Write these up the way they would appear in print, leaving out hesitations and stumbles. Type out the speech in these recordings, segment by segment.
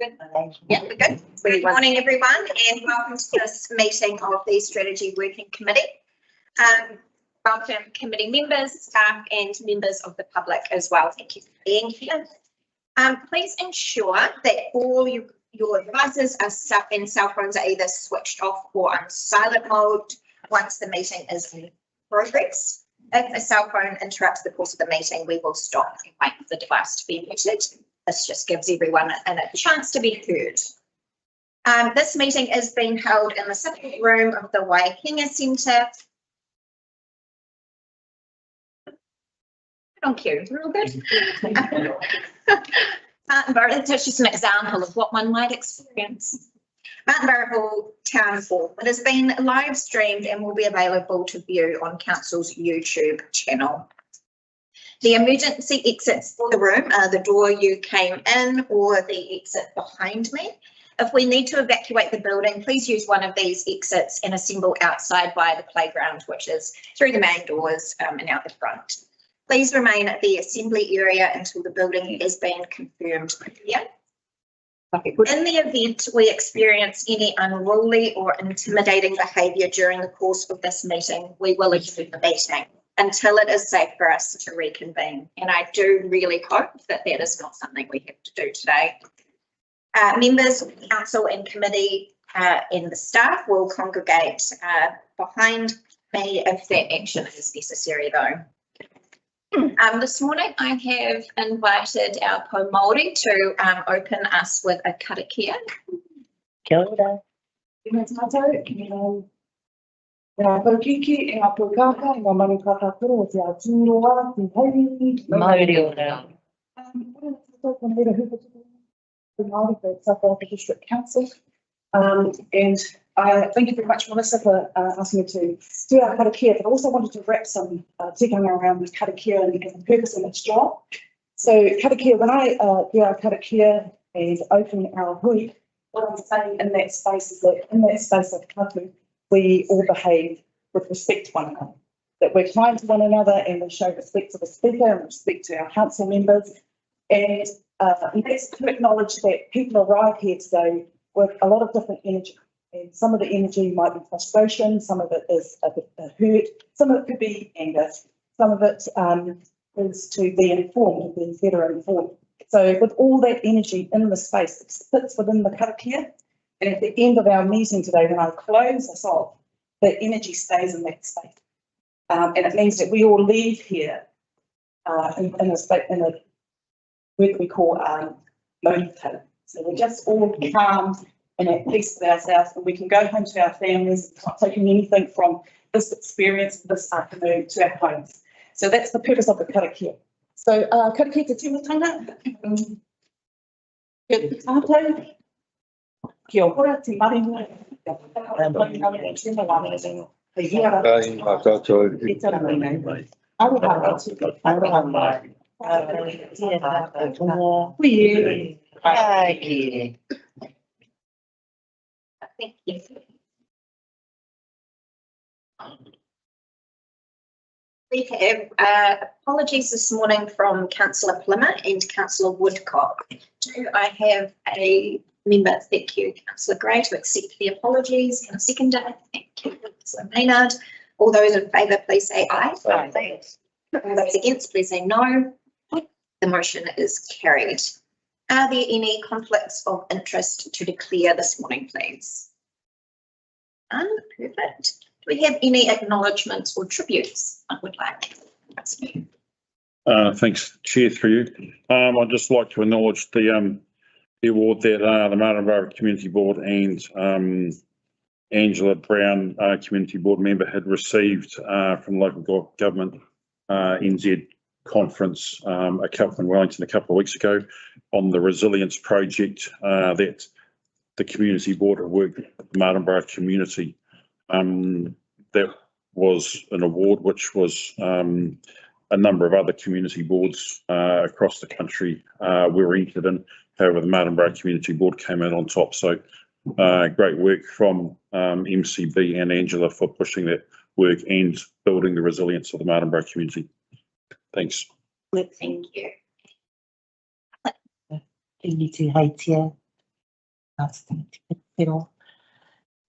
Good. Yeah, we're good. Good morning, everyone, and welcome to this meeting of the Strategy Working Committee. Welcome committee members, staff, and members of the public as well. Thank you for being here. Please ensure that all your devices and cell phones are either switched off or on silent mode once the meeting is in progress. If a cell phone interrupts the course of the meeting, we will stop and wait for the device to be muted. This just gives everyone a chance to be heard. This meeting is being held in the second room of the Waihinga Centre. Thank you. Real good. That's just an example of what one might experience. Martinborough Hall Town Hall. It has been live streamed and will be available to view on Council's YouTube channel. The emergency exits for the room are the door you came in or the exit behind me. If we need to evacuate the building, please use one of these exits and assemble outside by the playground, which is through the main doors and out the front. Please remain at the assembly area until the building has been confirmed clear. In the event we experience any unruly or intimidating behaviour during the course of this meeting, we will adjourn the meeting until it is safe for us to reconvene. And I do really hope that that is not something we have to do today. Members of the council and committee and the staff will congregate behind me if that action is necessary though. This morning I have invited our Po Māori to open us with a karakia. Kia ora. Ngā tātou, ngā paukiki, ngā pukaka, ngā manukaka o te aturoa, te haere. Māori ora. Māori for South Wellington District Council. And I thank you very much, Melissa, for asking me to do our karakia, but I also wanted to wrap some tikanga around the karakia and the purpose of its job. So karakia, when I do our karakia and open our hui, what I'm saying in that space is that in that space of katu, we all behave with respect to one another, that we're kind to one another and we show respect to the speaker and respect to our council members. And that's to acknowledge that people arrive here today with a lot of different energy. And some of the energy might be frustration, some of it is a hurt, some of it could be anger, some of it is to be informed, be better informed. So with all that energy in the space, it sits within the karakia. And at the end of our meeting today, when I close us off, the energy stays in that space. And it means that we all leave here in a state, in a what we call monica. So we're just all calm and at peace with ourselves, and we can go home to our families, not taking anything from this experience this afternoon to our homes. So that's the purpose of the karakia. So karakia te tūmatanga, te tātou, kia ora, te maringa, Thank you. We have apologies this morning from Councillor Plummer and Councillor Woodcock. Do I have a member? Thank you, Councillor Gray, to accept the apologies and a seconder. Thank you, Councillor Maynard. All those in favour, please say aye. Aye. Thanks. All those against, please say no. The motion is carried. Are there any conflicts of interest to declare this morning, please? Perfect. Do we have any acknowledgements or tributes I would like? Thanks, Chair, through you. I'd just like to acknowledge the award that the Martinborough Community Board and Angela Brown, Community Board member, had received from local government NZ conference in Wellington a couple of weeks ago on the resilience project that the community board have worked with the Martinborough community. That was an award which was a number of other community boards across the country were entered in. However, the Martinborough Community Board came out on top. So great work from MCB and Angela for pushing that work and building the resilience of the Martinborough community. Thanks. Thank you. Tēnei te haitia.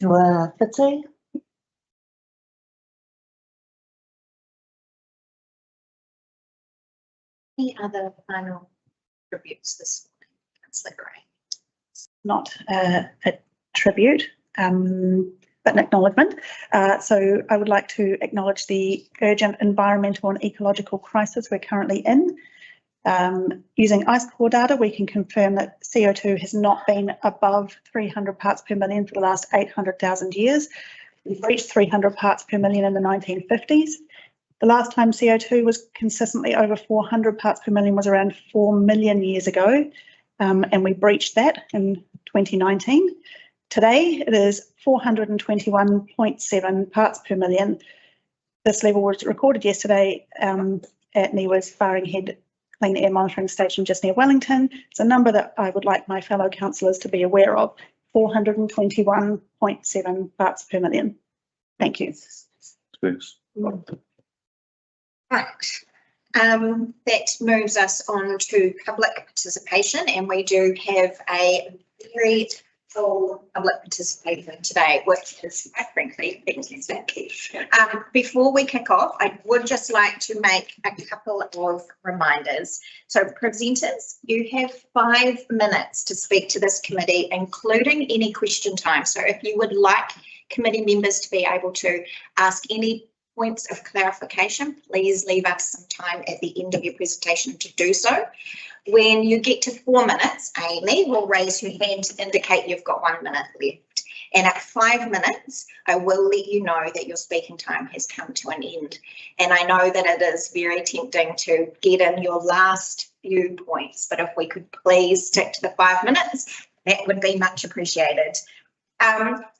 Whitty? Any other final tributes this morning, Councillor Gray? Not a tribute, but an acknowledgement. So I would like to acknowledge the urgent environmental and ecological crisis we're currently in. Using ice core data, we can confirm that CO2 has not been above 300 parts per million for the last 800,000 years. We've reached 300 parts per million in the 1950s. The last time CO2 was consistently over 400 parts per million was around 4 million years ago, and we breached that in 2019. Today, it is 421.7 parts per million. This level was recorded yesterday at NIWA's Faring Head Clean Air Monitoring Station just near Wellington. It's a number that I would like my fellow councillors to be aware of, 421.7 parts per million. Thank you. Thanks. Right. That moves us on to public participation, and we do have a very full public participation today, which is quite frankly fantastic. Before we kick off, I would just like to make a couple of reminders. So presenters, you have 5 minutes to speak to this committee, including any question time. So if you would like committee members to be able to ask any points of clarification, please leave us some time at the end of your presentation to do so. When you get to 4 minutes, Amy will raise her hand to indicate you've got 1 minute left. And at 5 minutes, I will let you know that your speaking time has come to an end. And I know that it is very tempting to get in your last few points, but if we could please stick to the 5 minutes, that would be much appreciated.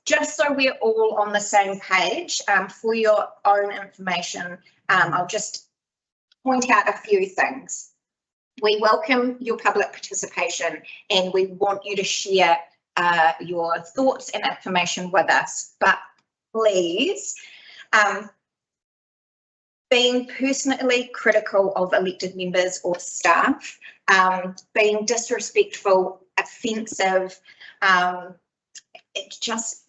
Just so we're all on the same page, for your own information, I'll just point out a few things. We welcome your public participation, and we want you to share your thoughts and information with us, but please, being personally critical of elected members or staff, being disrespectful, offensive, it's just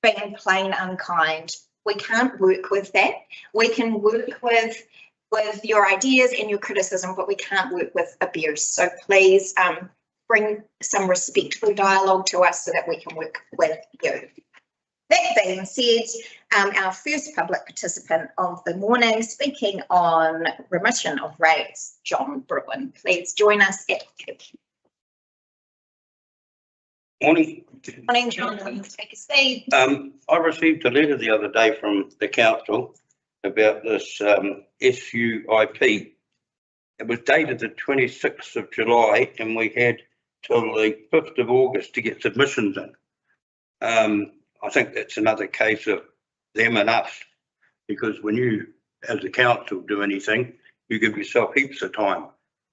being plain unkind. We can't work with that. We can work with your ideas and your criticism, but we can't work with abuse. So please bring some respectful dialogue to us so that we can work with you. That being said, our first public participant of the morning, speaking on remission of rates, John Bruin. Please join us at the Morning. morning, John. Please take a seat. I received a letter the other day from the council about this SUIP. It was dated the 26th of July and we had till the 5th of August to get submissions in. I think that's another case of them and us, because when you, as a council, do anything, you give yourself heaps of time,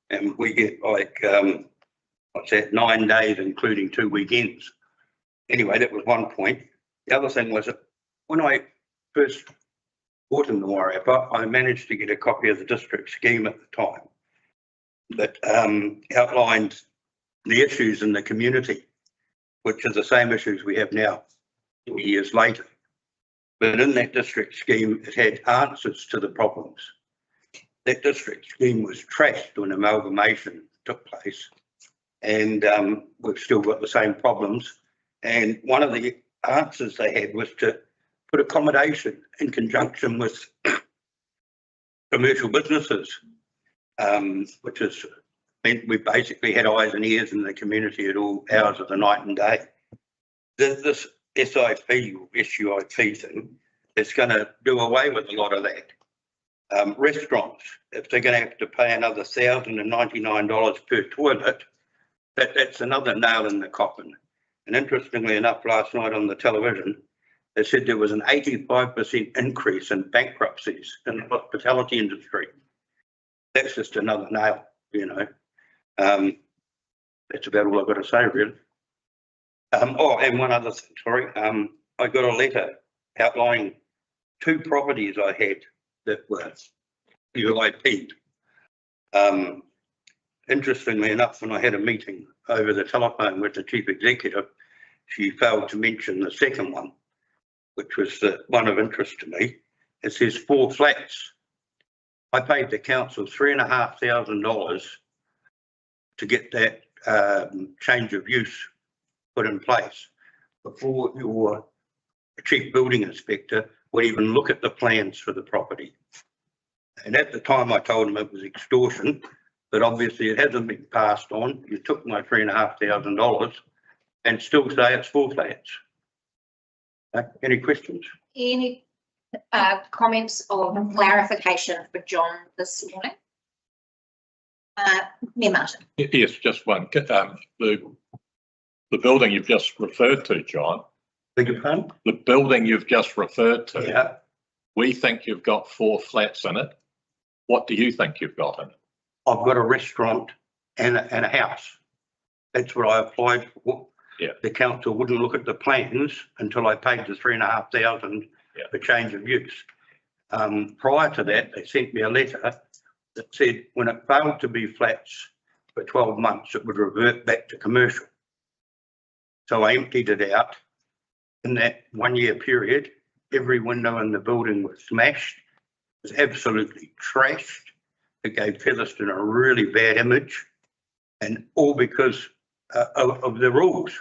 and we get like, what's that, 9 days, including 2 weekends. Anyway, that was one point. The other thing was that when I first bought in the Wairarapa, I managed to get a copy of the district scheme at the time that outlined the issues in the community, which are the same issues we have now, 20 years later. But in that district scheme, it had answers to the problems. That district scheme was trashed when amalgamation took place, and we've still got the same problems. And one of the answers they had was to put accommodation in conjunction with commercial businesses, which is, we basically had eyes and ears in the community at all hours of the night and day. This SIP or SUIP thing is going to do away with a lot of that. Restaurants, if they're going to have to pay another $1,099 per toilet, that's another nail in the coffin. And interestingly enough, last night on the television, they said there was an 85% increase in bankruptcies in the hospitality industry. That's just another nail, you know. That's about all I've got to say, really. Oh, and one other thing, sorry. I got a letter outlining 2 properties I had that were UIP'd. Interestingly enough, when I had a meeting over the telephone with the chief executive, she failed to mention the second one, which was the one of interest to me. It says 4 flats. I paid the council $3,500 to get that change of use put in place before your chief building inspector would even look at the plans for the property. And at the time I told him it was extortion, but obviously it hasn't been passed on. You took my $3,500 and still say it's 4 flats. Any questions? Any comments or clarification for John this morning? Mayor Martin. Yes, just one. The building you've just referred to, John, Beg your pardon? the building you've just referred to, Yeah. we think you've got 4 flats in it. What do you think you've got in it? I've got a restaurant and a house. That's what I applied for. Yeah. The council wouldn't look at the plans until I paid the $3,500 for change of use. Prior to that, they sent me a letter that said when it failed to be flats for 12 months, it would revert back to commercial. So I emptied it out. In that 1-year period, every window in the building was smashed, it was absolutely trashed. It gave Featherston a really bad image, and all because of the rules.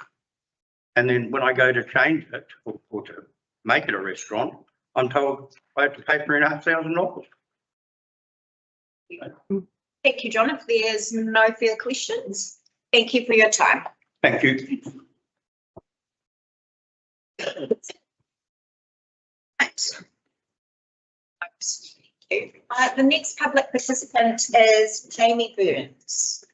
And then when I go to change it or to make it a restaurant, I'm told I have to pay $3,500. Thank you, John. If there's no further questions, thank you for your time. Thank you. Thanks. The next public participant is Jamie Burns.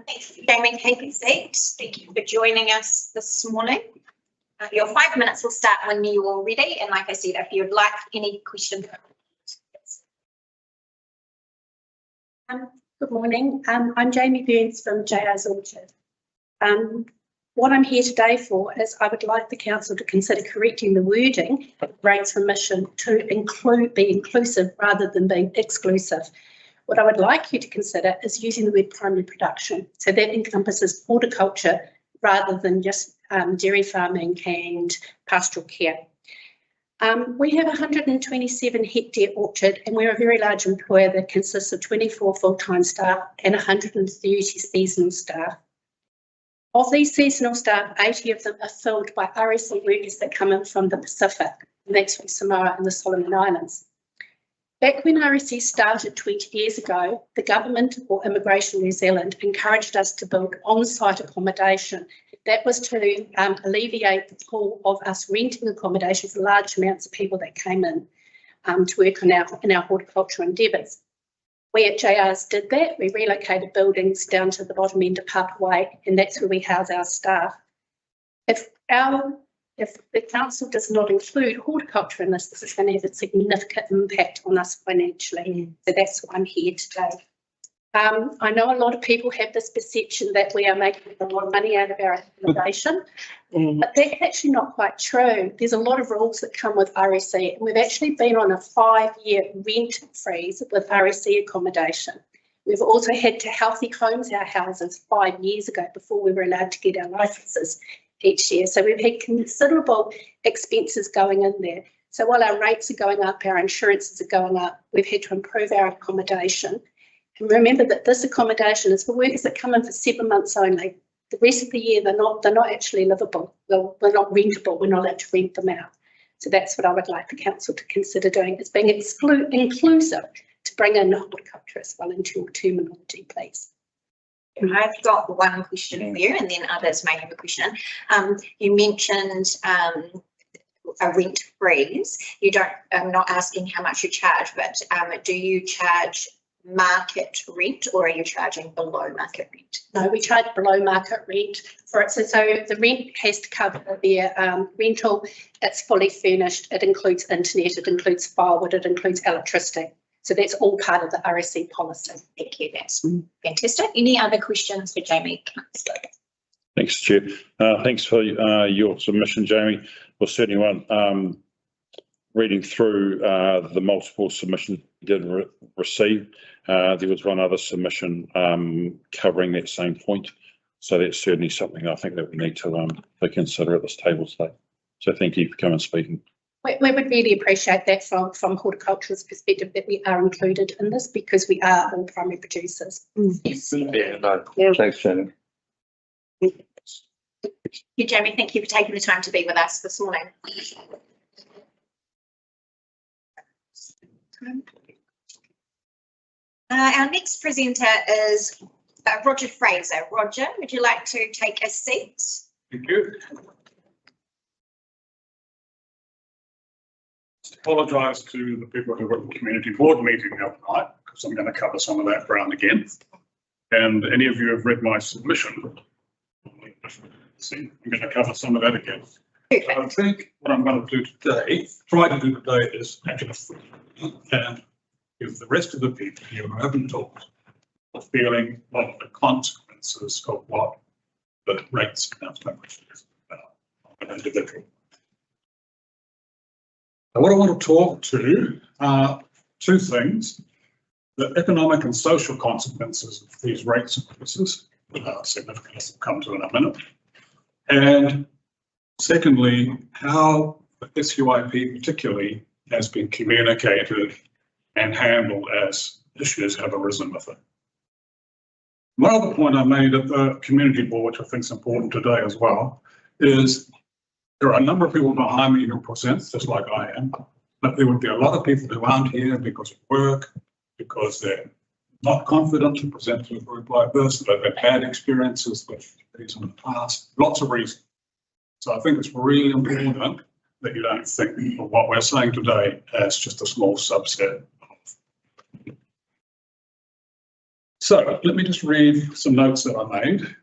Thanks, Jamie. Take a seat. Thank you for joining us this morning. Your 5 minutes will start when you are ready. And like I said, if you'd like any questions. Good morning. I'm Jamie Burns from JR's Orchard. What I'm here today for is I would like the council to consider correcting the wording of rates for admission to be inclusive rather than being exclusive. What I would like you to consider is using the word primary production. So that encompasses horticulture rather than just dairy farming and pastoral care. We have a 127 hectare orchard and we're a very large employer that consists of 24 full-time staff and 130 seasonal staff. Of these seasonal staff, 80 of them are filled by RSE workers that come in from the Pacific, and that's from Samoa and the Solomon Islands. Back when RSE started 20 years ago, the government or Immigration New Zealand encouraged us to build on-site accommodation. That was to alleviate the pool of us renting accommodation for large amounts of people that came in to work on in our horticulture endeavours. We at JR's did that. We relocated buildings down to the bottom end of Papawai, and that's where we house our staff. If the council does not include horticulture in this is going to have a significant impact on us financially. So that's why I'm here today. I know a lot of people have this perception that we are making a lot of money out of our accommodation, but that's actually not quite true. There's a lot of rules that come with RSE, and we've actually been on a 5-year rent freeze with RSE accommodation. We've also had to Healthy Homes our houses 5 years ago before we were allowed to get our licences each year. So we've had considerable expenses going in there. So while our rates are going up, our insurances are going up, we've had to improve our accommodation. And remember that this accommodation is for workers that come in for 7 months only. The rest of the year, they're not actually livable. Well, they're not rentable. We're not allowed to rent them out. So that's what I would like the council to consider doing, is being inclusive to bring in horticulture as well into your terminology, please. I've got one question for you, and then others may have a question. You mentioned a rent freeze. I'm not asking how much you charge, but do you charge market rent or are you charging below market rent? No, we charge below market rent for it. So the rent has to cover their rental. It's fully furnished. It includes internet, it includes firewood, it includes electricity. So that's all part of the RSE policy. Thank you, that's fantastic. Any other questions for Jamie? Thanks, Chair. Thanks for your submission, Jamie. Well, certainly one. Reading through the multiple submissions we did receive, there was one other submission covering that same point. So that's certainly something I think that we need to consider at this table today. So thank you for coming and speaking. We would really appreciate that from horticultural's perspective, that we are included in this, because we are all primary producers. Yes. Yeah, no, Yeah. thanks, Jamie. You, Jamie, thank you for taking the time to be with us this morning. Our next presenter is Roger Fraser. Roger, would you like to take a seat? Thank you. Apologise to the people who were at the community board meeting the other night, because I'm going to cover some of that ground again. And any of you who have read my submission, I'm going to cover some of that again. I think what I'm going to do today, try to do today, is actually and give the rest of the people here who haven't talked a feeling of the consequences of what the rates announcement is about on an individual. Now, what I want to talk to are two things: the economic and social consequences of these rates increases, significant as we'll come to in a minute, and secondly, how the SUIP particularly has been communicated and handled as issues have arisen with it. One other point I made at the community board, which I think is important today as well, is there are a number of people behind me who present, just like I am, but there would be a lot of people who aren't here because of work, because they're not confident to present to a group like this, that they've had experiences with these in the past, lots of reasons. So I think it's really important that you don't think of what we're saying today as just a small subset. So let me just read some notes that I made.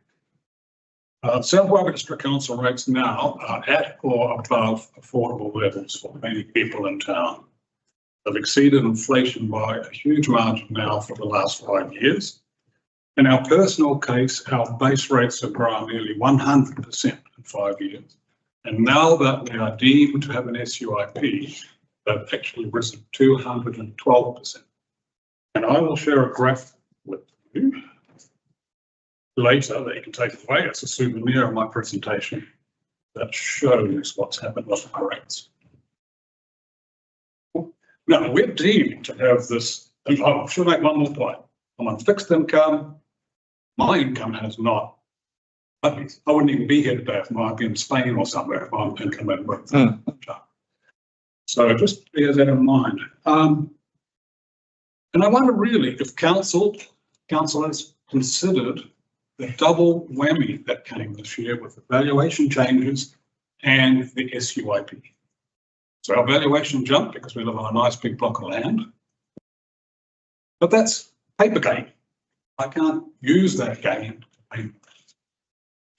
South Waiwaka District Council rates now are at or above affordable levels for many people in town. They've exceeded inflation by a huge margin now for the last 5 years. In our personal case, our base rates have grown nearly 100% in 5 years. And now that we are deemed to have an SUIP, they've actually risen 212%. And I will share a graph with you later that you can take away. It's a souvenir of my presentation that shows what's happened with our rates. Now, we're deemed to have this, and I should make one more point. I'm on fixed income. My income has not. I wouldn't even be here today if I might be in Spain or somewhere if my income had worked. So just bear that in mind. And I wonder really if council has considered the double whammy that came this year with the valuation changes and the SUIP. So our valuation jumped because we live on a nice big block of land. But that's paper gain. I can't use that gain to pay a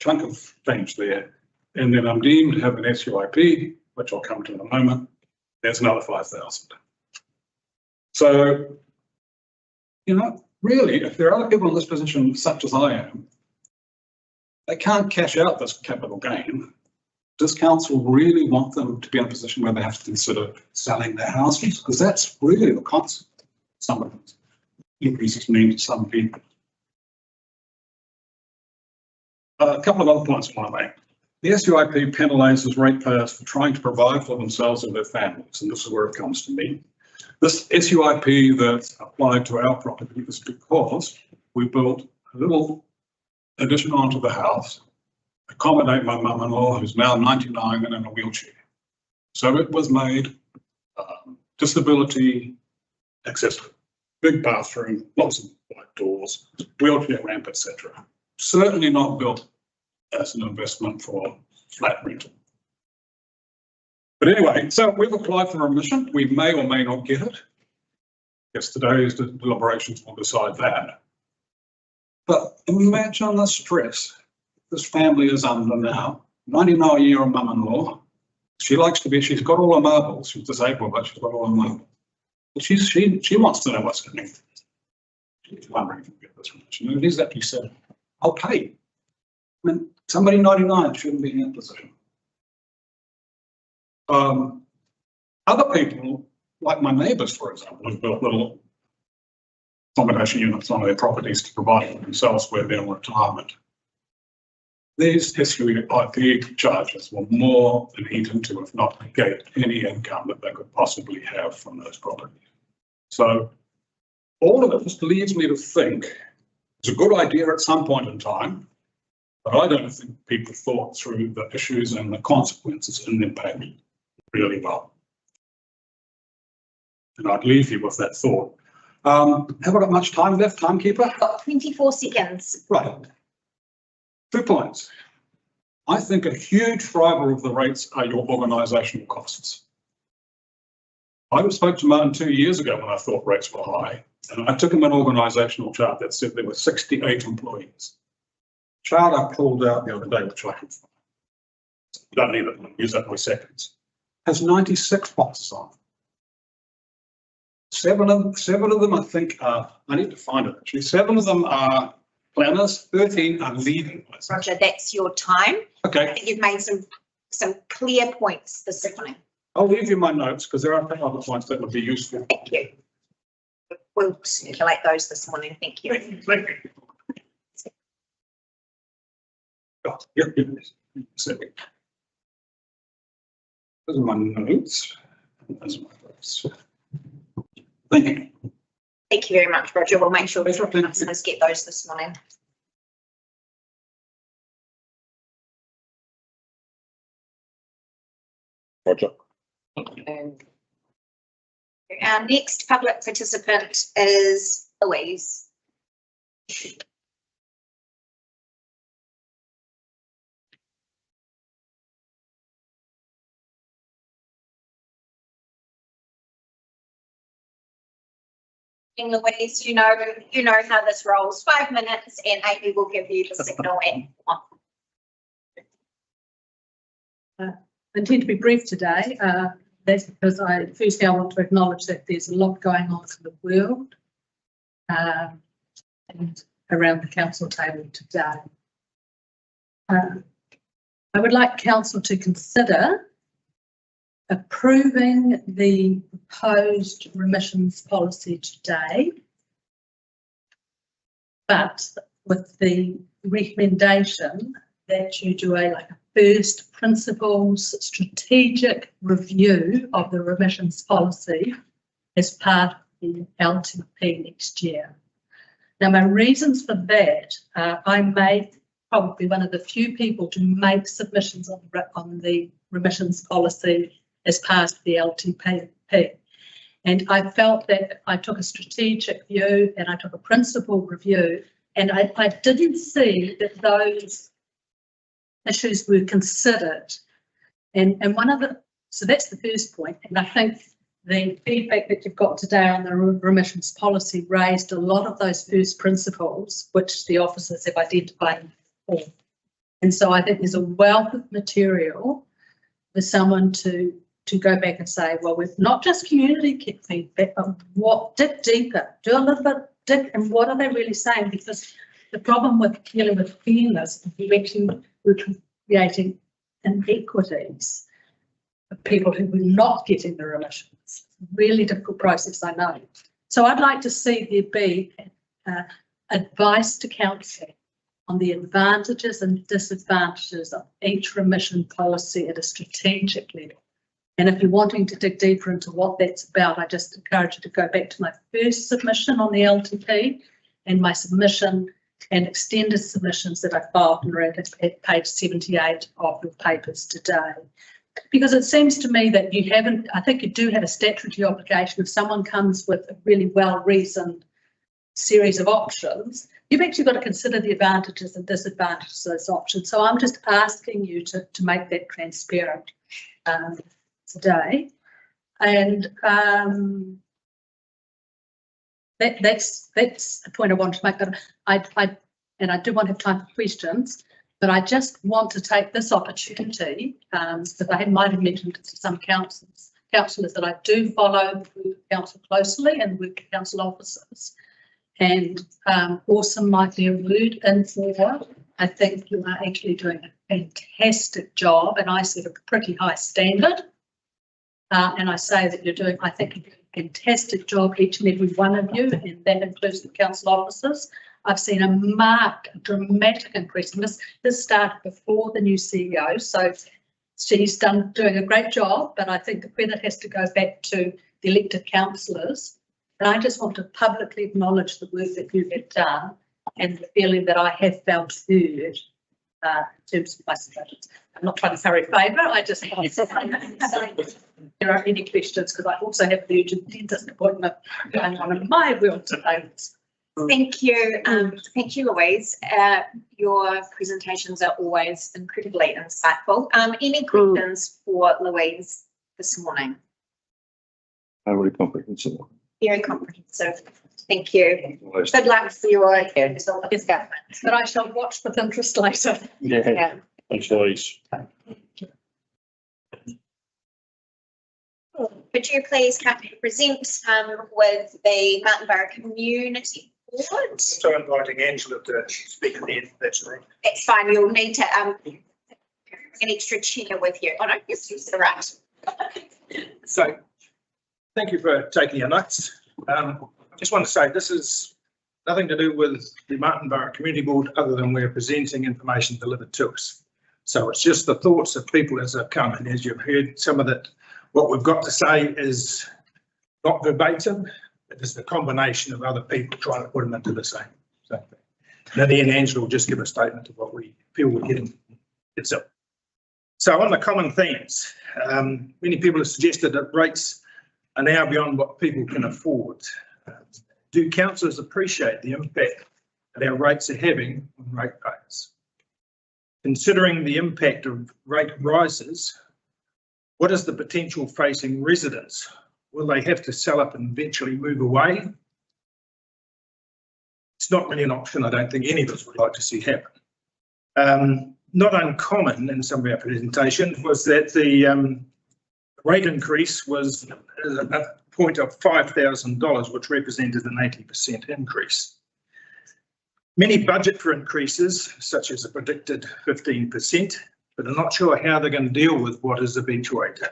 chunk of change there. And then I'm deemed to have an SUIP, which I'll come to in a moment. There's another 5,000. So, you know, really, if there are other people in this position, such as I am, they can't cash out this capital gain. Does council really want them to be in a position where they have to consider selling their houses? Because that's really the consequence some of these increases mean to some people. A couple of other points I want to make. The SUIP penalises ratepayers for trying to provide for themselves and their families, and this is where it comes to me. This SUIP that's applied to our property is because we built a little addition onto the house, accommodate my mum-in-law, who's now 99 and in a wheelchair. So it was made disability accessible, big bathroom, lots of white doors, wheelchair ramp, etc. Certainly not built as an investment for flat rental. But anyway, so we've applied for remission. We may or may not get it. Yes, today's deliberations will decide that. But imagine the stress this family is under now. 99-year-old mum-in-law. She likes to be, she's got all her marbles. She's disabled, but she's got all her marbles. But she wants to know what's happening. She's wondering if we get this remission. And it is actually said, I'll pay. I mean, somebody 99 shouldn't be in that position. Other people, like my neighbours, for example, have built little accommodation units on their properties to provide for themselves where they're in retirement. these SUIP charges were more than eaten to, if not negate, any income that they could possibly have from those properties. So all of it just leads me to think it's a good idea at some point in time, but I don't think people thought through the issues and the consequences and impact really well. And I'd leave you with that thought. Have I got much time left, timekeeper? Got 24 seconds. Right. 2 points. I think a huge driver of the rates are your organisational costs. I spoke to Martin 2 years ago when I thought rates were high, and I took him an organisational chart that said there were 68 employees. Chart I pulled out the other day, which I can find. Don't need it, use that in seconds. Has 96 boxes on. Seven of them I think are, I need to find it actually, 7 of them are planners, 13 are leading. Roger, that's your time. I Okay, think you've made some clear points this morning. I'll leave you my notes because there are a couple other points that would be useful. Thank you. We'll circulate those this morning. Thank you. Thank you. Oh, yep, yep. Those are my notes. Those are my notes. Thank you. Thank you very much, Roger. We'll make sure Thanks, Roger. customers get those this morning. Roger. Our next public participant is Louise. Louise, you know how this rolls. 5 minutes and Amy will give you the signal and I intend to be brief today. That's because firstly I want to acknowledge that there's a lot going on in the world and around the council table today. I would like council to consider approving the proposed remissions policy today, but with the recommendation that you do a first principles strategic review of the remissions policy as part of the LTP next year. Now, my reasons for that, I may probably one of the few people to make submissions on the remissions policy as part of the LTP. And I felt that I took a strategic view and I took a principle review, and I didn't see that those issues were considered. And one of the, so that's the first point. And I think the feedback that you've got today on the remissions policy raised a lot of those first principles, which the officers have identified before. And so I think there's a wealth of material for someone to go back and say, well, we've not just community feedback, but dig deeper, do a little bit, dig, and what are they really saying? Because the problem with dealing with fairness is we're creating inequities of people who were not getting the remissions. Really difficult process, I know. So I'd like to see there be advice to council on the advantages and disadvantages of each remission policy at a strategic level. And if you're wanting to dig deeper into what that's about, I just encourage you to go back to my first submission on the LTP and my submission and extended submissions that I filed and read at page 78 of your papers today. Because it seems to me that you haven't, I think you do have a statutory obligation. If someone comes with a really well-reasoned series of options, you've actually got to consider the advantages and disadvantages of those options. So I'm just asking you to make that transparent today. And that's the point I want to make. But I do want to have time for questions, but I just want to take this opportunity because I might have mentioned to some councillors that I do follow the council closely and work with council officers. And awesome might be a word in for. I think you are actually doing a fantastic job, and I set a pretty high standard. And I say that you're doing, I think, a fantastic job, each and every one of you, and that includes the council officers. I've seen a marked, dramatic increase. And this started before the new CEO, so she's doing a great job, but I think the credit has to go back to the elected councillors. And I just want to publicly acknowledge the work that you have done and the feeling that I have felt heard in terms of my strategy. I'm not trying to curry favour, I just want to say if there are any questions, because I also have the urgent dentist appointment going on in my world today. Thank you, Louise. Your presentations are always incredibly insightful. Any questions for Louise this morning? Really comprehensive. Very comprehensive. Thank you. Good luck for your government. But I shall watch with interest later. Yeah. Thanks, Louise. Could you please present with the Martin Borough Community Board? So inviting Angela to speak at the end, that's right. That's fine. You'll need to an extra chair with you. Oh no, yes, you're right. So thank you for taking your notes. I just want to say this is nothing to do with the Martin Borough Community Board other than we're presenting information delivered to us. So it's just the thoughts of people as they've come, and as you've heard, some of that, what we've got to say is not verbatim, but it's the combination of other people trying to put them into the same thing. And then Angela will just give a statement of what we feel we're getting itself. So on the common themes, many people have suggested that rates are now beyond what people can afford. Do councillors appreciate the impact that our rates are having on ratepayers? Considering the impact of rate rises, what is the potential facing residents? Will they have to sell up and eventually move away? It's not really an option I don't think any of us would like to see happen. Not uncommon in some of our presentations was that the rate increase was a point of $5,000, which represented an 80% increase. Many budget for increases, such as a predicted 15%, but are not sure how they're going to deal with what is eventuated.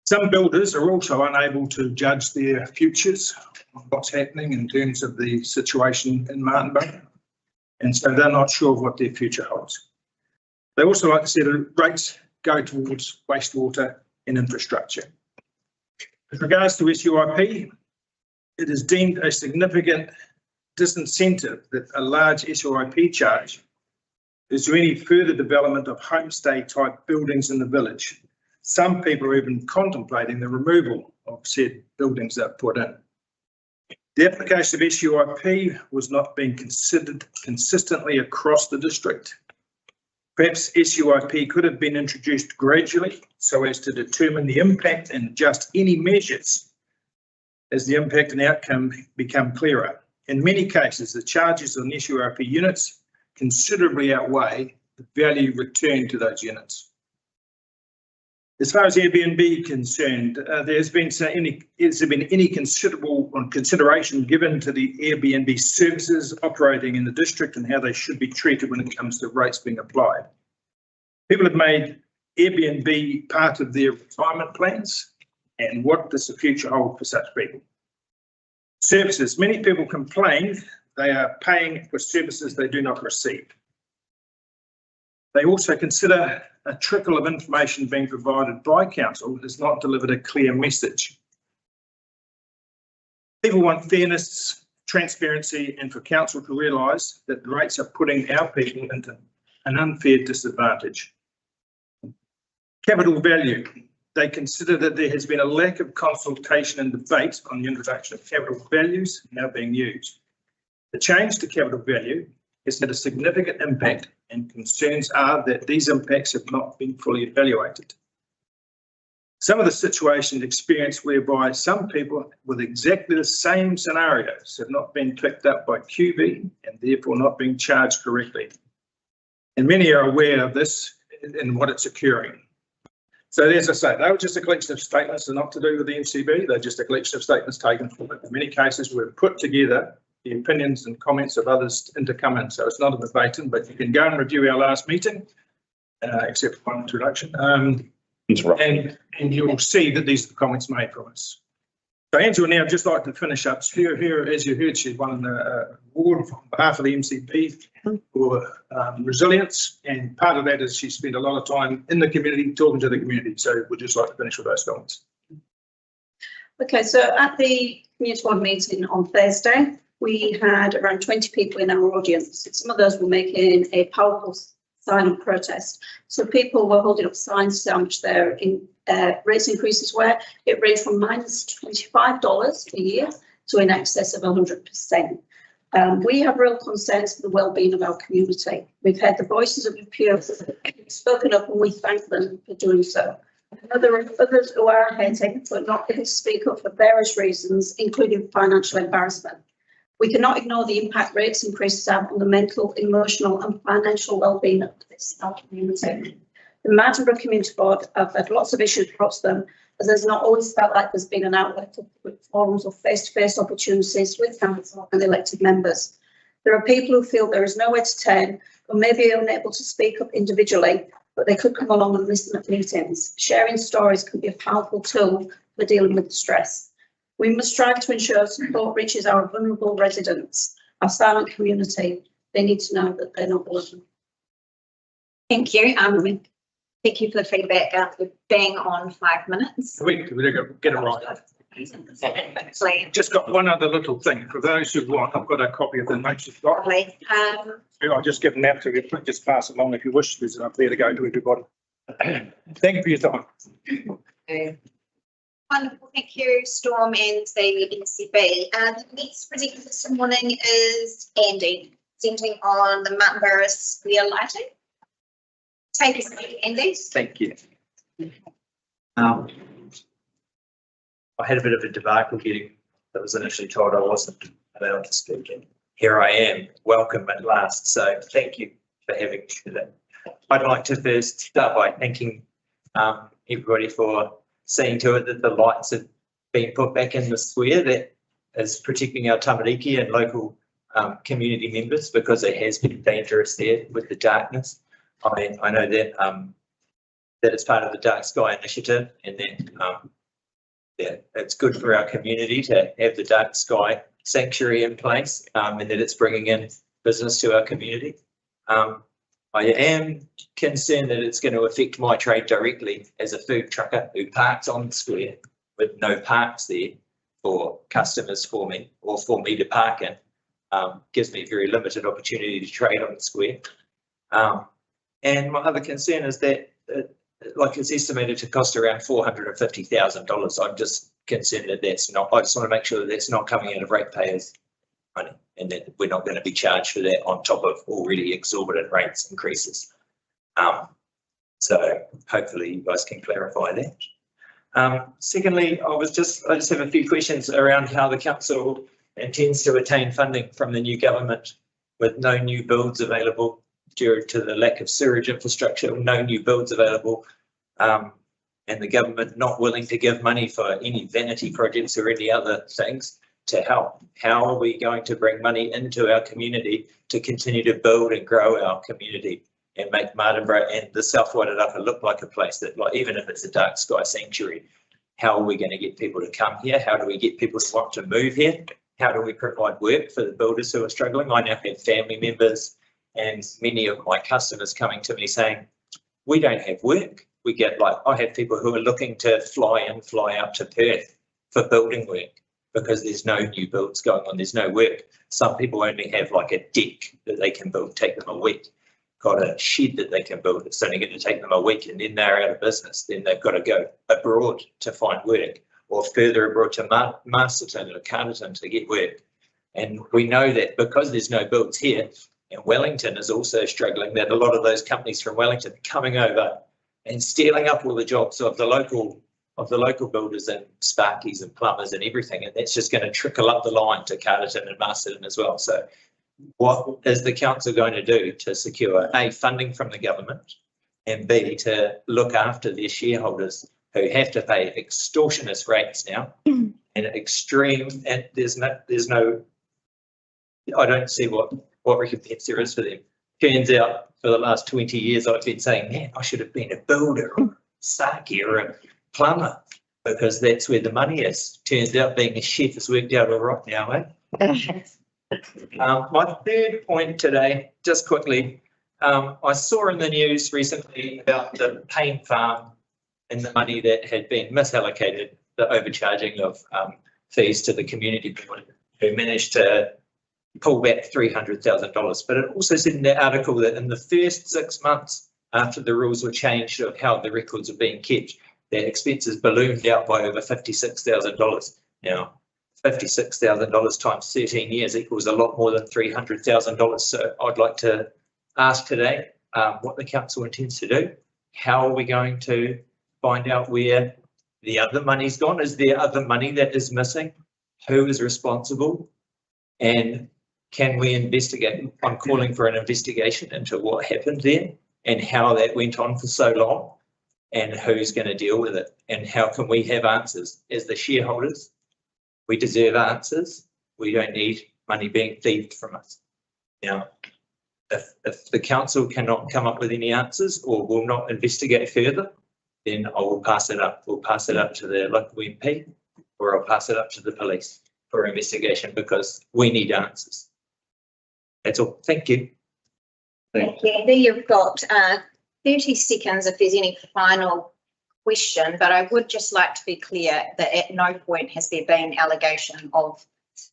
Some builders are also unable to judge their futures on what's happening in terms of the situation in Martin Borough, and so they're not sure of what their future holds. They also like to see the rates go towards wastewater and infrastructure. With regards to SUIP, it is deemed a significant disincentive that a large SUIP charge is to any further development of homestay type buildings in the village. Some people are even contemplating the removal of said buildings that are put in. The application of SUIP was not being considered consistently across the district. Perhaps SUIP could have been introduced gradually so as to determine the impact and adjust any measures as the impact and outcome become clearer. In many cases, the charges on SUIP units considerably outweigh the value returned to those units. As far as Airbnb concerned, has there been any considerable consideration given to the Airbnb services operating in the district and how they should be treated when it comes to rates being applied? People have made Airbnb part of their retirement plans, and what does the future hold for such people? Services. Many people complain they are paying for services they do not receive. They also consider a trickle of information being provided by council has not delivered a clear message. People want fairness, transparency, and for council to realise that the rates are putting our people into an unfair disadvantage. Capital value. They consider that there has been a lack of consultation and debate on the introduction of capital values now being used. The change to capital value has had a significant impact, and concerns are that these impacts have not been fully evaluated. Some of the situations experienced whereby some people with exactly the same scenarios have not been picked up by QV and therefore not being charged correctly. And many are aware of this and what it's occurring. So as I say, they were just a collection of statements. They're not to do with the MCB. They're just a collection of statements taken from it. In many cases, we've put together the opinions and comments of others to come in. So it's not a verbatim, but you can go and review our last meeting, except for one introduction. And you will see that these are the comments made from us. So Angela, now I'd just like to finish up. Here, as you heard, she won the award on behalf of the MCP for resilience. And part of that is she spent a lot of time in the community, talking to the community. So we'd just like to finish with those comments. Okay, so at the community board meeting on Thursday, we had around 20 people in our audience. Some of those were making a powerful silent protest. So people were holding up signs to how much their rates increases were. It ranged from minus $25 a year to in excess of 100%. We have real concerns for the well-being of our community. We've heard the voices of the peers spoken up, and we thank them for doing so. There are others who are hurting but not able to speak up for various reasons, including financial embarrassment. We cannot ignore the impact rates increases have on the mental, emotional and financial well-being of our community. The Martinborough Community Board have had lots of issues across them, as there's not always felt like there's been an outlet for forums or face-to-face opportunities with council and elected members. There are people who feel there is nowhere to turn or may be unable to speak up individually, but they could come along and listen at meetings. Sharing stories can be a powerful tool for dealing with stress. We must strive to ensure support reaches our vulnerable residents, our silent community. They need to know that they're not alone. Thank you. Thank you for the feedback. We're bang on 5 minutes. We get it right. Actually, Just got one other little thing. For those who want, I've got a copy of the notes you've got. lovely. I'll just give them that to you. Just pass it along if you wish. There's enough there to go to everybody. Thank you for your time. Wonderful, thank you, Storm and the NCB. The next presenter this morning is Andy, presenting on the Martinborough Square lighting. Take a seat, Andy. Thank you. I had a bit of a debacle getting, I was initially told I wasn't allowed to speak, and here I am. Welcome at last. So thank you for having me today. I'd like to first start by thanking everybody for seeing to it that the lights have been put back in the square. That is protecting our tamariki and local community members, because it has been dangerous there with the darkness. I know that that it's part of the Dark Sky Initiative, and that it's good for our community to have the Dark Sky Sanctuary in place, and that it's bringing in business to our community. I am concerned that it's going to affect my trade directly as a food trucker who parks on the square with no parks there for customers for me or for me to park in. Gives me a very limited opportunity to trade on the square. And my other concern is that, like, it's estimated to cost around $450,000. I'm just concerned that that's not, I just want to make sure that that's not coming out of ratepayers' money, and that we're not going to be charged for that on top of already exorbitant rates increases. So hopefully you guys can clarify that. Secondly, I just have a few questions around how the council intends to attain funding from the new government with no new builds available due to the lack of sewage infrastructure, no new builds available, and the government not willing to give money for any vanity projects or any other things to help. How are we going to bring money into our community to continue to build and grow our community and make Martinborough and the South Wairarapa look like a place that, like, even if it's a dark sky sanctuary, how are we going to get people to come here? How do we get people to want to move here? How do we provide work for the builders who are struggling? I now have family members and many of my customers coming to me saying, we don't have work. We get, like, I have people who are looking to fly in, fly out to Perth for building work because there's no new builds going on. There's no work. Some people only have like a deck that they can build, take them a week. Got a shed that they can build. It's only going to take them a week, and then they're out of business. Then they've got to go abroad to find work, or further abroad to Masterton or Carterton to get work. And we know that because there's no builds here, and Wellington is also struggling, that a lot of those companies from Wellington are coming over and stealing up all the jobs of the local builders and sparkies and plumbers and everything, and that's just going to trickle up the line to Carterton and Masterton as well. So what is the council going to do to secure A, funding from the government, and B, to look after their shareholders who have to pay extortionate rates now and extreme, and there's no, I don't see what recompense there is for them. Turns out for the last 20 years I've been saying, man, I should have been a builder or a saki or a plumber. because that's where the money is. Turns out being a chef has worked out all right now, eh? My third point today, just quickly, I saw in the news recently about the Payne Farm and the money that had been misallocated, the overcharging of fees to the community board, who managed to pull back $300,000. But it also said in the article that in the first 6 months after the rules were changed of how the records are being kept, their expenses ballooned out by over $56,000. Now, $56,000 times 13 years equals a lot more than $300,000. So I'd like to ask today what the council intends to do. How are we going to find out where the other money's gone? Is there other money that is missing? Who is responsible? And can we investigate? I'm calling for an investigation into what happened there and how that went on for so long and who's going to deal with it and how can we have answers as the shareholders. We deserve answers. We don't need money being thieved from us. Now, if the council cannot come up with any answers or will not investigate further, then I will pass it up. We'll pass it up to the local MP or I'll pass it up to the police for investigation because we need answers. That's all. Thank you. Thank you, Andy. You've got 30 seconds if there's any final question, but I would just like to be clear that at no point has there been allegation of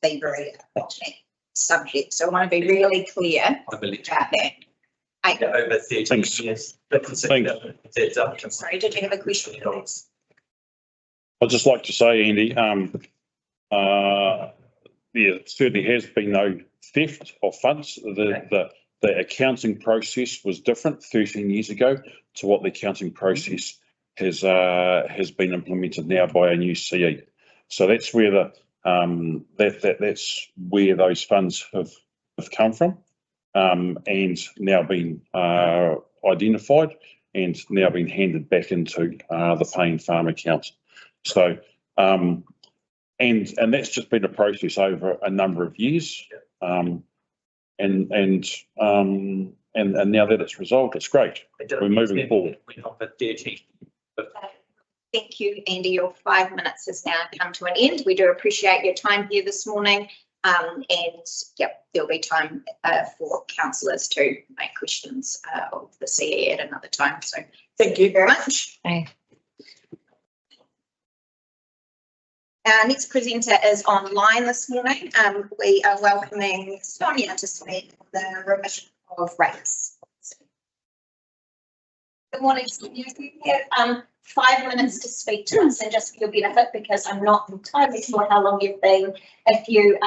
thievery about that subject. So I want to be really clear about that. Over 30 Thanks. years. Thanks. That's up to Sorry, did you have a question? I'd just like to say, Andy, there certainly has been no theft of funds. The accounting process was different 13 years ago to what the accounting process has been implemented now by a new CE. So that's where that's where those funds have come from, and now been identified and now been handed back into the Payne Farm account. So and that's just been a process over a number of years. And now that it's resolved, it's great. We're moving forward. Thank you, Andy. Your 5 minutes has now come to an end. We do appreciate your time here this morning. And yep, there'll be time for councillors to make questions of the CE at another time. So thank you very much. Aye. Our next presenter is online this morning. We are welcoming Sonia to speak on the remission of rates. Good morning, Sonia. You have 5 minutes to speak to us, and just for your benefit, because I'm not entirely sure how long you've been, if you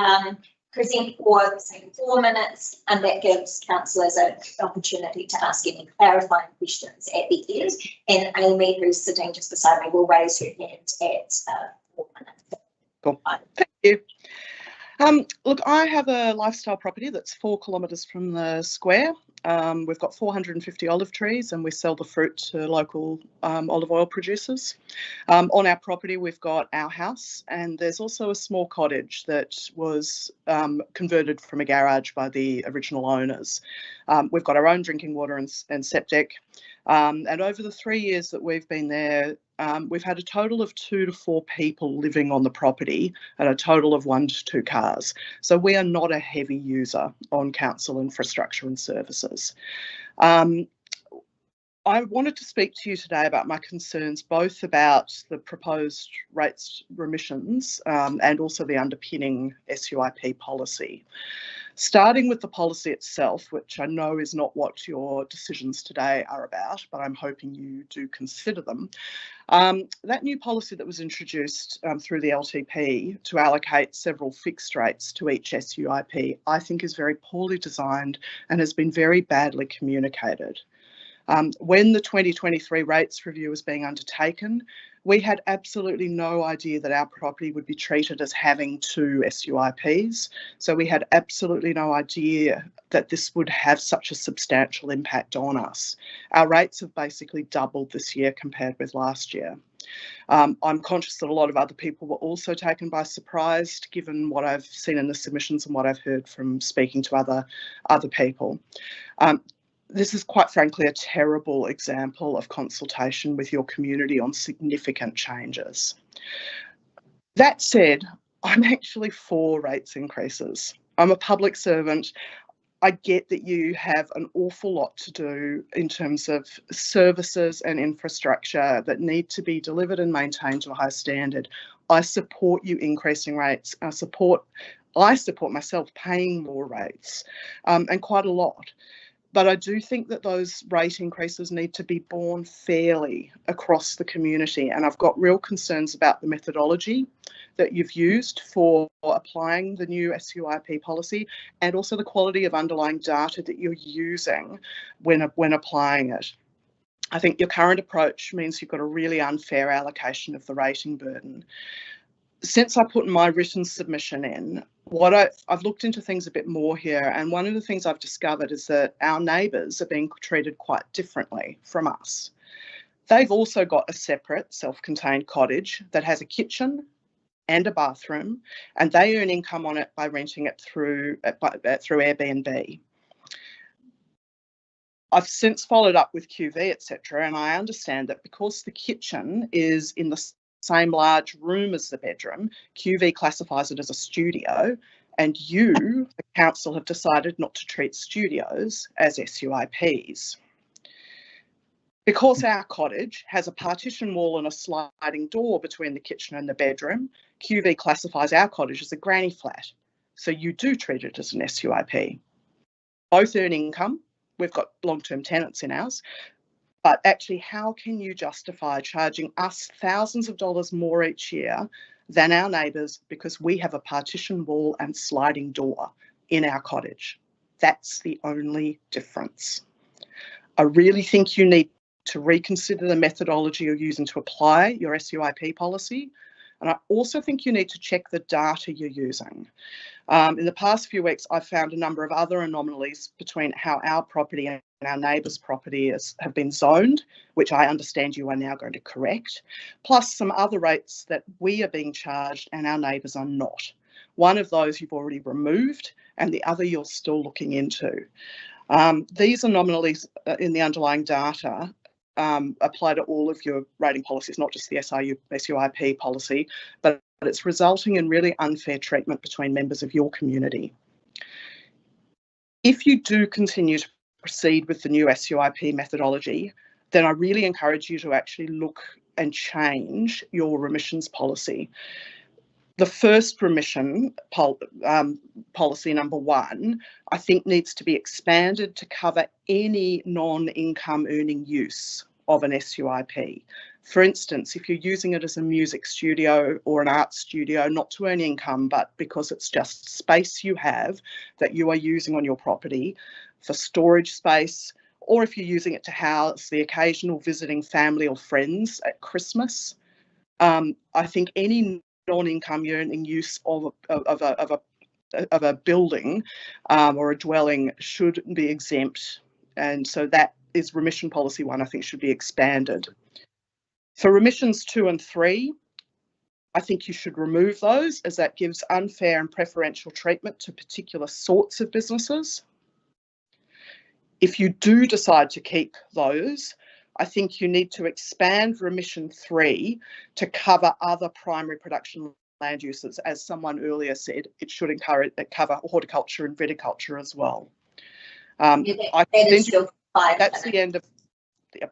present for say 4 minutes, and that gives councillors an opportunity to ask any clarifying questions at the end. And Amy, who's sitting just beside me, will raise her hand at 4 minutes. Cool. Thank you. Look, I have a lifestyle property that's 4 kilometres from the square. We've got 450 olive trees and we sell the fruit to local olive oil producers. On our property, we've got our house and there's also a small cottage that was converted from a garage by the original owners. We've got our own drinking water and septic. And over the 3 years that we've been there, we've had a total of 2 to 4 people living on the property and a total of 1 to 2 cars. So we are not a heavy user on council infrastructure and services. I wanted to speak to you today about my concerns both about the proposed rates remissions and also the underpinning SUIP policy. Starting with the policy itself, which I know is not what your decisions today are about, but I'm hoping you do consider them. That new policy that was introduced through the LTP to allocate several fixed rates to each SUIP, I think is very poorly designed and has been very badly communicated. When the 2023 rates review was being undertaken, we had absolutely no idea that our property would be treated as having 2 SUIPs. So we had absolutely no idea that this would have such a substantial impact on us. Our rates have basically doubled this year compared with last year. I'm conscious that a lot of other people were also taken by surprise, given what I've seen in the submissions and what I've heard from speaking to other people. this is quite frankly a terrible example of consultation with your community on significant changes. That said, I'm actually for rates increases. I'm a public servant. I get that you have an awful lot to do in terms of services and infrastructure that need to be delivered and maintained to a high standard. I support you increasing rates. I support myself paying more rates, and quite a lot. But I do think that those rate increases need to be borne fairly across the community. And I've got real concerns about the methodology that you've used for applying the new SUIP policy, and also the quality of underlying data that you're using when applying it. I think your current approach means you've got a really unfair allocation of the rating burden. Since I put my written submission in, I've looked into things a bit more here, and one of the things I've discovered is that our neighbours are being treated quite differently from us. They've also got a separate self-contained cottage that has a kitchen and a bathroom, and they earn income on it by renting it through Airbnb. I've since followed up with QV, etc., and I understand that because the kitchen is in the same large room as the bedroom, QV classifies it as a studio, and you, the council, have decided not to treat studios as SUIPs. Because our cottage has a partition wall and a sliding door between the kitchen and the bedroom, QV classifies our cottage as a granny flat. So you do treat it as an SUIP. Both earn income. We've got long-term tenants in ours. But actually, how can you justify charging us thousands of dollars more each year than our neighbours because we have a partition wall and sliding door in our cottage? That's the only difference. I really think you need to reconsider the methodology you're using to apply your SUIP policy. And I also think you need to check the data you're using. In the past few weeks, I've found a number of other anomalies between how our property and our neighbours' property have been zoned, which I understand you are now going to correct, plus some other rates that we are being charged and our neighbours are not. One of those you've already removed, and the other you're still looking into. These anomalies in the underlying data apply to all of your rating policies, not just the SUIP policy, but it's resulting in really unfair treatment between members of your community. If you do continue to proceed with the new SUIP methodology, then I really encourage you to actually look and change your remissions policy. The first remission policy, number 1, I think needs to be expanded to cover any non-income earning use of an SUIP. For instance, if you're using it as a music studio or an art studio, not to earn income, but because it's just space you have that you are using on your property for storage space, or if you're using it to house the occasional visiting family or friends at Christmas, I think any non-income earning use of a building or a dwelling should be exempt, and so that is remission policy 1, I think should be expanded. For remissions 2 and 3, I think you should remove those, as that gives unfair and preferential treatment to particular sorts of businesses. If you do decide to keep those, I think you need to expand remission 3 to cover other primary production land uses. As someone earlier said, it should cover horticulture and viticulture as well.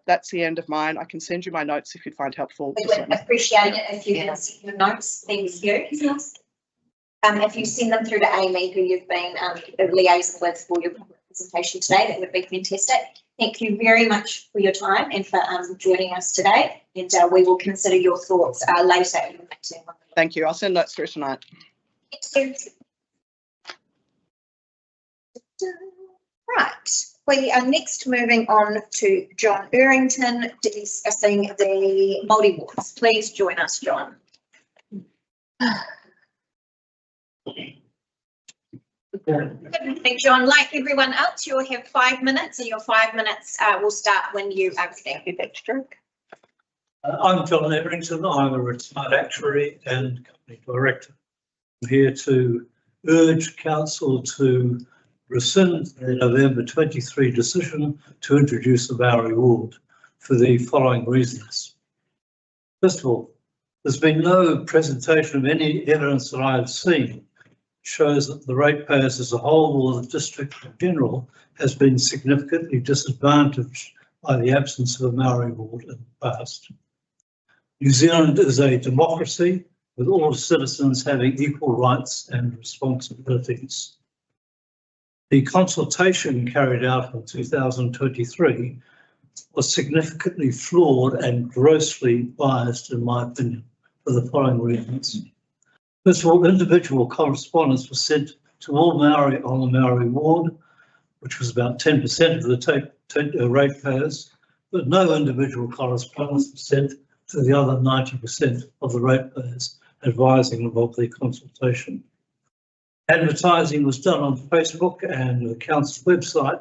That's the end of mine. I can send you my notes if you'd find helpful. We would appreciate it if you can send your notes. Thank you. If you send them through to Amy, who you've been liaising with for your presentation today, that would be fantastic. Thank you very much for your time and for joining us today. And we will consider your thoughts later. Thank you. I'll send notes through tonight. Thank you. Right. We are next moving on to John Errington discussing the Māori wards. Please join us, John. Good morning, John. Like everyone else, you'll have 5 minutes, and your 5 minutes will start when you are ready. I'm John Errington. I'm a retired actuary and company director. I'm here to urge council to rescind the November 23 decision to introduce the Maori ward for the following reasons. First of all, there's been no presentation of any evidence that I have seen shows that the ratepayers as a whole or the district in general has been significantly disadvantaged by the absence of a Maori ward in the past. New Zealand is a democracy with all citizens having equal rights and responsibilities. The consultation carried out in 2023 was significantly flawed and grossly biased, in my opinion, for the following reasons. First of all, individual correspondence was sent to all Maori on the Maori ward, which was about 10% of the ratepayers, but no individual correspondence was sent to the other 90% of the ratepayers, advising them of the consultation. Advertising was done on Facebook and the council website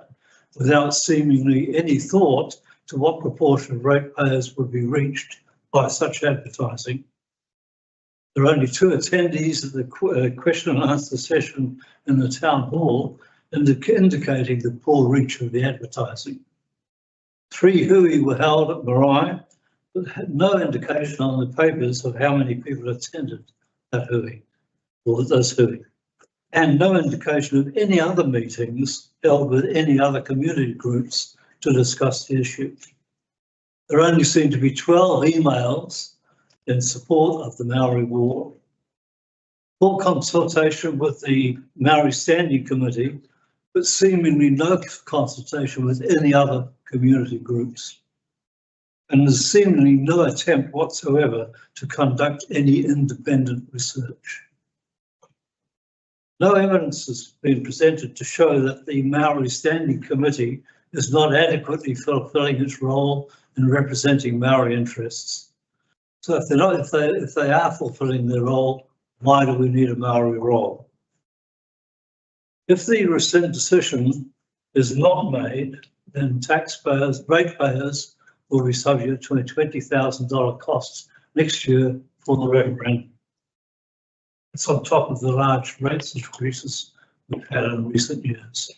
without seemingly any thought to what proportion of ratepayers would be reached by such advertising. There are only 2 attendees at the question and answer session in the town hall, indicating the poor reach of the advertising. 3 hui were held at Marae, but had no indication on the papers of how many people attended that hui, or those hui, and no indication of any other meetings held with any other community groups to discuss the issue. There only seemed to be 12 emails in support of the Maori War. Full consultation with the Maori Standing Committee, but seemingly no consultation with any other community groups. And there's seemingly no attempt whatsoever to conduct any independent research. No evidence has been presented to show that the Maori Standing Committee is not adequately fulfilling its role in representing Maori interests. So if they are fulfilling their role, why do we need a Maori role? If the rescind decision is not made, then ratepayers will be subject to a $20,000 cost next year for the referendum. It's on top of the large rates increases we've had in recent years.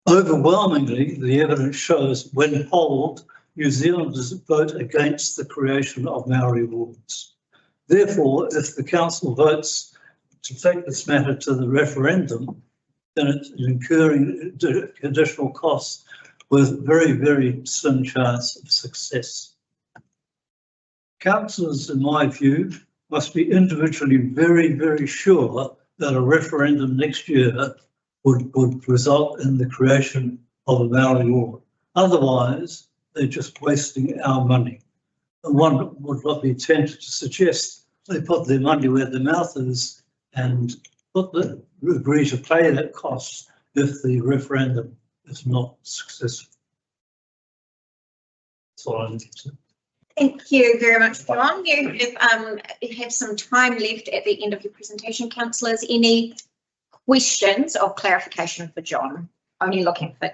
Overwhelmingly, the evidence shows when polled, New Zealanders vote against the creation of Maori wards. Therefore, if the council votes to take this matter to the referendum, then it's incurring additional costs with very, very slim chance of success. Councillors, in my view, must be individually very, very sure that a referendum next year would result in the creation of a Maori ward. Otherwise, they're just wasting our money. And one would not be tempted to suggest they put their money where their mouth is and agree to pay that cost if the referendum is not successful. That's all I need to say. Thank you very much, John. You have some time left at the end of your presentation, councillors. Any questions or clarification for John? Only looking for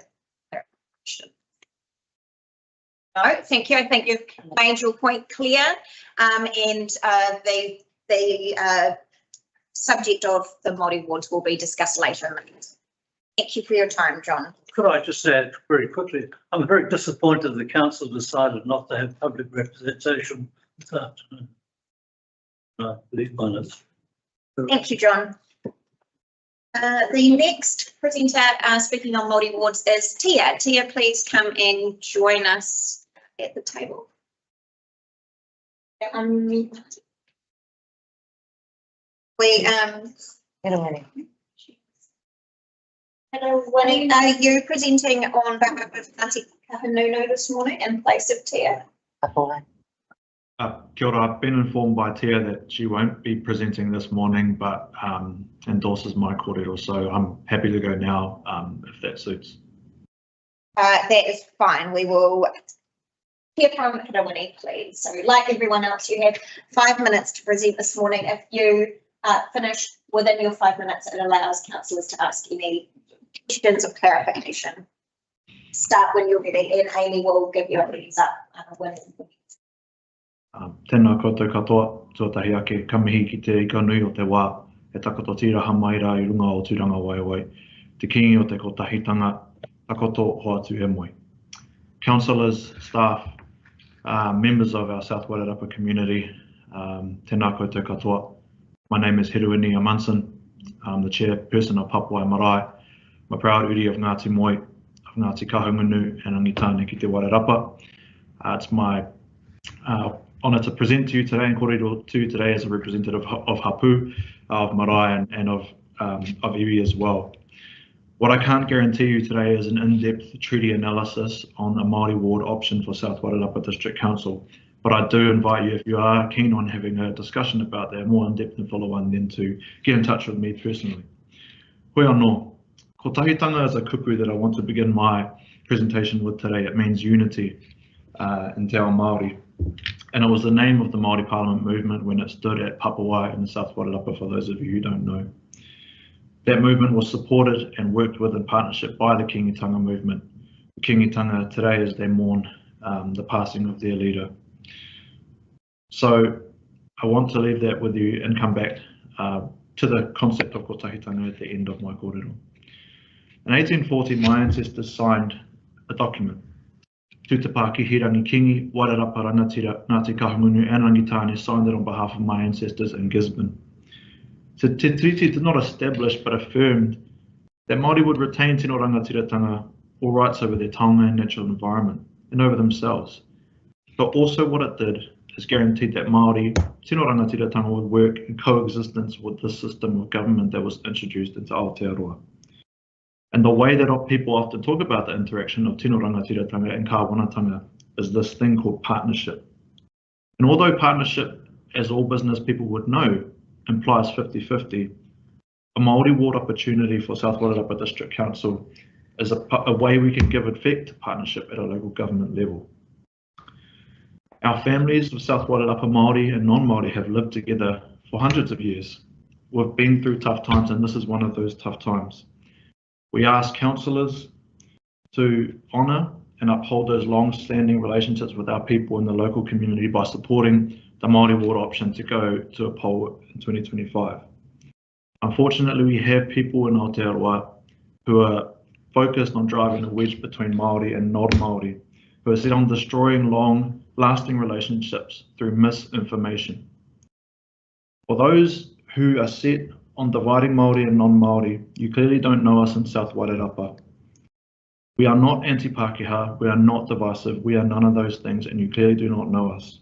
clarification. No, thank you. I think you've made your point clear. And the subject of the Māori wards will be discussed later in the meeting. Thank you for your time, John. Could I just add very quickly, I'm very disappointed the council decided not to have public representation this afternoon. Leave minutes. Thank you, John. The next presenter speaking on Māori wards is Tia. Tia, please come and join us at the table. Hello, Winnie. Are you presenting on behalf of Ngāti Kahanunu this morning in place of Tia? Kia ora, I've been informed by Tia that she won't be presenting this morning, but endorses my kōrero, so I'm happy to go now if that suits. That is fine. We will hear from Winnie, please. So like everyone else, you have 5 minutes to present this morning. If you finish within your 5 minutes, it allows councillors to ask any questions of clarification. Start when you're ready, and Amy will give you a heads up when. Tēnā koutou katoa, tuatahi ake, ka mihi ki te ikanui o te wā, e takato tiraha mai rā I runga o tūranga waiwai. te kingi o te kotahitanga, takoto hoatu e moe. Councillors, staff, members of our South Wairarapa community, tēnā koutou katoa. My name is Hiruini Amanson. I'm the chairperson of Papua Marae. I'm a proud uri of Ngāti Moe, of Ngāti Kahungunu and Angitāne ki te Wairarapa. It's my honour to present to you today and kōrero to you today as a representative of Hapu, of Marae and of iwi as well. What I can't guarantee you today is an in-depth treaty analysis on a Māori ward option for South Wairarapa District Council, but I do invite you, if you are keen on having a discussion about that, more in-depth and follow-on, then to get in touch with me personally. Koe anō, ko tahitanga is a kupu that I want to begin my presentation with today. It means unity in Te Ao Māori, and it was the name of the Māori Parliament movement when it stood at Papua in the South Wairarapa, for those of you who don't know. That movement was supported and worked with in partnership by the Kingitanga movement. The Kingitanga today as they mourn the passing of their leader. So I want to leave that with you and come back to the concept of kotahitanga at the end of my kōrero. In 1840, my ancestors signed a document. Tūtapa ki Hirangi Kingi, Wairarapa Rangatira, Ngāti Kahungunu and Rangitāne signed it on behalf of my ancestors in Gisborne. So Te Treaty did not establish but affirmed that Māori would retain tino rangatiratanga, all rights over their taonga and natural environment and over themselves. But also what it did is guaranteed that Māori tino rangatiratanga would work in coexistence with the system of government that was introduced into Aotearoa. And the way that people often talk about the interaction of tino rangatiratanga and kāwanatanga is this thing called partnership. And although partnership, as all business people would know, implies 50-50, a Māori ward opportunity for South Wairarapa District Council is a way we can give effect to partnership at a local government level. Our families of South Wairarapa Māori and non-Māori have lived together for hundreds of years. We've been through tough times, and this is one of those tough times. We ask councillors to honour and uphold those long-standing relationships with our people in the local community by supporting the Māori ward option to go to a poll in 2025. Unfortunately, we have people in Aotearoa who are focused on driving a wedge between Māori and non-Māori, who are set on destroying long-lasting relationships through misinformation. For those who are set on dividing Māori and non-Māori, you clearly don't know us in South Wairarapa. We are not anti-Pākehā, we are not divisive, we are none of those things, and you clearly do not know us.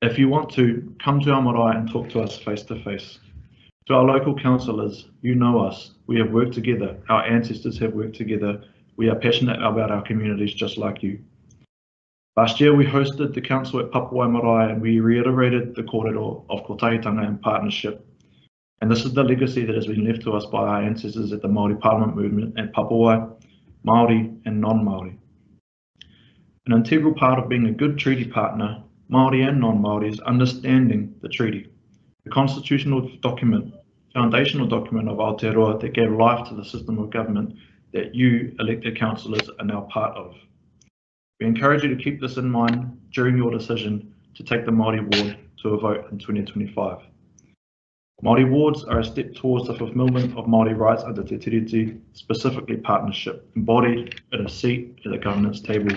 If you want to, come to our marae and talk to us face to face. To our local councillors, you know us. We have worked together. Our ancestors have worked together. We are passionate about our communities just like you. Last year, we hosted the council at Papua Marae and we reiterated the kōrero of kotahitanga and partnership. And this is the legacy that has been left to us by our ancestors at the Māori Parliament movement at Papua, Māori and non-Māori. An integral part of being a good treaty partner, Māori and non-Māori, is understanding the treaty, the constitutional document, foundational document of Aotearoa that gave life to the system of government that you elected councillors are now part of. We encourage you to keep this in mind during your decision to take the Māori ward to a vote in 2025. Māori wards are a step towards the fulfilment of Māori rights under Te Tiriti, specifically partnership, embodied in a seat at the governance table.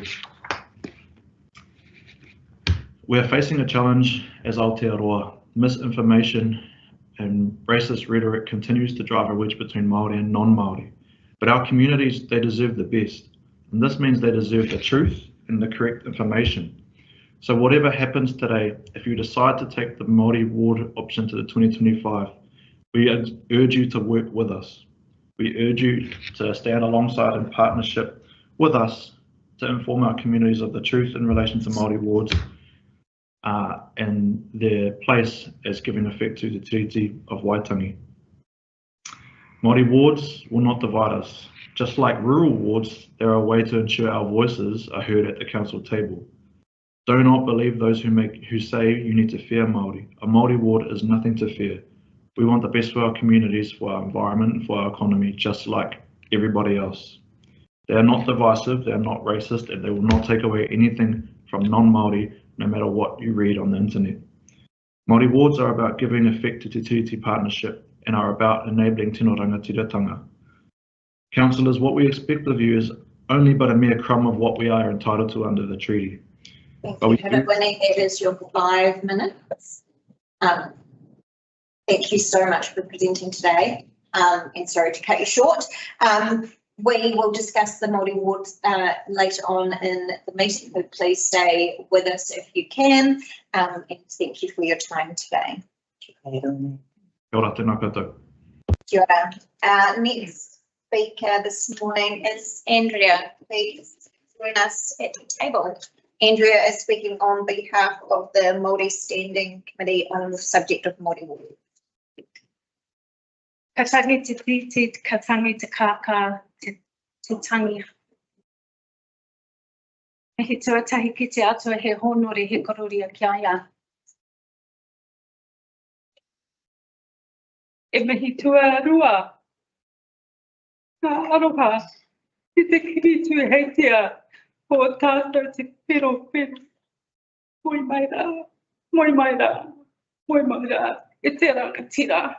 We are facing a challenge as Aotearoa. Misinformation and racist rhetoric continues to drive a wedge between Māori and non-Māori. But our communities, they deserve the best. And this means they deserve the truth and the correct information. So whatever happens today, if you decide to take the Māori ward option to the 2025, we urge you to work with us. We urge you to stand alongside in partnership with us to inform our communities of the truth in relation to Māori wards and their place as giving effect to the Treaty of Waitangi. Māori wards will not divide us. Just like rural wards, they're a way to ensure our voices are heard at the council table. Do not believe those who say you need to fear Māori. A Māori ward is nothing to fear. We want the best for our communities, for our environment, and for our economy, just like everybody else. They are not divisive, they are not racist, and they will not take away anything from non-Māori, no matter what you read on the internet. Māori wards are about giving effect to Te Tiriti partnership and are about enabling tino rangatiratanga. Councillors, what we expect of you is only but a mere crumb of what we are entitled to under the treaty. Thank But you, we Hannah Winnie. That is your 5 minutes. Thank you so much for presenting today. And sorry to cut you short. We will discuss the Māori wards later on in the meeting, but please stay with us if you can. And thank you for your time today. Kia ora, tēnā koutou. Kia ora. Next speaker this morning is Andrea. Please join us at the table. Andrea is speaking on behalf of the Māori Standing Committee on the subject of Māori wards. Ka tangi te titi, ka tangi te kāka, te tangi. He tuatahi ki te atua he honori he kororia ki aia. E mihi tua rua. Ka aroha, ki te kiri tu heitia, o tātou te pero. Moi mai rā, moi mai rā, moi mai rā, e te rangatira.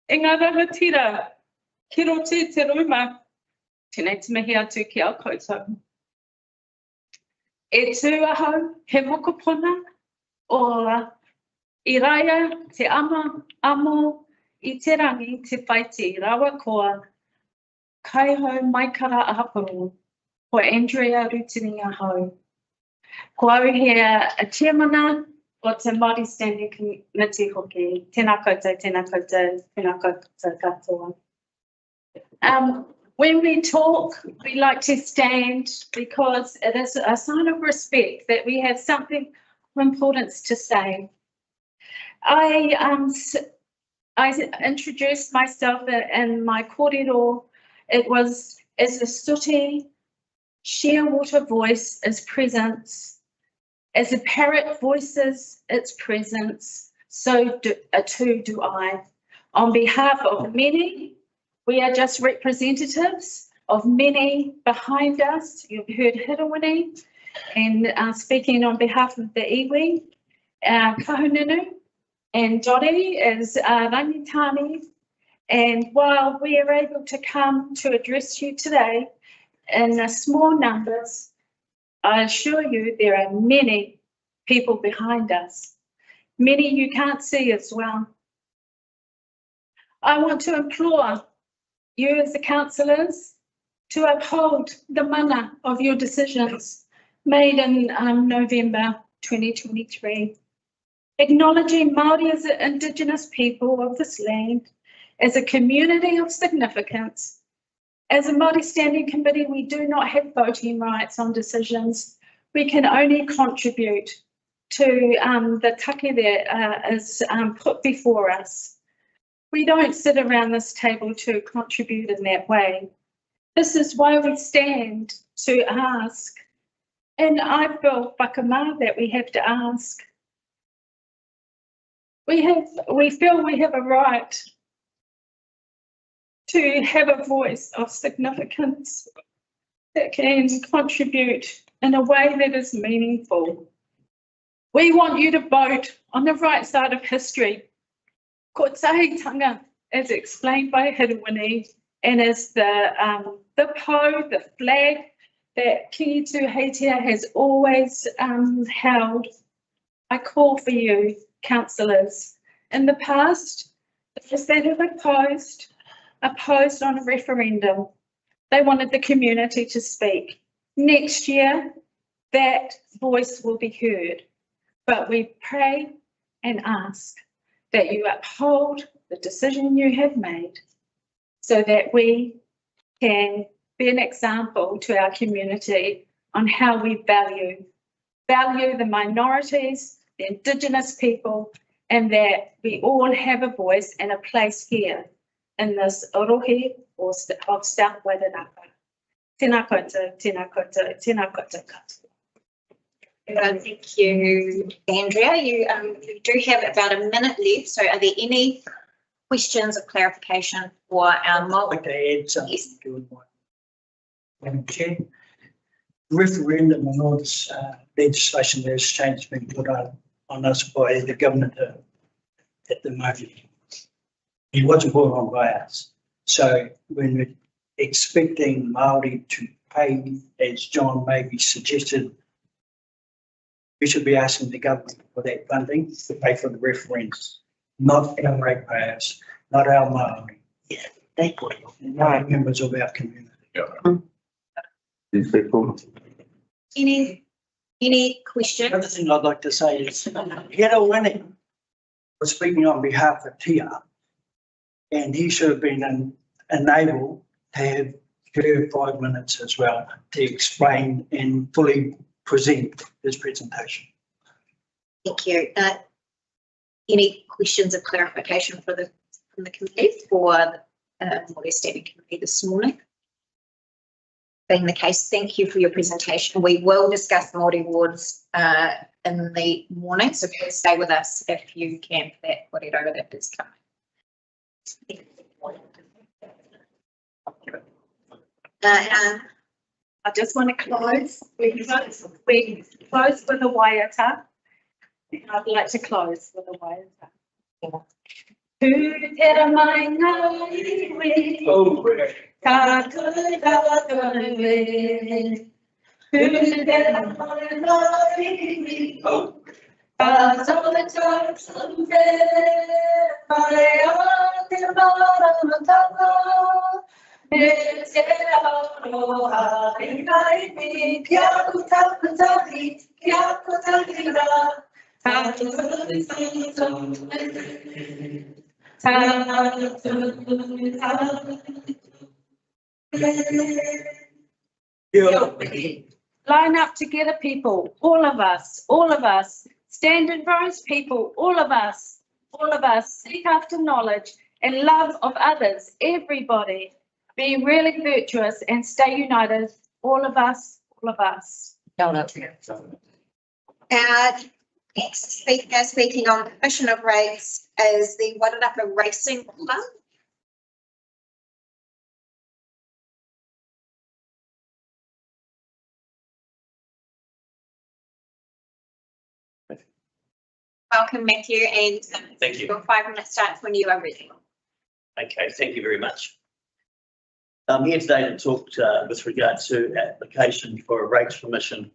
E ngā rangatira, ki roti te roima, tēnei te mihi atu ki au koutou. E tūahau, he mokopona, o i raia, te amo, i te rangi, te whaiti, rawa koa, kaihau maikara ahaparo, ko Andrea Rutini ahau. Ko auhea a chairmana, o te Māori Standing Committee hoki. Tēnā koutou, tēnā koutou, tēnā koutou katoa. When we talk, we like to stand because it is a sign of respect that we have something of importance to say. I introduced myself in my kōrero. It was as a sooty, Shearwater voice is presence. As a parrot voices its presence, so too do I. On behalf of many, we are just representatives of many behind us. You've heard Hirawini, and speaking on behalf of the iwi, Kahununu, and Dottie is Rangitani. And while we are able to come to address you today in small numbers, I assure you there are many people behind us, many you can't see as well. I want to implore you as the councillors to uphold the mana of your decisions made in November 2023, acknowledging Māori as an Indigenous people of this land, as a community of significance. As a Māori Standing Committee, we do not have voting rights on decisions. We can only contribute to the take that is put before us. We don't sit around this table to contribute in that way. This is why we stand to ask. And I feel whakamā that we have to ask. We feel we have a right to have a voice of significance that can contribute in a way that is meaningful. We want you to vote on the right side of history. Ko tahitanga, as explained by Hirawini, and as the po, the flag that Kingi Tuheitia has always held. I call for you, councillors. In the past, those that have opposed on a referendum. They wanted the community to speak. Next year, that voice will be heard. But we pray and ask that you uphold the decision you have made so that we can be an example to our community on how we value the minorities, the Indigenous people, and that we all have a voice and a place here in this rohi of South Waitanapa. Tēnā koutou, tēnā koutou, tēnā koutou katoa. Thank you, Andrea. You do have about a minute left, so are there any questions or clarification for our I'd like to add something to what Madam Chair. Referendum and all this legislation that has changed been put on us by the government at the moment. It wasn't put on by us. So when we're expecting Māori to pay, as John maybe suggested, we should be asking the government for that funding to pay for the referendums, not our ratepayers, not our Māori. Yeah, they put it on. Not members of our community. Any questions? The other thing I'd like to say is, Hera Winning was speaking on behalf of Tia, and he should have been enabled to have 5 minutes as well to explain and fully present his presentation. Thank you. Any questions of clarification from the committee for Māori Standing Committee this morning? Being the case, thank you for your presentation. We will discuss Māori wards in the morning, so please stay with us if you can for that korero that is coming. I just want to close. We close with a waiata. I'd like to close with a waiata. Tūtera mai ngā iwi, ka tūtara iwi. Tūtera mai ngā iwi, ka tūtara iwi. Pai a te maramatanga, e te aroha i naiwi, kia kutapatari, kia kutarira. Line up together, people, all of us, stand in rows, people, all of us, seek after knowledge and love of others, everybody, be really virtuous and stay united, all of us. Next speaker speaking on the commission of rates is the Wairarapa Racing Club. Welcome, Matthew, and thank you. Your 5-minute starts when you are ready. Okay, thank you very much. I'm here today to talk with regard to application for a rates permission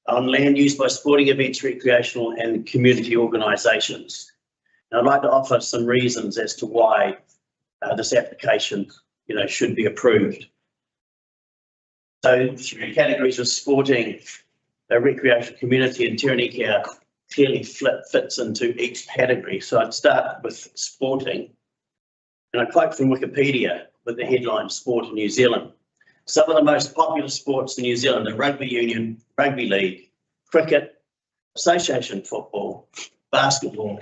on land used by sporting events, recreational and community organisations. And I'd like to offer some reasons as to why this application, should be approved. So 3 categories of sporting, recreational, community and Te Rāniki clearly fits into each category. So I'd start with sporting. And I quote from Wikipedia with the headline, Sport in New Zealand. Some of the most popular sports in New Zealand are rugby union, rugby league, cricket, association football, basketball,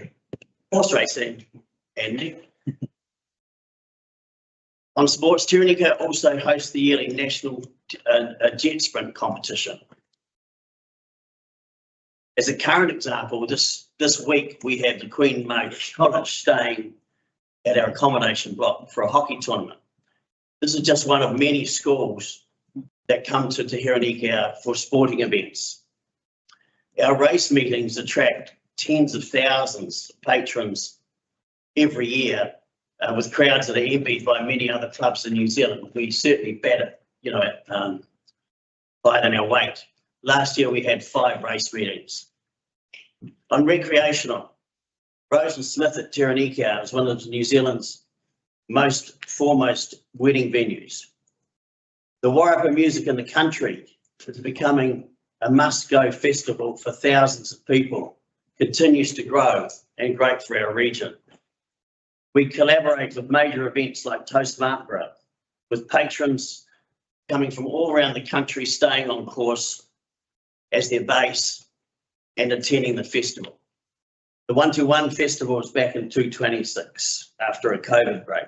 horse racing, and netball. On sports, Te Rāniki also hosts the yearly national jet sprint competition. As a current example, this week we have the Queen Maid College staying at our accommodation block for a hockey tournament. This is just one of many schools that come to Te Rāniki for sporting events. Our race meetings attract tens of thousands of patrons every year, with crowds that are envied by many other clubs in New Zealand. We certainly bat it, higher than our weight. Last year we had 5 race meetings. On recreational, Rose and Smith at Te Rāniki is one of New Zealand's foremost wedding venues. The Wairarapa Music in the Country is becoming a must-go festival for thousands of people, continues to grow and great for our region. We collaborate with major events like Toast Marlborough, with patrons coming from all around the country staying on course as their base and attending the festival. The 121 festival was back in 2026 after a COVID break.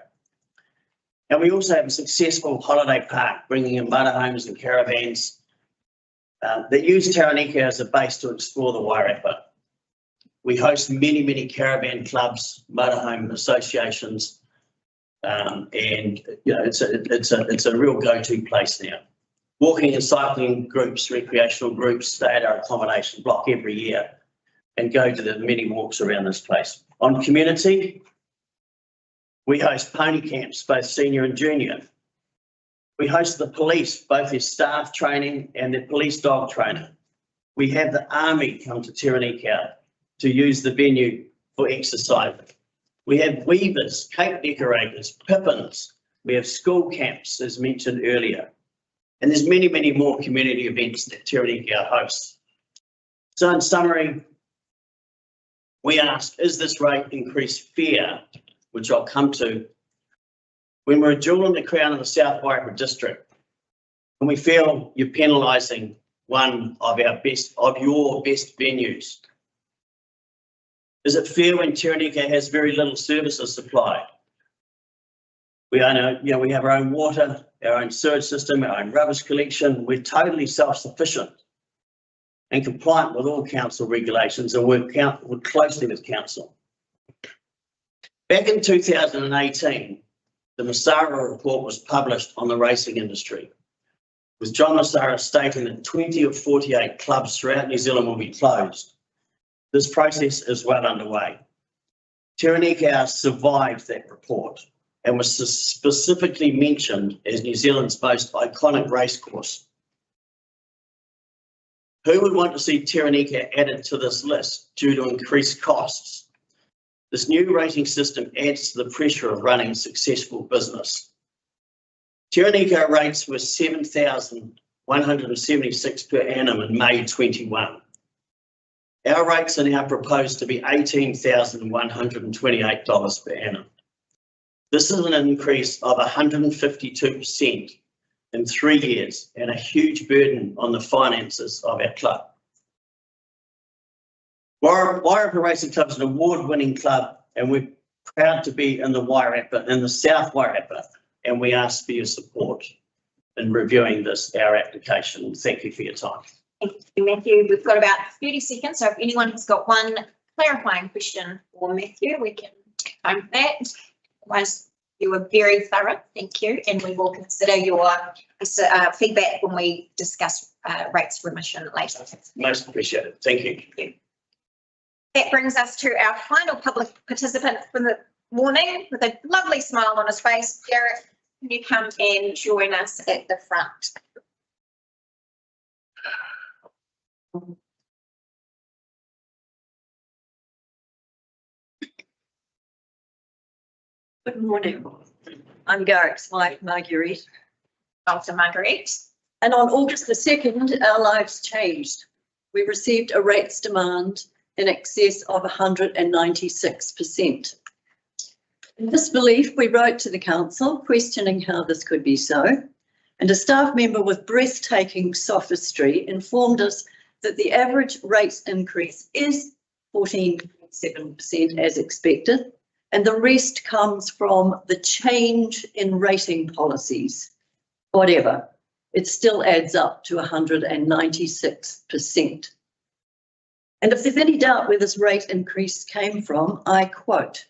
And we also have a successful holiday park, bringing in motorhomes and caravans that use Te Rāniki as a base to explore the Wairarapa. We host many caravan clubs, motorhome associations, and it's a real go-to place now. Walking and cycling groups, recreational groups stay at our accommodation block every year and go to the many walks around this place. On community, We host pony camps, both senior and junior. We host the police, both their staff training and their police dog training. We have the army come to Te Rānīkau to use the venue for exercise. We have weavers, cake decorators, pippins. We have school camps, as mentioned earlier. And there's many, many more community events that Te Rānīkau hosts. So in summary, we ask, is this rate increase fair? Which I'll come to. When we're jewelling the crown of the South Wairarapa district, and we feel you're penalising one of your best venues. Is it fair when Te Rānīkau has very little services supplied? We have our own water, our own sewage system, our own rubbish collection. We're totally self-sufficient and compliant with all council regulations and work closely with council. Back in 2018, the Masara report was published on the racing industry, with John Masara stating that 20 of 48 clubs throughout New Zealand will be closed. This process is well underway. Te Rānīkau survived that report and was specifically mentioned as New Zealand's most iconic racecourse. Who would want to see Te Rānīkau added to this list due to increased costs? This new rating system adds to the pressure of running a successful business. Te Rānīkau rates were $7,176 per annum in May 21. Our rates are now proposed to be $18,128 per annum. This is an increase of 152% in 3 years and a huge burden on the finances of our club. Wairarapa Racing Club is an award-winning club and we're proud to be in the Wairarapa, in the South Wairarapa, and we ask for your support in reviewing our application. Thank you for your time. Thank you, Matthew. We've got about 30 seconds, so if anyone has got one clarifying question for Matthew, we can take home that. Otherwise, you were very thorough, thank you, and we will consider your feedback when we discuss rates remission later. Most appreciated. Thank you. That brings us to our final public participant for the morning with a lovely smile on his face. Derek, can you come and join us at the front? Good morning. I'm Garrick's wife, Marguerite. Dr. Marguerite. And on August the 2nd, our lives changed. We received a rates demand in excess of 196%. In disbelief, we wrote to the council questioning how this could be so, and a staff member with breathtaking sophistry informed us that the average rate increase is 14.7% as expected, and the rest comes from the change in rating policies. Whatever, it still adds up to 196%. And if there's any doubt where this rate increase came from, I quote,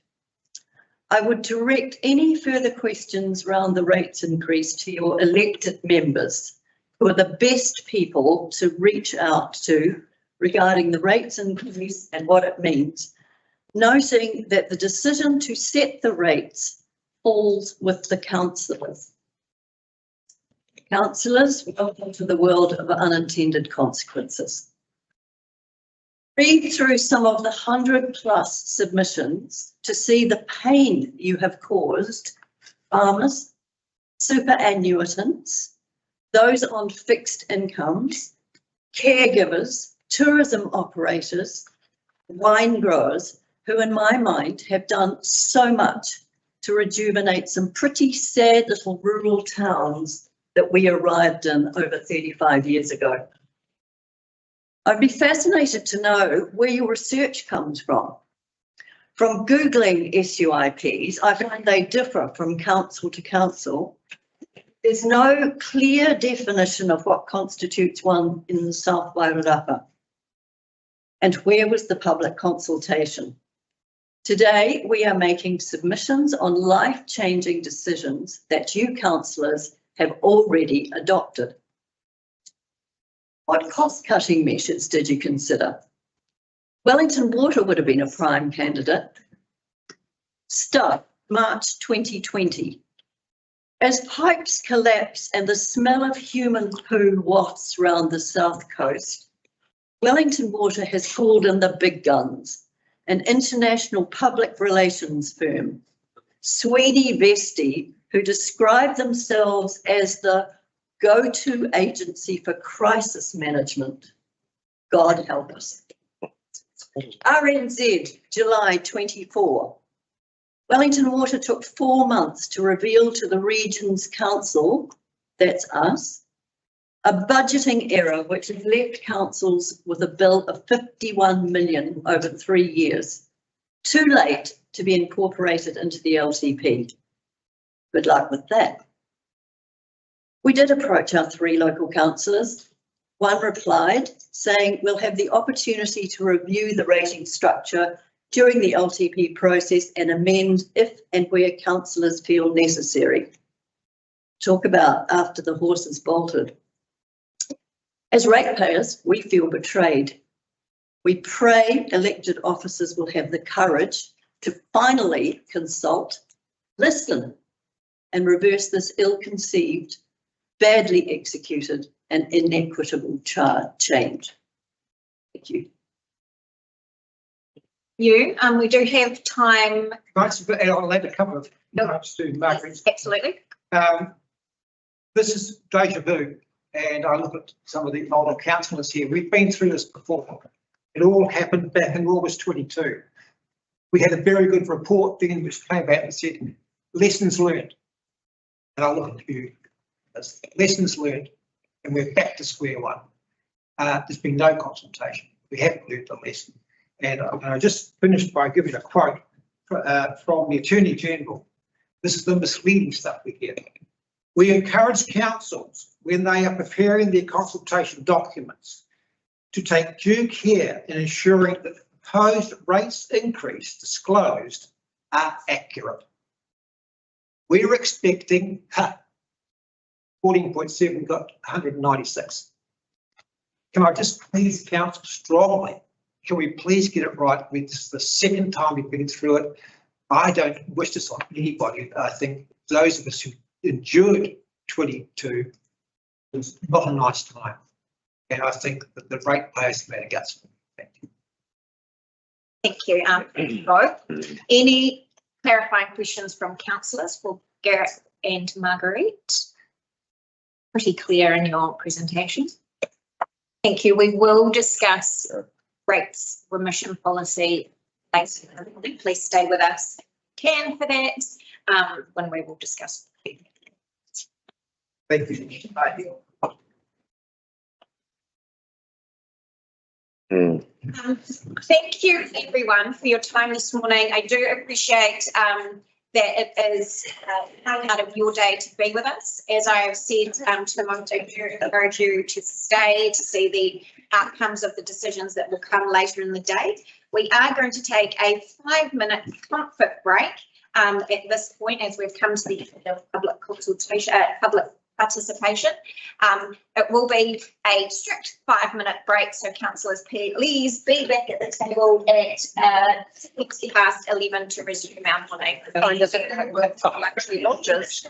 "I would direct any further questions around the rates increase to your elected members, who are the best people to reach out to regarding the rates increase and what it means, noting that the decision to set the rates falls with the councillors. Councillors, welcome to the world of unintended consequences." Read through some of the 100+ submissions to see the pain you have caused farmers, superannuitants, those on fixed incomes, caregivers, tourism operators, wine growers, who in my mind have done so much to rejuvenate some pretty sad little rural towns that we arrived in over 35 years ago. I'd be fascinated to know where your research comes from. From Googling SUIPs, I find they differ from council to council. There's no clear definition of what constitutes one in the South Wairarapa. And where was the public consultation? Today, we are making submissions on life-changing decisions that you councillors have already adopted. What cost-cutting measures did you consider? Wellington Water would have been a prime candidate. Stuff March 2020. As pipes collapse and the smell of human poo wafts round the south coast, Wellington Water has called in the big guns, an international public relations firm, Swedi Vesti, who describe themselves as the go-to agency for crisis management. God help us. RNZ, July 24. Wellington Water took 4 months to reveal to the region's council, that's us, a budgeting error which has left councils with a bill of 51 million over 3 years. Too late to be incorporated into the LTP. Good luck with that. We did approach our 3 local councillors. One replied saying we'll have the opportunity to review the rating structure during the LTP process and amend if and where councillors feel necessary. Talk about after the horse is bolted. As ratepayers, we feel betrayed. We pray elected officers will have the courage to finally consult, listen, and reverse this ill-conceived, badly executed and inequitable change. Thank you. We do have time. I'll add a couple of notes to Margaret. Absolutely. This is deja vu, and I look at some of the older councillors here. We've been through this before. It all happened back in August 22. We had a very good report then which came out and said, lessons learned. And I look at you as lessons learned, and we're back to square one. There's been no consultation. We haven't learned the lesson. And I just finished by giving a quote from the Attorney General. This is the misleading stuff we get. We encourage councils when they are preparing their consultation documents to take due care in ensuring that the proposed rates increase disclosed are accurate. We're expecting 14.7 got 196. Can I just please council strongly? Can we please get it right? This is the second time we've been through it. I don't wish this on anybody. I think those of us who endured 22 was not a nice time. And I think that the ratepayers have had a guts. Thank you. Thank you, Rob. Any clarifying questions from councillors for Gareth and Marguerite? Pretty clear in your presentation. Thank you. We will discuss rates remission policy later. Please stay with us can for that when we will discuss. Thank you. Thank you everyone for your time this morning. I do appreciate that it is part of your day to be with us. As I have said to them, I do encourage you to stay to see the outcomes of the decisions that will come later in the day. We are going to take a 5-minute comfort break at this point as we've come to the end of public consultation, public participation. It will be a strict 5-minute break, so councillors, please be back at the table at 11:20 to resume our morning. Actually launches.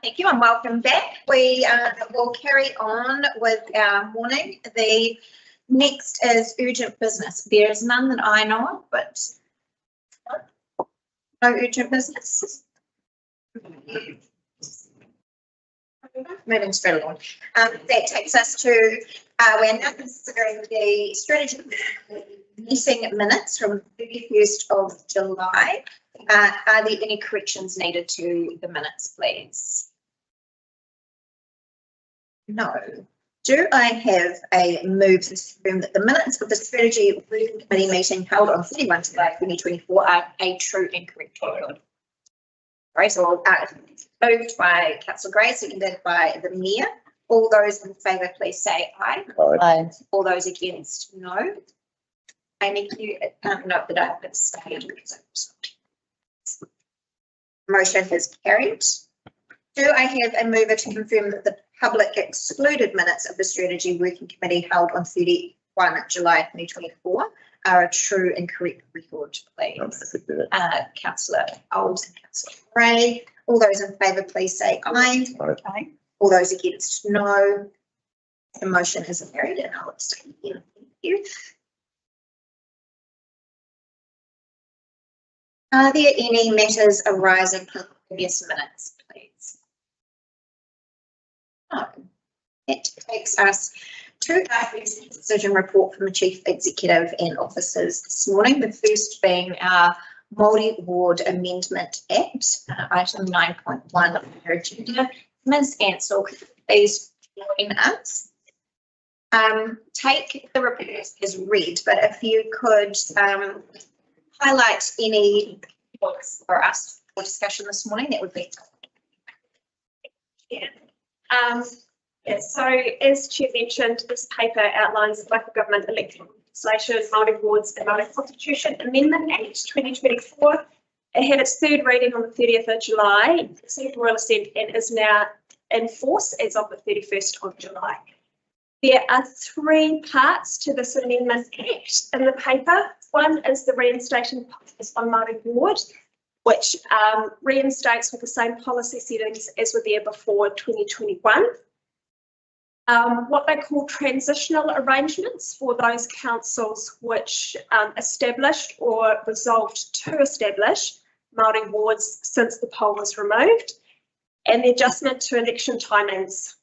Thank you and welcome back. We will carry on with our morning. The next is urgent business. There is none that I know of, but no urgent business. Moving straight along. That takes us to, we're now considering the strategy meeting minutes from the 31st of July. Are there any corrections needed to the minutes, please? No. Do I have a move to confirm that the minutes of the strategy working committee meeting held on 31 July 2024 are a true and correct record? Right, so moved by Councillor Gray, seconded by the Mayor. All those in favour, please say aye. Aye. All those against, no. Amy, can you note that I've abstained because I was not. Motion is carried. Do I have a mover to confirm that the public excluded minutes of the strategy working committee held on 31 July 2024 are a true and correct record, please? Councillor Olds and Councillor Gray. All those in favour, please say aye. Aye. All those against, no. The motion is carried and I'll abstain again. Thank you. Are there any matters arising from previous minutes, please? No. It takes us to our decision report from the Chief Executive and officers this morning. The first being our Multi-Ward Amendment Act, item 9.1 on your agenda. Ms. Ansell, please join us. Take the report as read, but if you could highlight any points for us for discussion this morning, that would be. Yeah. So as Chair mentioned, this paper outlines the local government electoral legislation, Māori Wards and Māori Constitution Amendment Act 2024. It had its third reading on the 30th of July, received royal assent and is now in force as of the 31st of July. There are three parts to this Amendment Act in the paper. One is the reinstating policies on Māori Ward, which reinstates with the same policy settings as were there before 2021. What they call transitional arrangements for those councils which established or resolved to establish Māori wards since the poll was removed, and the adjustment to election timings.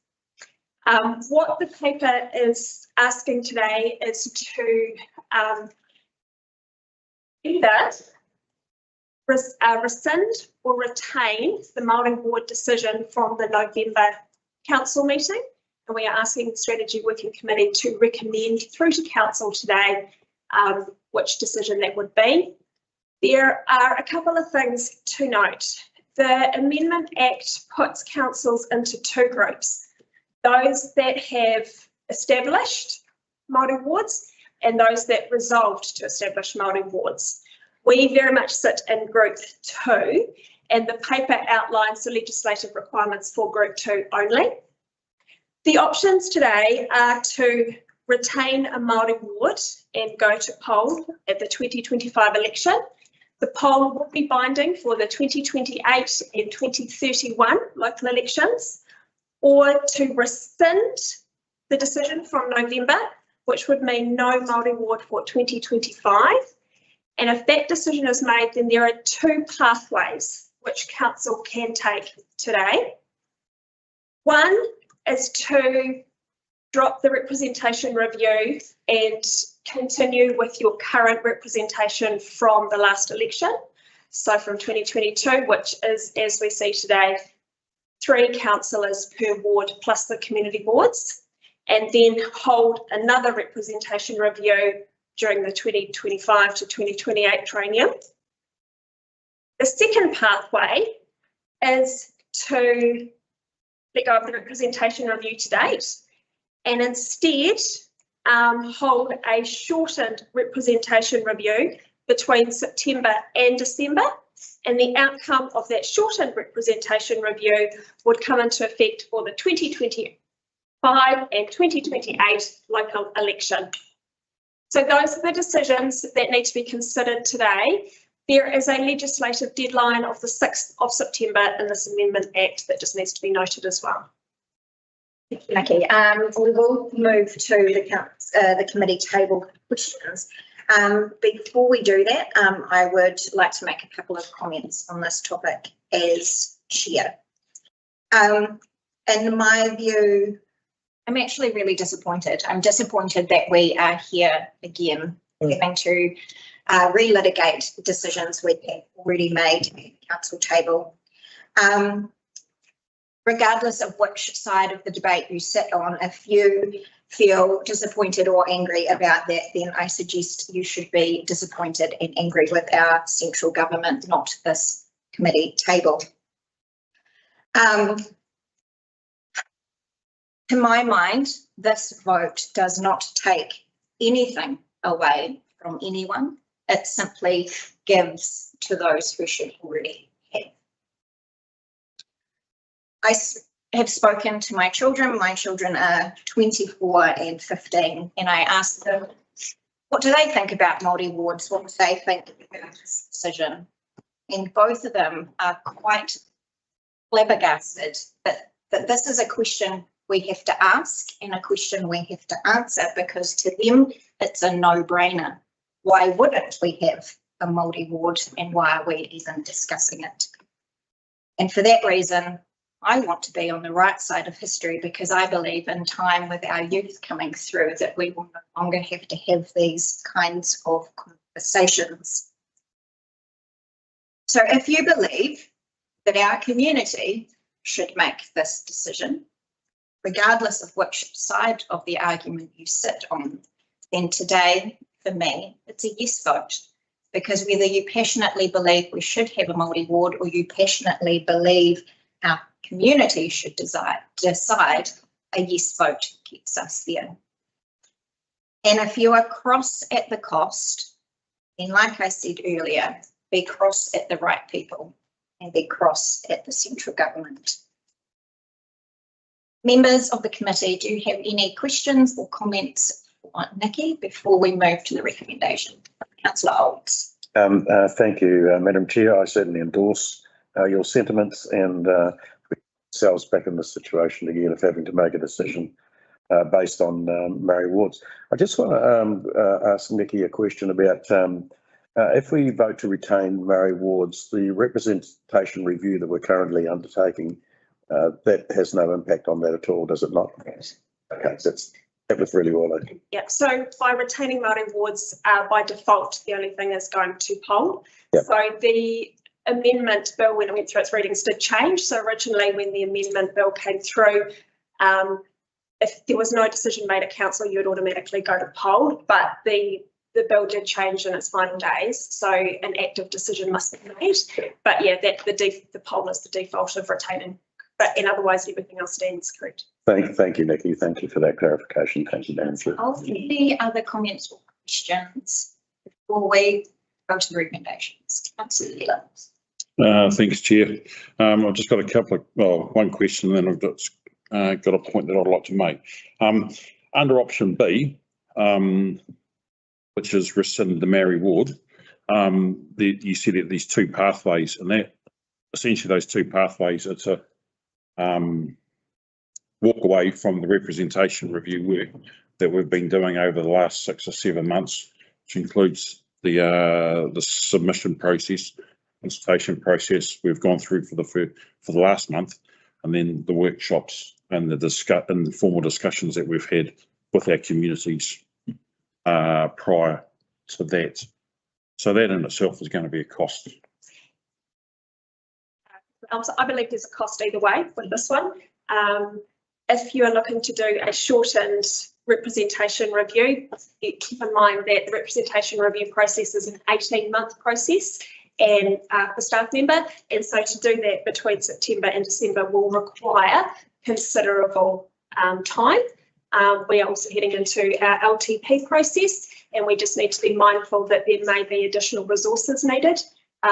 What the paper is asking today is to either rescind or retain the Māori Ward decision from the November council meeting. And we are asking the Strategy Working Committee to recommend through to council today which decision that would be. There are a couple of things to note. The Amendment Act puts councils into two groups, those that have established Māori wards and those that resolved to establish Māori wards. We very much sit in group two, and the paper outlines the legislative requirements for group two only. The options today are to retain a Māori ward and go to poll at the 2025 election. The poll will be binding for the 2028 and 2031 local elections, or to rescind the decision from November, which would mean no Māori ward for 2025. And if that decision is made, then there are two pathways which council can take today. One is to drop the representation review and continue with your current representation from the last election. So from 2022, which is, as we see today, 3 councillors per ward plus the community boards, and then hold another representation review during the 2025 to 2028 triennium. The second pathway is to let go of the representation review to date and instead hold a shortened representation review between September and December, and the outcome of that shortened representation review would come into effect for the 2025 and 2028 local election. So those are the decisions that need to be considered today. There is a legislative deadline of the 6th of September in this Amendment Act that just needs to be noted as well. Thank you, Nikki. We will move to the committee table questions. Before we do that, I would like to make a couple of comments on this topic as chair. In my view, I'm actually really disappointed. I'm disappointed that we are here again, having to relitigate decisions we have already made at the council table. Regardless of which side of the debate you sit on, if you feel disappointed or angry about that, then I suggest you should be disappointed and angry with our central government, not this committee table. To my mind, this vote does not take anything away from anyone. It simply gives to those who should already have. I have spoken to my children. My children are 24 and 15, and I asked them, what do they think about Māori wards? What do they think about this decision? And both of them are quite flabbergasted that this is a question we have to ask and a question we have to answer, because to them it's a no-brainer. Why wouldn't we have a Māori ward, and why are we even discussing it? And for that reason, I want to be on the right side of history, because I believe in time with our youth coming through that we will no longer have to have these kinds of conversations. So if you believe that our community should make this decision, regardless of which side of the argument you sit on, then today, for me, it's a yes vote. Because whether you passionately believe we should have a Māori ward, or you passionately believe our community should decide, a yes vote keeps us there. And if you are cross at the cost, then like I said earlier, be cross at the right people and be cross at the central government. Members of the committee, do you have any questions or comments for Nikki before we move to the recommendation? Councillor Olds. Thank you, Madam Chair. I certainly endorse your sentiments, and ourselves back in this situation again of having to make a decision based on Māori wards. I just want to ask Nikki a question about if we vote to retain Māori wards, the representation review that we're currently undertaking, that has no impact on that at all, does it not? Yes. Okay, that was really all. Yeah, so by retaining Māori wards, by default, the only thing is going to poll. Yep. So the amendment bill, when it went through its readings, did change. So originally when the amendment bill came through, if there was no decision made at council, you would automatically go to poll, but the bill did change in its final days, so an active decision must be made. But yeah, the poll is the default of retaining, and otherwise everything else stands correct. Thank you, Nikki. Thank you for that clarification. Thank you, Madam Chair. Any other comments or questions before we go to the recommendations? Councillor Lewis. Thanks, Chair. I've just got a couple of, one question, and then I've got a point that I'd like to make. Under option B, which is rescind the Māori ward, you said that there's two pathways, and that essentially those two pathways, it's a walk away from the representation review work that we've been doing over the last 6 or 7 months, which includes the submission process, consultation process we've gone through for the last month, and then the workshops and the formal discussions that we've had with our communities prior to that. So that in itself is going to be a cost. So I believe there's a cost either way with this one. If you are looking to do a shortened representation review, you keep in mind that the representation review process is an 18-month process and for staff member, and so to do that between September and December will require considerable time. We are also heading into our LTP process, and we just need to be mindful that there may be additional resources needed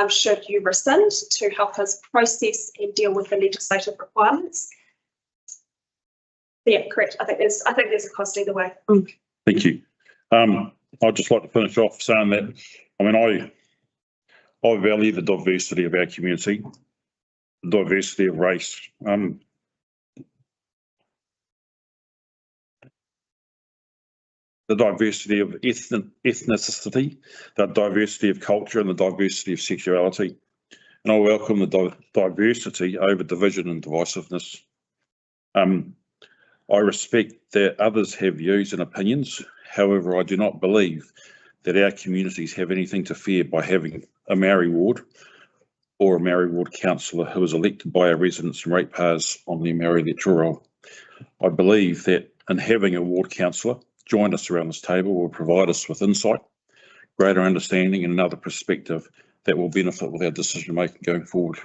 should you rescind to help us process and deal with the legislative requirements. Yeah, correct. I think there's a cost either way. Thank you. I'd just like to finish off saying that, I mean, I value the diversity of our community, the diversity of race, the diversity of ethnicity, the diversity of culture and the diversity of sexuality. And I welcome the diversity over division and divisiveness. I respect that others have views and opinions. However, I do not believe that our communities have anything to fear by having a Maori ward or a Maori ward councillor who is elected by our residents and ratepayers on their Maori electoral roll. I believe that in having a ward councillor join us around this table will provide us with insight, greater understanding and another perspective that will benefit with our decision making going forward.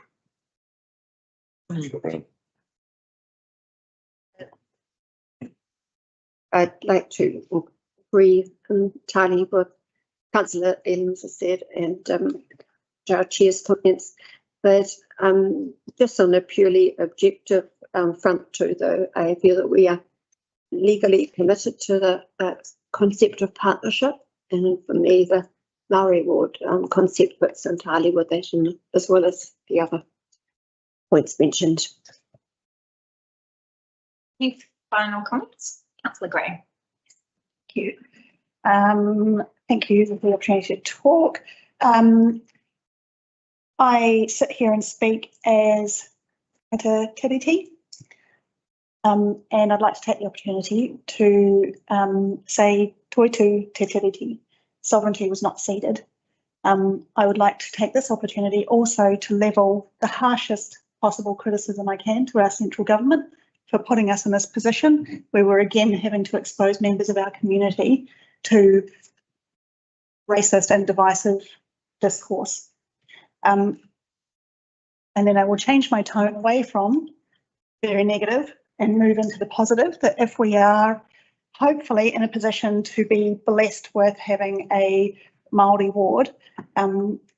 I'd like to agree entirely with Councillor Elms has said and our chair's comments, but just on a purely objective front too, though, I feel that we are legally committed to the concept of partnership, and for me the Maori ward concept fits entirely with that, and as well as the other points mentioned. Any final comments? Councillor Gray. Thank you. Thank you for the opportunity to talk. I sit here and speak as Ngāti Tiriti, and I'd like to take the opportunity to say Toitu Te Tiriti, sovereignty was not ceded. I would like to take this opportunity also to level the harshest possible criticism I can to our central government for putting us in this position where we're again having to expose members of our community to racist and divisive discourse. And then I will change my tone away from very negative and move into the positive, that if we are hopefully in a position to be blessed with having a Māori ward,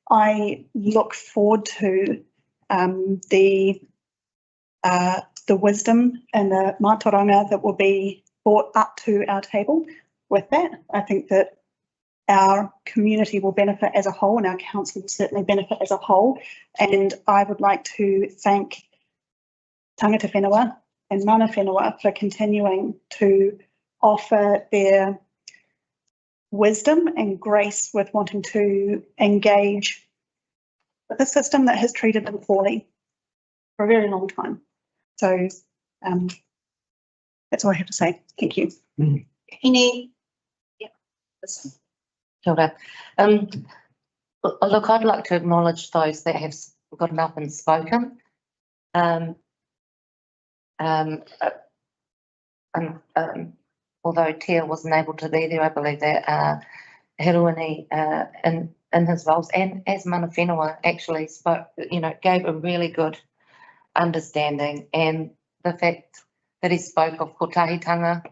I look forward to the wisdom and the mātauranga that will be brought up to our table with that. I think that our community will benefit as a whole and our council will certainly benefit as a whole. And I would like to thank Tangata Whenua and Mana Whenua for continuing to offer their wisdom and grace with wanting to engage with a system that has treated them poorly for a very long time. So that's all I have to say. Thank you. Any? Yeah. Kia ora. Look, I'd like to acknowledge those that have gotten up and spoken. Although Tia wasn't able to be there, I believe that Hiruini in his roles and as Mana Whenua actually spoke, gave a really good understanding, and the fact that he spoke of kotahitanga,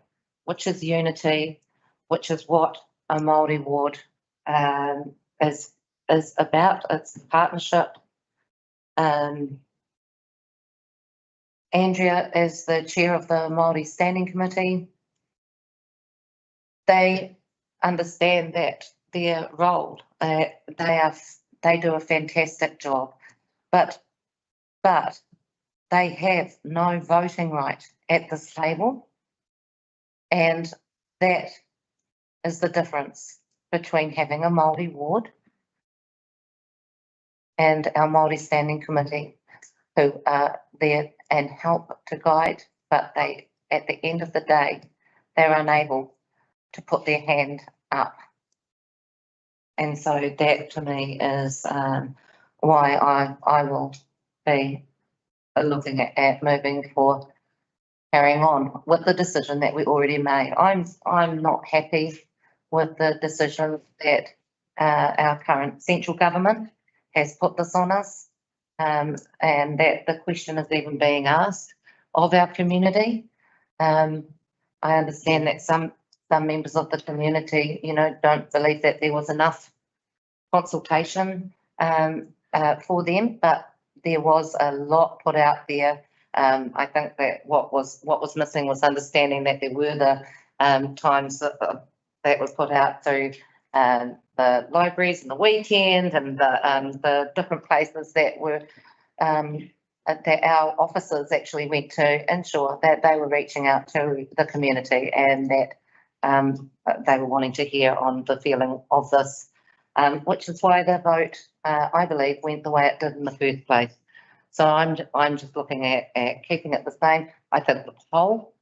which is unity, which is what a Māori ward is about. It's partnership. Andrea, as the chair of the Māori Standing Committee, they understand that their role, they do a fantastic job, but they have no voting right at this table, and that is the difference between having a Māori ward and our Māori Standing Committee, who are there and help to guide, but they, at the end of the day, they're unable to put their hand up. And so that to me is why I will be looking at moving for carrying on with the decision that we already made. I'm not happy with the decision that our current central government has put this on us, and that the question is even being asked of our community. I understand that some members of the community, don't believe that there was enough consultation for them, but there was a lot put out there. I think that what was missing was understanding that there were the times that were put out through the libraries and the weekend and the different places that were that our officers actually went to ensure that they were reaching out to the community and that they were wanting to hear on the feeling of this, which is why the vote, I believe, went the way it did in the first place. So I'm just looking at keeping it the same. I think the poll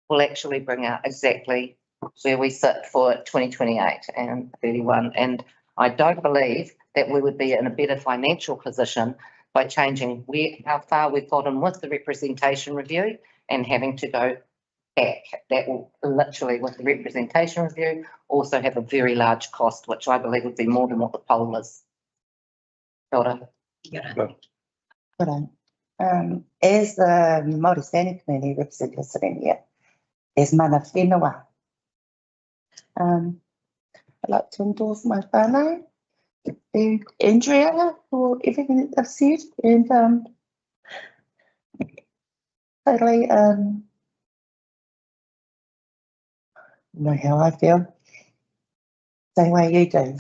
will actually bring out exactly where we sit for 2028 and 31. And I don't believe that we would be in a better financial position by changing how far we've gotten with the representation review and having to go back. That will literally, with the representation review, also have a very large cost, which I believe would be more than what the poll is. Kia ora. As the Māori Standing Committee representative sitting here, as mana whenua, I'd like to endorse my whānau and Andrea for everything that they've said, and totally know how I feel. Same way you do.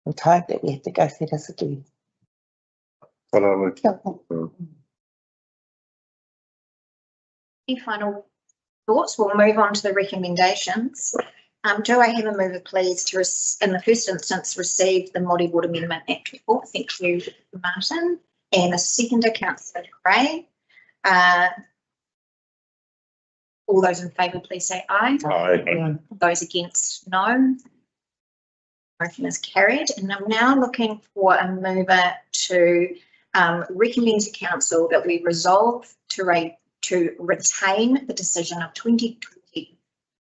I'm tired that we have to go through this again. Any final thoughts? We'll move on to the recommendations. Do I have a mover, please, to, in the first instance, receive the Māori Ward Amendment Act report? Thank you, Martin. And a seconder, Councillor Gray. All those in favour, please say aye. Aye. Those against, no. Motion is carried. And I'm now looking for a mover to recommend to Council that we resolve to retain the decision of 2020.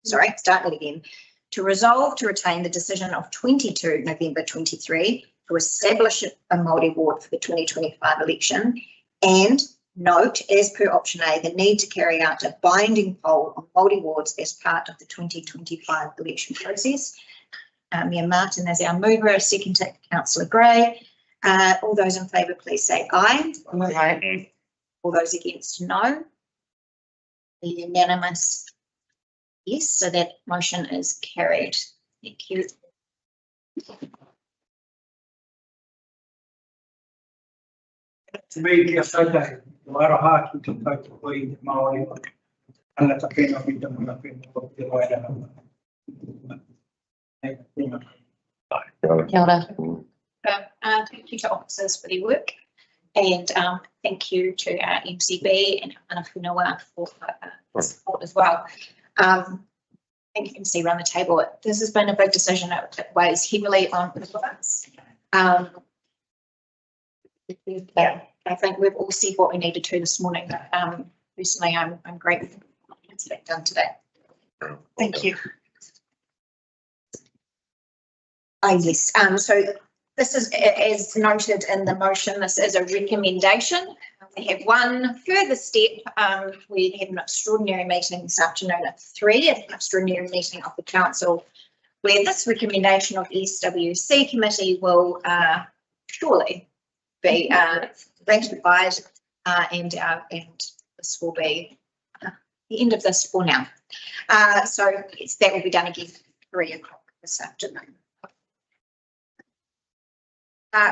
Sorry, start it again. To resolve to retain the decision of 22 November 23 to establish a Māori ward for the 2025 election, and note, as per option A, the need to carry out a binding poll on Māori wards as part of the 2025 election process. Mayor Martin as our mover, a second to Councillor Gray. All those in favour, please say aye. Aye. All those against, no. The unanimous yes, so that motion is carried. Thank you. Me kia whaitai, wara haki te tautu koi te Māori, tangata pēnā mi te mga pēnā o te waira. Kia ora. Thank you to officers for their work, and thank you to our MCB and our mana whenua for support as well. I think you can see around the table, this has been a big decision. It weighs heavily on the us. Yeah, I think we've all said what we needed to this morning. Personally, I'm grateful for what's been done today. Thank you. Yes, so this is, as noted in the motion, this is a recommendation. We have one further step. We have an extraordinary meeting this afternoon at 3, an extraordinary meeting of the council, where this recommendation of the SWC committee will surely be ratified, and this will be the end of this for now. So that will be done again at 3 o'clock this afternoon.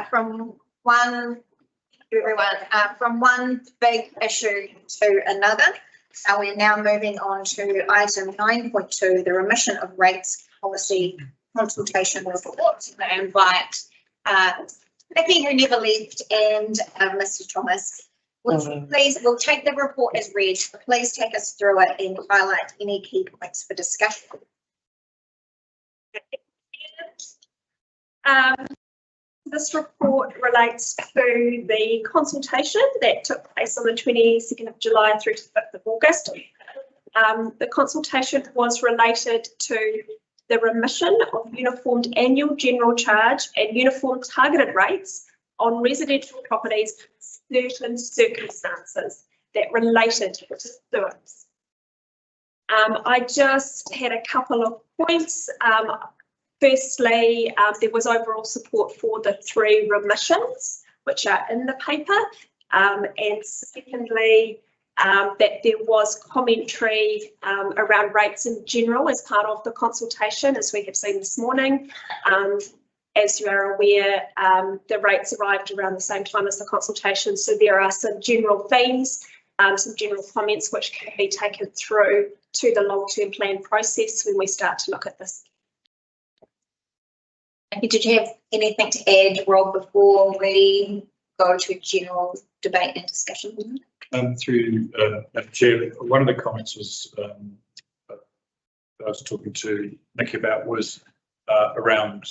From one big issue to another, we're now moving on to item 9.2, the remission of rates policy consultation report. I invite Vicky, who never left, and Mr. Thomas. Please, we'll take the report as read. Please take us through it and highlight any key points for discussion. This report relates to the consultation that took place on the 22nd of July through to the 5th of August. The consultation was related to the remission of uniformed annual general charge and uniform targeted rates on residential properties in certain circumstances that related to sewers. I just had a couple of points. Firstly, there was overall support for the 3 remissions, which are in the paper. And secondly, that there was commentary around rates in general as part of the consultation, as we have seen this morning. As you are aware, the rates arrived around the same time as the consultation, so there are some general themes, some general comments which can be taken through to the long-term plan process when we start to look at this. Did you have anything to add, Rob, before we go to general debate and discussion? Through Madam Chair, one of the comments was I was talking to Nikki about was around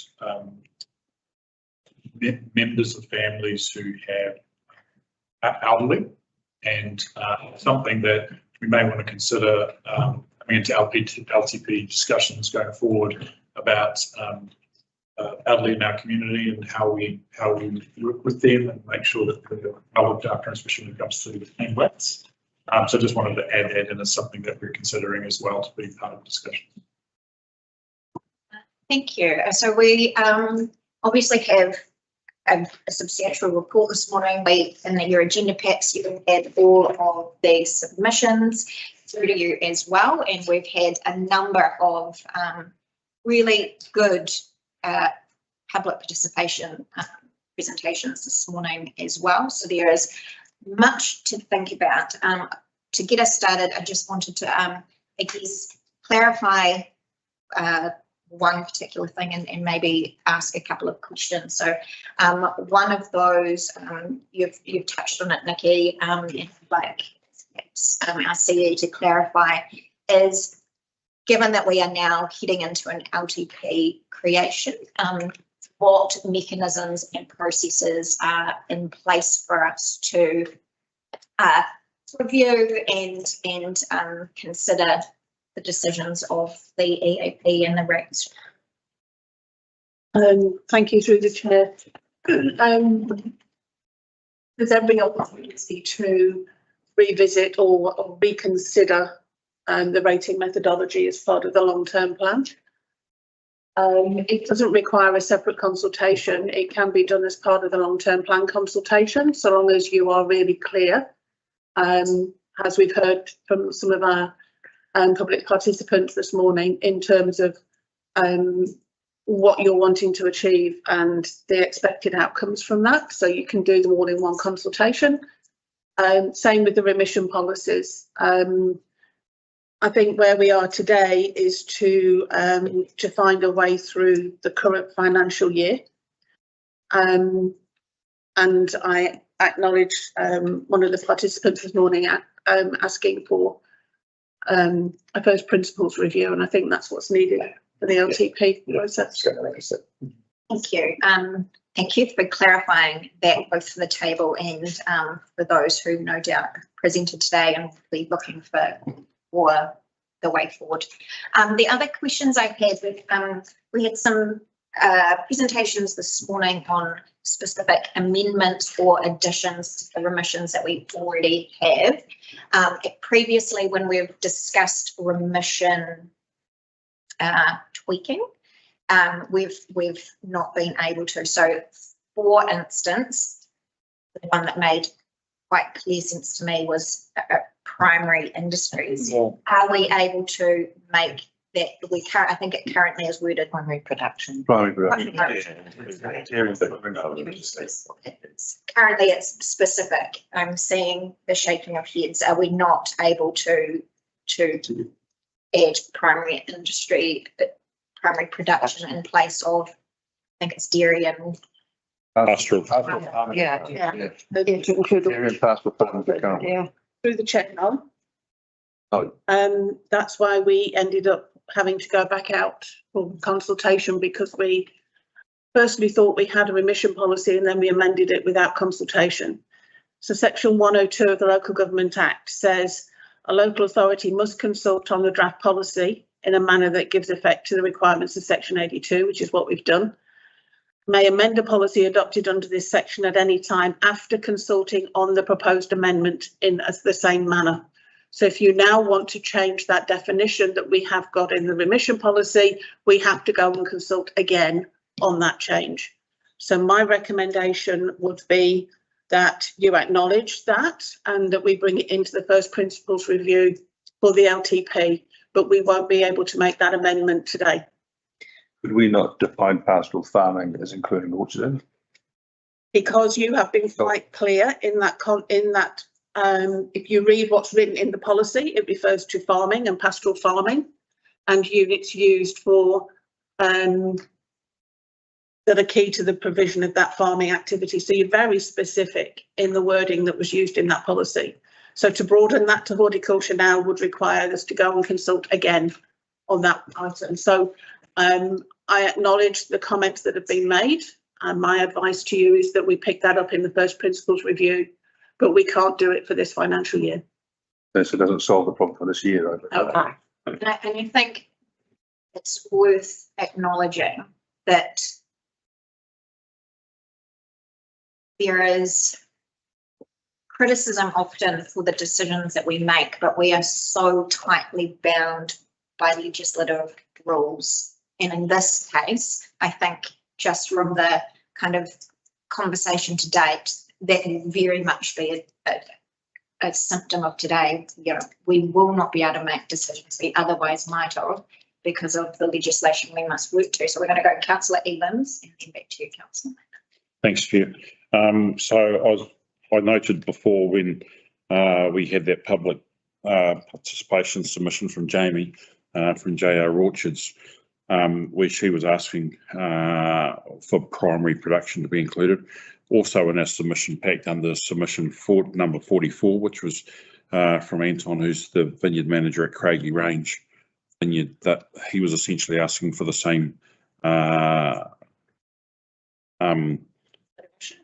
members of families who have elderly, and something that we may want to consider coming into LTP discussions going forward about elderly in our community and how we work with them and make sure that they're well looked after, especially when it comes to the flats. So just wanted to add that in as something that we're considering as well to be part of the discussion. Thank you. So we obviously have a substantial report this morning. In your agenda packs, you had all of the submissions through to you as well, and we've had a number of really good public participation presentations this morning as well. So there is much to think about. To get us started, I just wanted to, I guess, clarify one particular thing and maybe ask a couple of questions. So one of those, you've touched on it, Nikki, and like perhaps our CE to clarify is, given that we are now heading into an LTP creation, what mechanisms and processes are in place for us to review and consider the decisions of the EAP and the RACs? Thank you through the chair. There's every opportunity to revisit or reconsider the rating methodology as part of the long-term plan. It doesn't require a separate consultation. It can be done as part of the long-term plan consultation, so long as you are really clear, as we've heard from some of our public participants this morning, in terms of what you're wanting to achieve and the expected outcomes from that. So you can do them all in one consultation. Same with the remission policies. I think where we are today is to find a way through the current financial year. And I acknowledge one of the participants this morning asking for a first principles review, and I think that's what's needed for the LTP process. Thank you. Thank you for clarifying that, both for the table and for those who no doubt presented today and will be looking for the way forward. The other questions I've had with, we had some presentations this morning on specific amendments or additions to the remissions that we already have. Previously, when we've discussed remission tweaking, we've not been able to. So, for instance, the one that made quite clear sense to me was primary industries. Yeah. Are we able to make that? I think it currently is worded primary production. Currently, it's specific. I'm seeing the shaking of heads. Are we not able to add primary industry, primary production in place of, I think it's dairy and pastoral? Yeah. Dairy and pastoral farms. Yeah. Through the check now. Oh. That's why we ended up having to go back out for consultation, because we firstly thought we had a remission policy and then we amended it without consultation. So section 102 of the Local Government Act says a local authority must consult on the draft policy in a manner that gives effect to the requirements of section 82, which is what we've done. May amend a policy adopted under this section at any time after consulting on the proposed amendment in the same manner. So if you now want to change that definition that we have got in the remission policy, we have to go and consult again on that change. So my recommendation would be that you acknowledge that and that we bring it into the first principles review for the LTP, but we won't be able to make that amendment today. Could we not define pastoral farming as including orcharding? Because you have been quite clear in that, if you read what's written in the policy, it refers to farming and pastoral farming and units used for that are key to the provision of that farming activity. So you're very specific in the wording that was used in that policy. So to broaden that to horticulture now would require us to go and consult again on that item. So I acknowledge the comments that have been made, and my advice to you is that we pick that up in the first principles review, but we can't do it for this financial year. This doesn't solve the problem for this year. Okay. And I think it's worth acknowledging that there is criticism often for the decisions that we make, but we are so tightly bound by legislative rules. And in this case, I think just from the kind of conversation to date, that will very much be a symptom of today. You know, we will not be able to make decisions we otherwise might have because of the legislation we must work to. So we're going to go Councillor Evans and then back to you, Councillor. Thanks, Chair. So I noted before when we had that public participation submission from Jamie from JR Orchards, where she was asking for primary production to be included. Also in our submission pack under submission number 44, which was from Anton, who's the vineyard manager at Craigie Range Vineyard, that he was essentially asking for the same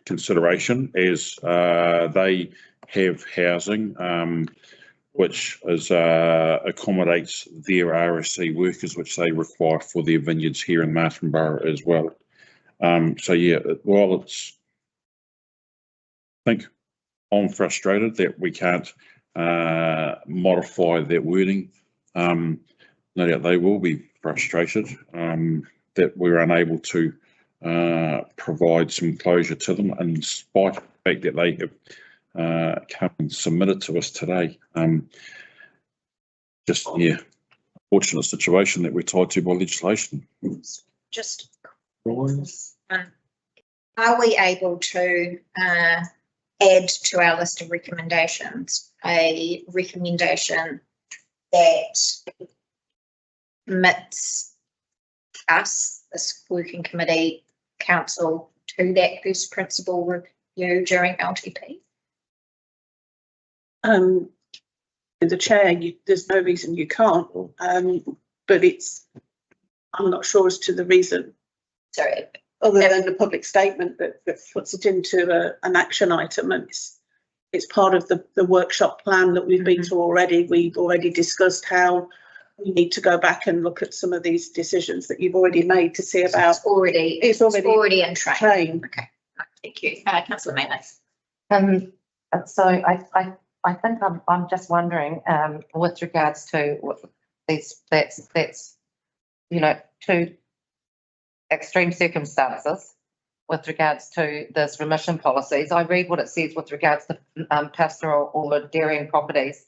consideration as they have housing, which is accommodates their RSC workers, which they require for their vineyards here in Martin Borough as well. So yeah, while it's, I think I'm frustrated that we can't modify that wording. No doubt they will be frustrated that we're unable to provide some closure to them, in spite of the fact that they have come and submitted to us today. Just, yeah, fortunate situation that we're tied to by legislation. Just, are we able to add to our list of recommendations a recommendation that commits us, this working committee, council, to that first principle review during LTP? The chair, there's no reason you can't, but I'm not sure as to the reason. Sorry. Other than the public statement that puts it into an action item, and it's part of the workshop plan that we've been through already. We've already discussed how we need to go back and look at some of these decisions that you've already made to see about. It's already in train. Okay, thank you, Councillor Maylis. So I think I'm just wondering with regards to that's you know, two extreme circumstances with regards to this remission policies. I read what it says with regards to pastoral or dairying properties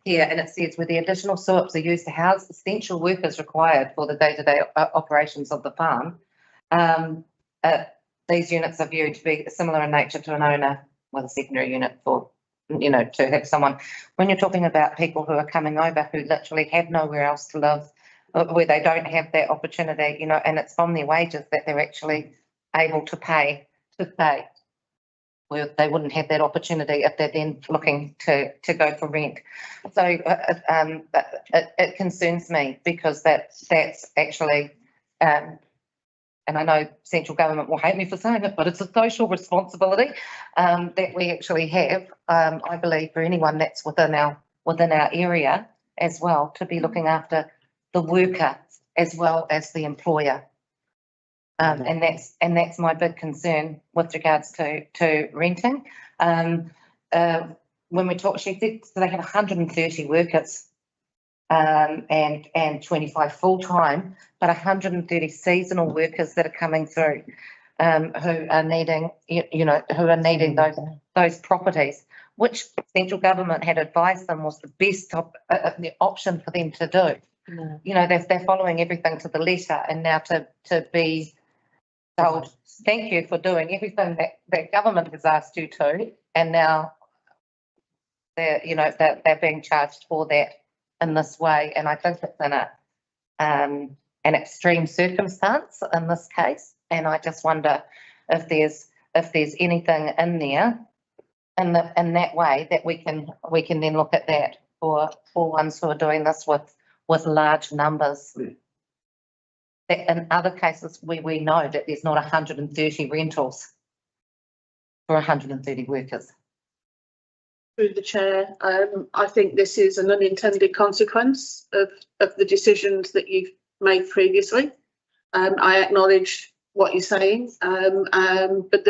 here, and it says where the additional SOAPs are used to house essential workers required for the day-to-day operations of the farm. These units are viewed to be similar in nature to an owner with a secondary unit for, you know, to have someone. When you're talking about people who are coming over who literally have nowhere else to live, where they don't have that opportunity, you know, and it's from their wages that they're actually able to pay, where they wouldn't have that opportunity if they're then looking to go for rent. So it concerns me because that's actually, and I know central government will hate me for saying it, but it's a social responsibility that we actually have, I believe, for anyone that's within our area as well, to be looking after the worker as well as the employer. And that's my big concern with regards to renting. When we talk, she said so they have 130 workers and 25 full-time, but 130 seasonal workers that are coming through. who are needing, who are needing those properties, which central government had advised them was the best the option for them to do. They're following everything to the letter, and now to be told, thank you for doing everything that government has asked you to, and now they're being charged for that in this way. And I think it's in an extreme circumstance in this case. And I just wonder if there's anything in there in that way that we can then look at that for ones who are doing this with large numbers. That in other cases we know that there's not 130 rentals for 130 workers. Through the chair, I think this is an unintended consequence of the decisions that you've made previously. I acknowledge what you're saying, but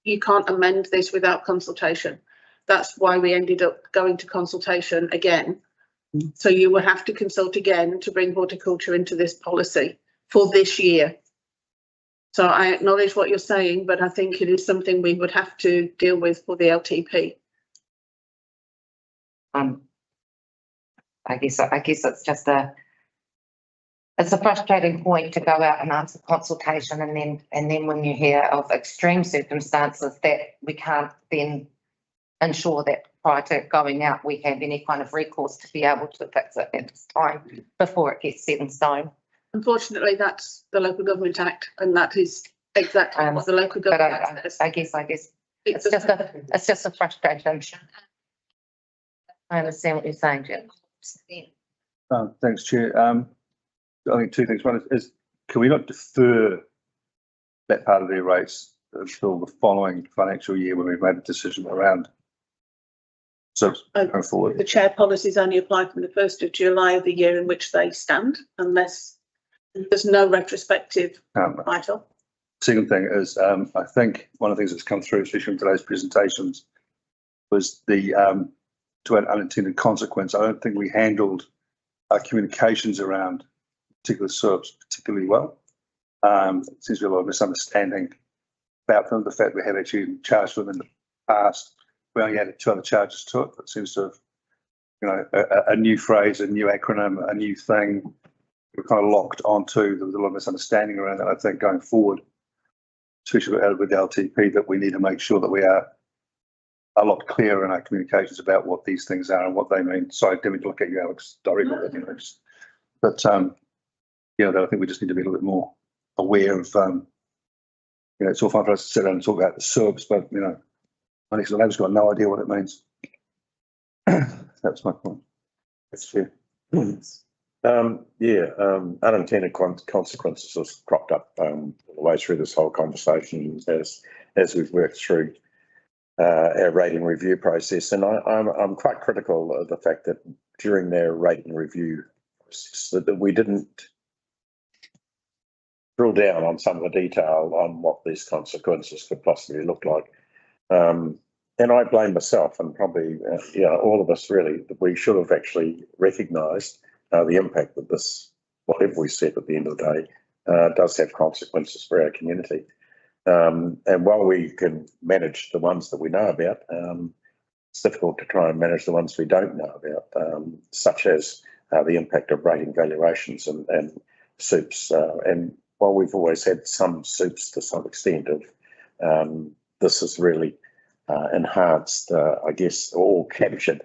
you can't amend this without consultation. That's why we ended up going to consultation again. So you will have to consult again to bring horticulture into this policy for this year. So I acknowledge what you're saying, but I think it is something we would have to deal with for the LTP. I guess it's just it's a frustrating point to go out and answer consultation, and then when you hear of extreme circumstances that we can't then ensure that prior to going out we have any kind of recourse to be able to fix it at this time before it gets set in stone. Unfortunately, that's the Local Government Act, and that is exactly what the Local Government Act says. I guess it's just a frustration. I understand what you're saying, Jim. Thanks, Chair. I think two things. One is can we not defer that part of their rates until the following financial year when we've made a decision around going forward? The chair policies only apply from the 1st of July of the year in which they stand, unless there's no retrospective title. Second thing is, I think one of the things that's come through, especially in today's presentations, was the to an unintended consequence. I don't think we handled our communications around particular SERPs particularly well. It seems to be a lot of misunderstanding about them. The fact we have actually charged them in the past, we only added 2 other charges to it. It seems to have, a new phrase, a new acronym, a new thing. We're kind of locked onto. There was a lot of misunderstanding around that. I think going forward, especially with the LTP, that we need to make sure that we are a lot clearer in our communications about what these things are and what they mean. Sorry, I didn't mean to look at you, Alex, directly. But that I think we just need to be a little bit more aware of. It's all fine for us to sit down and talk about the SERPs, but my next door neighbour's got no idea what it means. That's my point. That's fair. Unintended consequences have cropped up all the way through this whole conversation as we've worked through our rating review process, and I'm quite critical of the fact that during their rating review process that we didn't drill down on some of the detail on what these consequences could possibly look like. And I blame myself and probably all of us really, that we should have actually recognised the impact that this, whatever we said at the end of the day, does have consequences for our community. And while we can manage the ones that we know about, it's difficult to try and manage the ones we don't know about, such as the impact of rating valuations and SUPs. And while we've always had some SUPs to some extent of this has really enhanced, or captured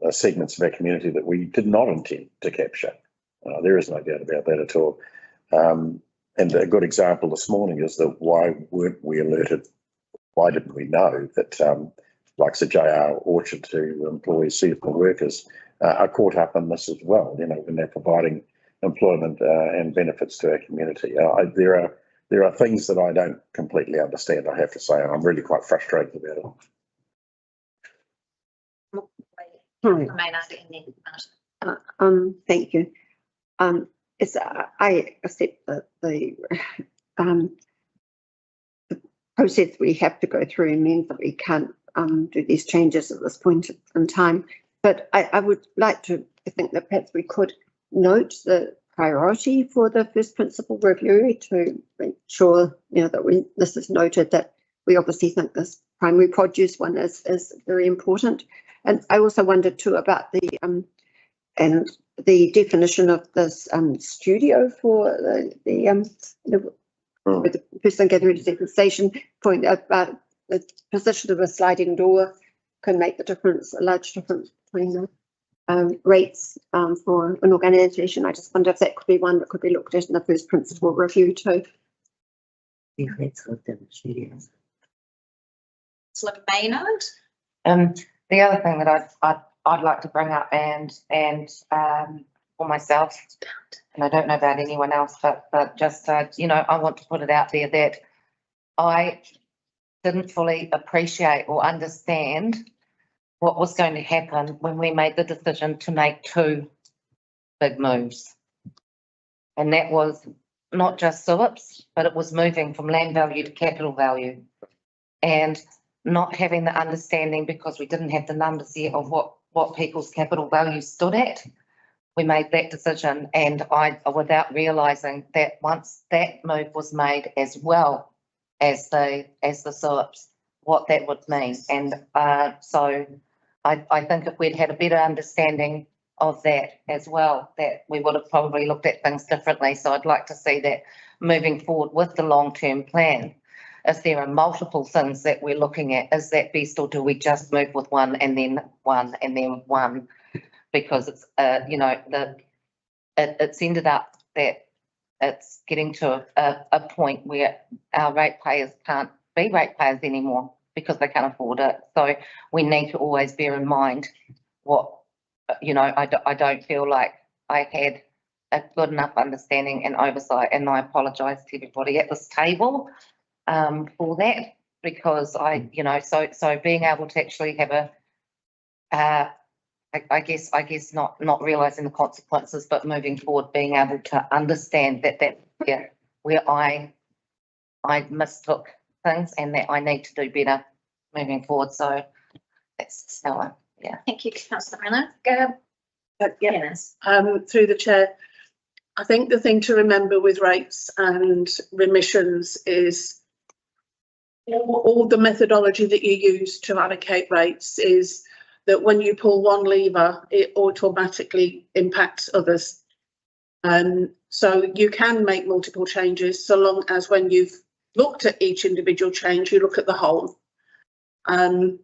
segments of our community that we did not intend to capture. There is no doubt about that at all. And a good example this morning is that why weren't we alerted? Why didn't we know that, like the JR Orchard who employs seasonal workers are caught up in this as well, when they're providing employment and benefits to our community. There are things that I don't completely understand, I have to say, and I'm really quite frustrated about it. Thank you. I accept that the process we have to go through means that we can't do these changes at this point in time. But I would like to think that perhaps we could note the priority for the first principle review to make sure, that this is noted, that we obviously think this primary produce one is very important. And I also wondered too about the definition of this studio for the person getting ready to take the station, point about the position of a sliding door can make the difference, a large difference between the rates for an organisation. I just wonder if that could be one that could be looked at in the first principle review too. Councillor Maynard. The other thing that I'd like to bring up and for myself, and I don't know about anyone else, but just I want to put it out there that I didn't fully appreciate or understand what was going to happen when we made the decision to make two big moves. And that was not just SUIPs, but it was moving from land value to capital value. And not having the understanding, because we didn't have the numbers yet of what people's capital value stood at, we made that decision, and without realising that once that move was made, as well as the SUIPs, what that would mean. And so I think if we'd had a better understanding of that as well, that we would have probably looked at things differently. So I'd like to see that moving forward with the long-term plan. If there are multiple things that we're looking at, is that best, or do we just move with one and then one and then one? Because it's, it's ended up that it's getting to a point where our ratepayers can't be ratepayers anymore because they can't afford it. So we need to always bear in mind what, I don't feel like I had a good enough understanding and oversight, and I apologise to everybody at this table for that, because so being able to actually have I guess not realising the consequences, but moving forward, being able to understand that where I mistook things and that I need to do better moving forward. So that's how Thank you, Councillor Maynard. Go. Yes. Through the chair, I think the thing to remember with rates and remissions is all the methodology that you use to allocate rates is that when you pull one lever, it automatically impacts others. So you can make multiple changes so long as when you've looked at each individual change, you look at the whole. And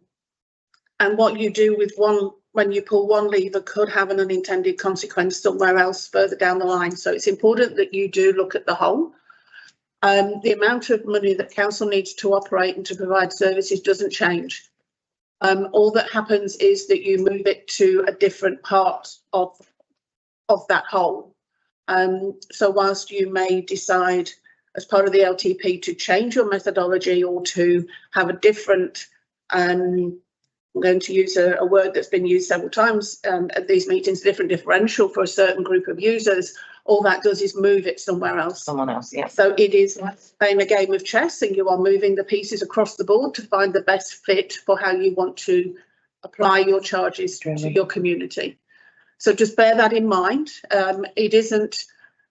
what you do with one, when you pull one lever, could have an unintended consequence somewhere else further down the line. So it's important that you do look at the whole. The amount of money that council needs to operate and to provide services doesn't change. All that happens is that you move it to a different part of that whole. So whilst you may decide as part of the LTP to change your methodology or to have a different, I'm going to use a word that's been used several times at these meetings, different differential for a certain group of users, all that does is move it somewhere else. Someone else, yeah. So it is like playing a game of chess, and you are moving the pieces across the board to find the best fit for how you want to apply your charges to your community. So just bear that in mind. It isn't,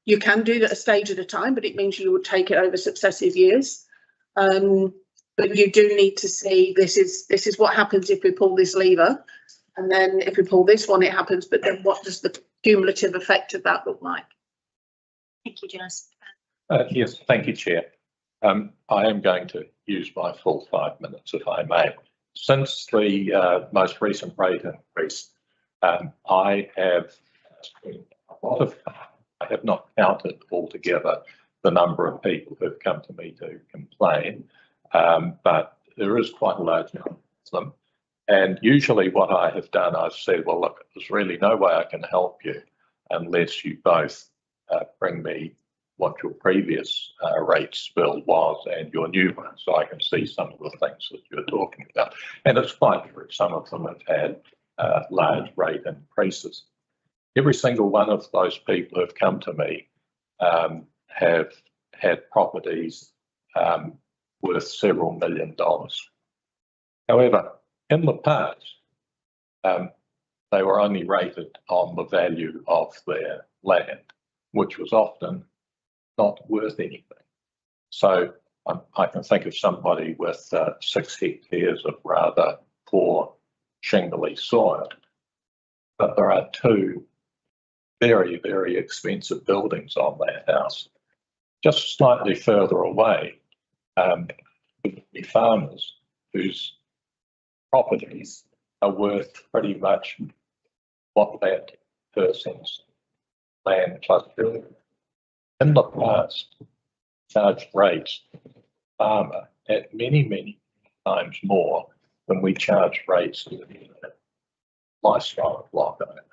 you can do that a stage at a time, but it means you would take it over successive years. But you do need to see this is what happens if we pull this lever, and then if we pull this one, it happens. But then what does the cumulative effect of that look like? Thank you, Janice. Yes, thank you, Chair. I am going to use my full 5 minutes, if I may. Since the most recent rate increase, I have not counted altogether the number of people who have come to me to complain, but there is quite a large number of them. And usually what I have done, I've said, well, look, there's really no way I can help you unless you both bring me what your previous rates bill was and your new one, so I can see some of the things that you're talking about. And it's quite true, some of them have had large rate increases. Every single one of those people who have come to me have had properties worth several $1 million. However, in the past, they were only rated on the value of their land. which was often not worth anything. So I can think of somebody with 6 hectares of rather poor shingly soil, but there are 2 very, very expensive buildings on that house. Just slightly further away, the farmers whose properties are worth pretty much what that person's land plus building. In the past, charged rates farmer at many, many times more than we charge rates to the lifestyle block owner.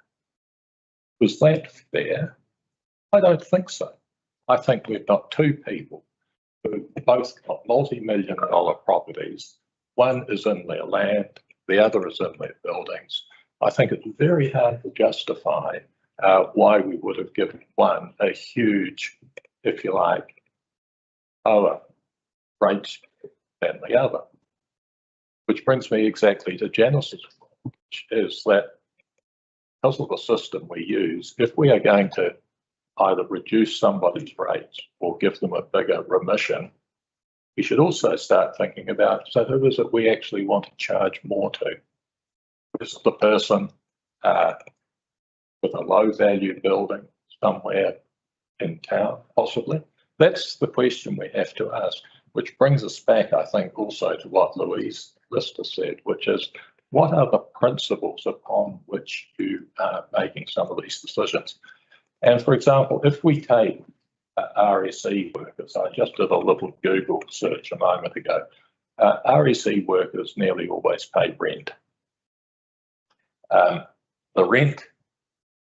Was that fair? I don't think so. I think we've got 2 people who both got multi-million-dollar properties. One is in their land, the other is in their buildings. I think it's very hard to justify why we would have given one a huge, if you like, lower rates than the other. Which brings me exactly to Janice's point, which is that because of the system we use, if we are going to either reduce somebody's rates or give them a bigger remission, we should also start thinking about, so who is it we actually want to charge more to? Is it the person with a low value building somewhere in town, possibly? That's the question we have to ask, which brings us back, I think, also to what Louise Lister said, which is, what are the principles upon which you are making some of these decisions? And for example, if we take RSE workers, I just did a little Google search a moment ago. RSE workers nearly always pay rent. The rent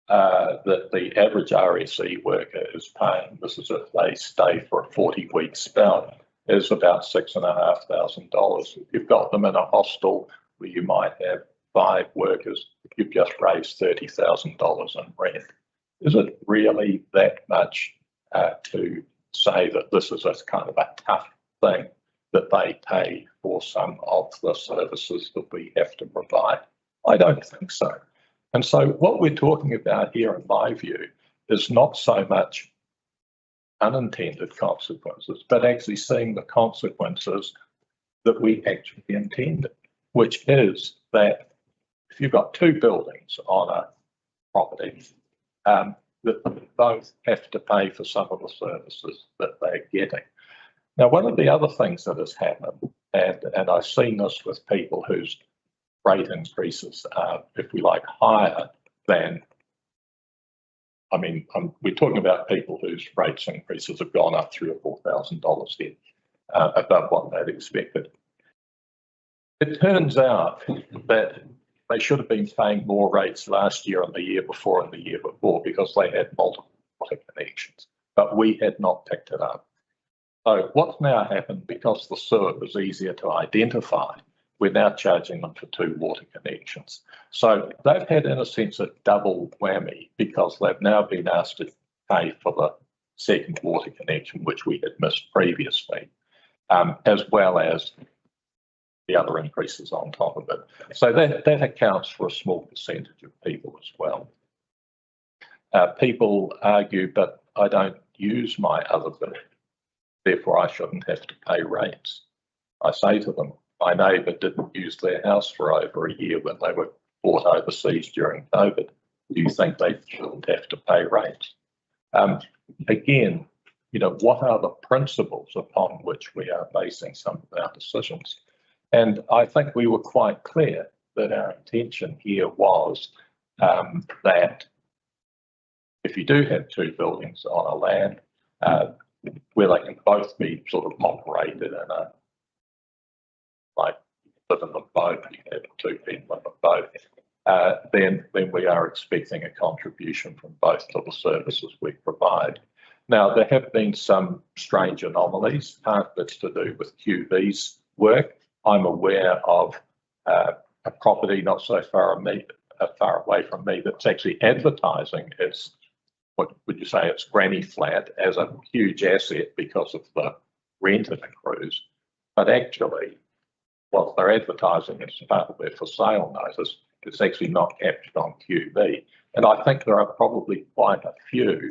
that the average RSE worker is paying, this is if they stay for a 40-week spell, is about $6,500. If you've got them in a hostel where you might have 5 workers, you've just raised $30,000 in rent. Is it really that much to say that this is a kind of a tough thing that they pay for some of the services that we have to provide? I don't think so. And so what we're talking about here, in my view, is not so much unintended consequences, but actually seeing the consequences that we actually intended, which is that if you've got 2 buildings on a property, that both have to pay for some of the services that they're getting. Now, one of the other things that has happened, and I've seen this with people whose rate increases are, if we like, higher than, I mean, we're talking about people whose rates increases have gone up $3,000 or $4,000 here, above what they'd expected. It turns out that they should have been paying more rates last year and the year before and the year before because they had multiple water connections, but we had not picked it up. So what's now happened, because the sewer was easier to identify, we're now charging them for 2 water connections. So they've had, in a sense, a double whammy because they've now been asked to pay for the second water connection, which we had missed previously, as well as the other increases on top of it. So that accounts for a small percentage of people as well. People argue, but I don't use my other bill, therefore I shouldn't have to pay rates. I say to them, my neighbour didn't use their house for over a year when they were bought overseas during COVID. Do you think they shouldn't have to pay rates? Again, you know, what are the principles upon which we are basing some of our decisions? And I think we were quite clear that our intention here was that if you do have 2 buildings on a land where they can both be sort of operated in a, like, live in the boat, you have 2 people in the boat, then we are expecting a contribution from both of the services we provide. Now, there have been some strange anomalies. Part of it's to do with QV's work. I'm aware of a property not so far away from me that's actually advertising its, what would you say, its granny flat as a huge asset because of the rent it accrues. But actually, what they're advertising as part of their for sale notice, it's actually not captured on QV. And I think there are probably quite a few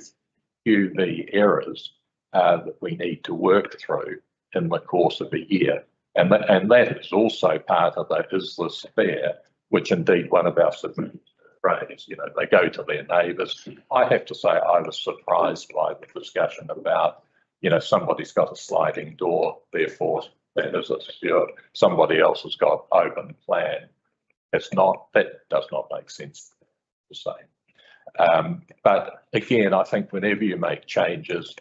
QV errors that we need to work through in the course of a year. And that is also part of the Is This Fair, which indeed one of our submissions raised. You know, they go to their neighbours. I have to say I was surprised by the discussion about, you know, somebody's got a sliding door, therefore that is assured. Somebody else has got open plan. That does not make sense to say. But again, I think whenever you make changes,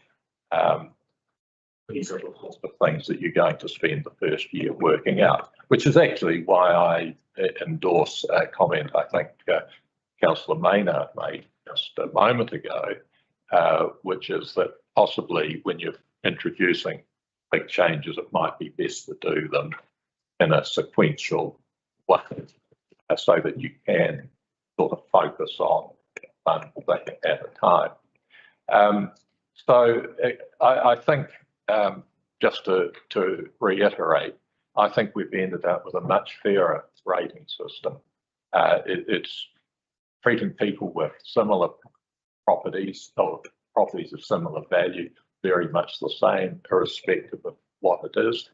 these are the sorts of things that you're going to spend the first year working out, which is actually why I endorse a comment I think Councillor Maynard made just a moment ago, which is that possibly when you're introducing big changes, it might be best to do them in a sequential way so that you can sort of focus on one thing at a time. So I think, just to reiterate, I think we've ended up with a much fairer rating system. It's treating people with similar properties or properties of similar value very much the same, irrespective of what it is.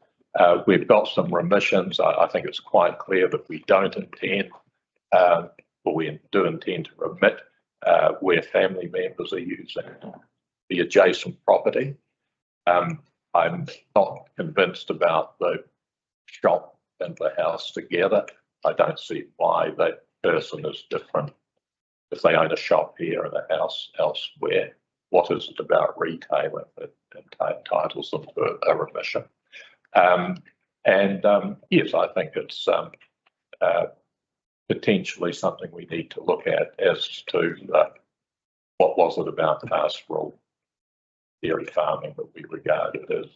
We've got some remissions. I think it's quite clear that we don't intend, or we do intend to remit where family members are using the adjacent property. I'm not convinced about the shop and the house together. I don't see why that person is different if they own a shop here and a house elsewhere. What is it about retailing that entitles them to a remission? Yes, I think it's potentially something we need to look at as to what was it about pastoral dairy farming that we regarded as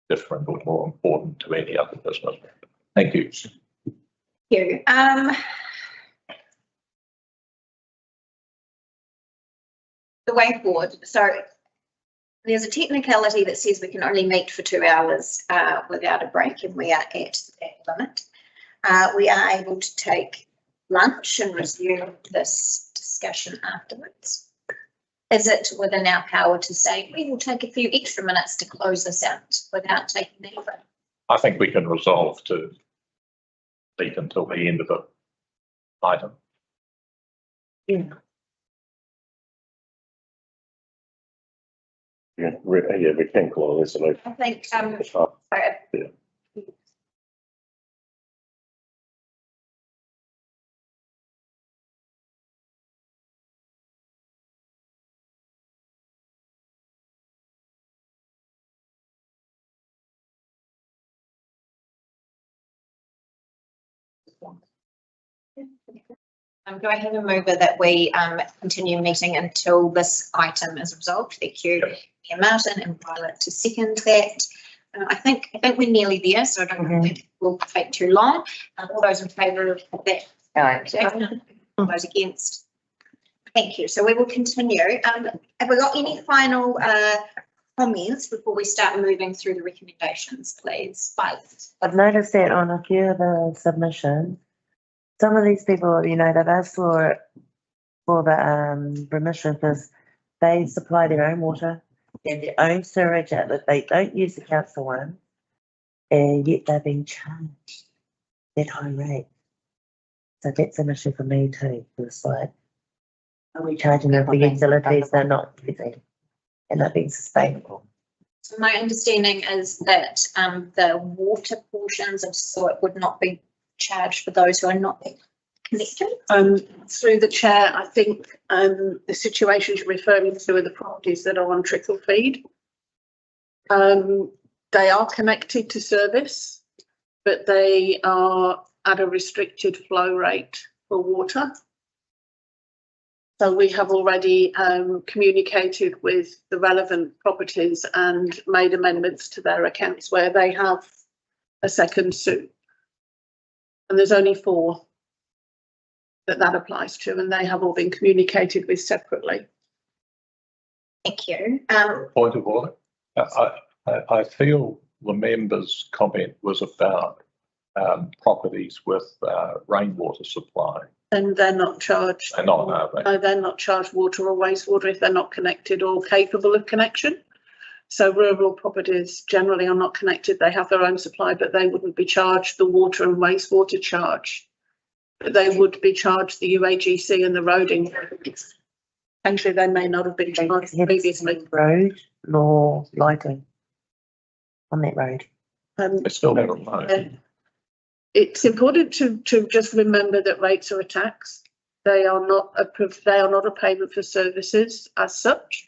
different or more important to any other business. Thank you. Thank you. The way forward. So there's a technicality that says we can only meet for 2 hours without a break, and we are at that limit. We are able to take lunch and resume this discussion afterwards. Is it within our power to say we will take a few extra minutes to close this out without taking that break? I think we can resolve to meet until the end of the item. Yeah, we can call a resolution. I think Yeah. Do I have a mover that we continue meeting until this item is resolved? Thank you, Mayor Martin and Violet to second that. I think we're nearly there, so I don't think it will take too long. All those in favour of that? All those against? Thank you. So we will continue. Have we got any final comments before we start moving through the recommendations, please? Violet. I've noticed that on a few of the submissions, some of these people, you know, they've asked for the remission because they supply their own water and their own sewage outlet. They don't use the council one, and yet they're being charged that high rate. So that's an issue for me too. It's like, are we charging them for utilities they're not using and they're being sustainable? So my understanding is that the water portions of soil would not be charged for those who are not connected. Through the chair, I think the situations you're referring to are the properties that are on trickle feed. They are connected to service, but they are at a restricted flow rate for water. So we have already communicated with the relevant properties and made amendments to their accounts where they have a second suit. And there's only 4 that applies to, and they have all been communicated with separately. Thank you. Point of order. I feel the member's comment was about properties with rainwater supply. And they're not charged. They're not, are they? No, they're not charged water or wastewater if they're not connected or capable of connection. So rural properties generally are not connected. They have their own supply, but they wouldn't be charged the water and wastewater charge. But they would be charged the UAGC and the roading. Potentially, they may not have been charged previously. Road nor lighting on that road. They still have a loan. It's important to just remember that rates are a tax. They are not a payment for services as such.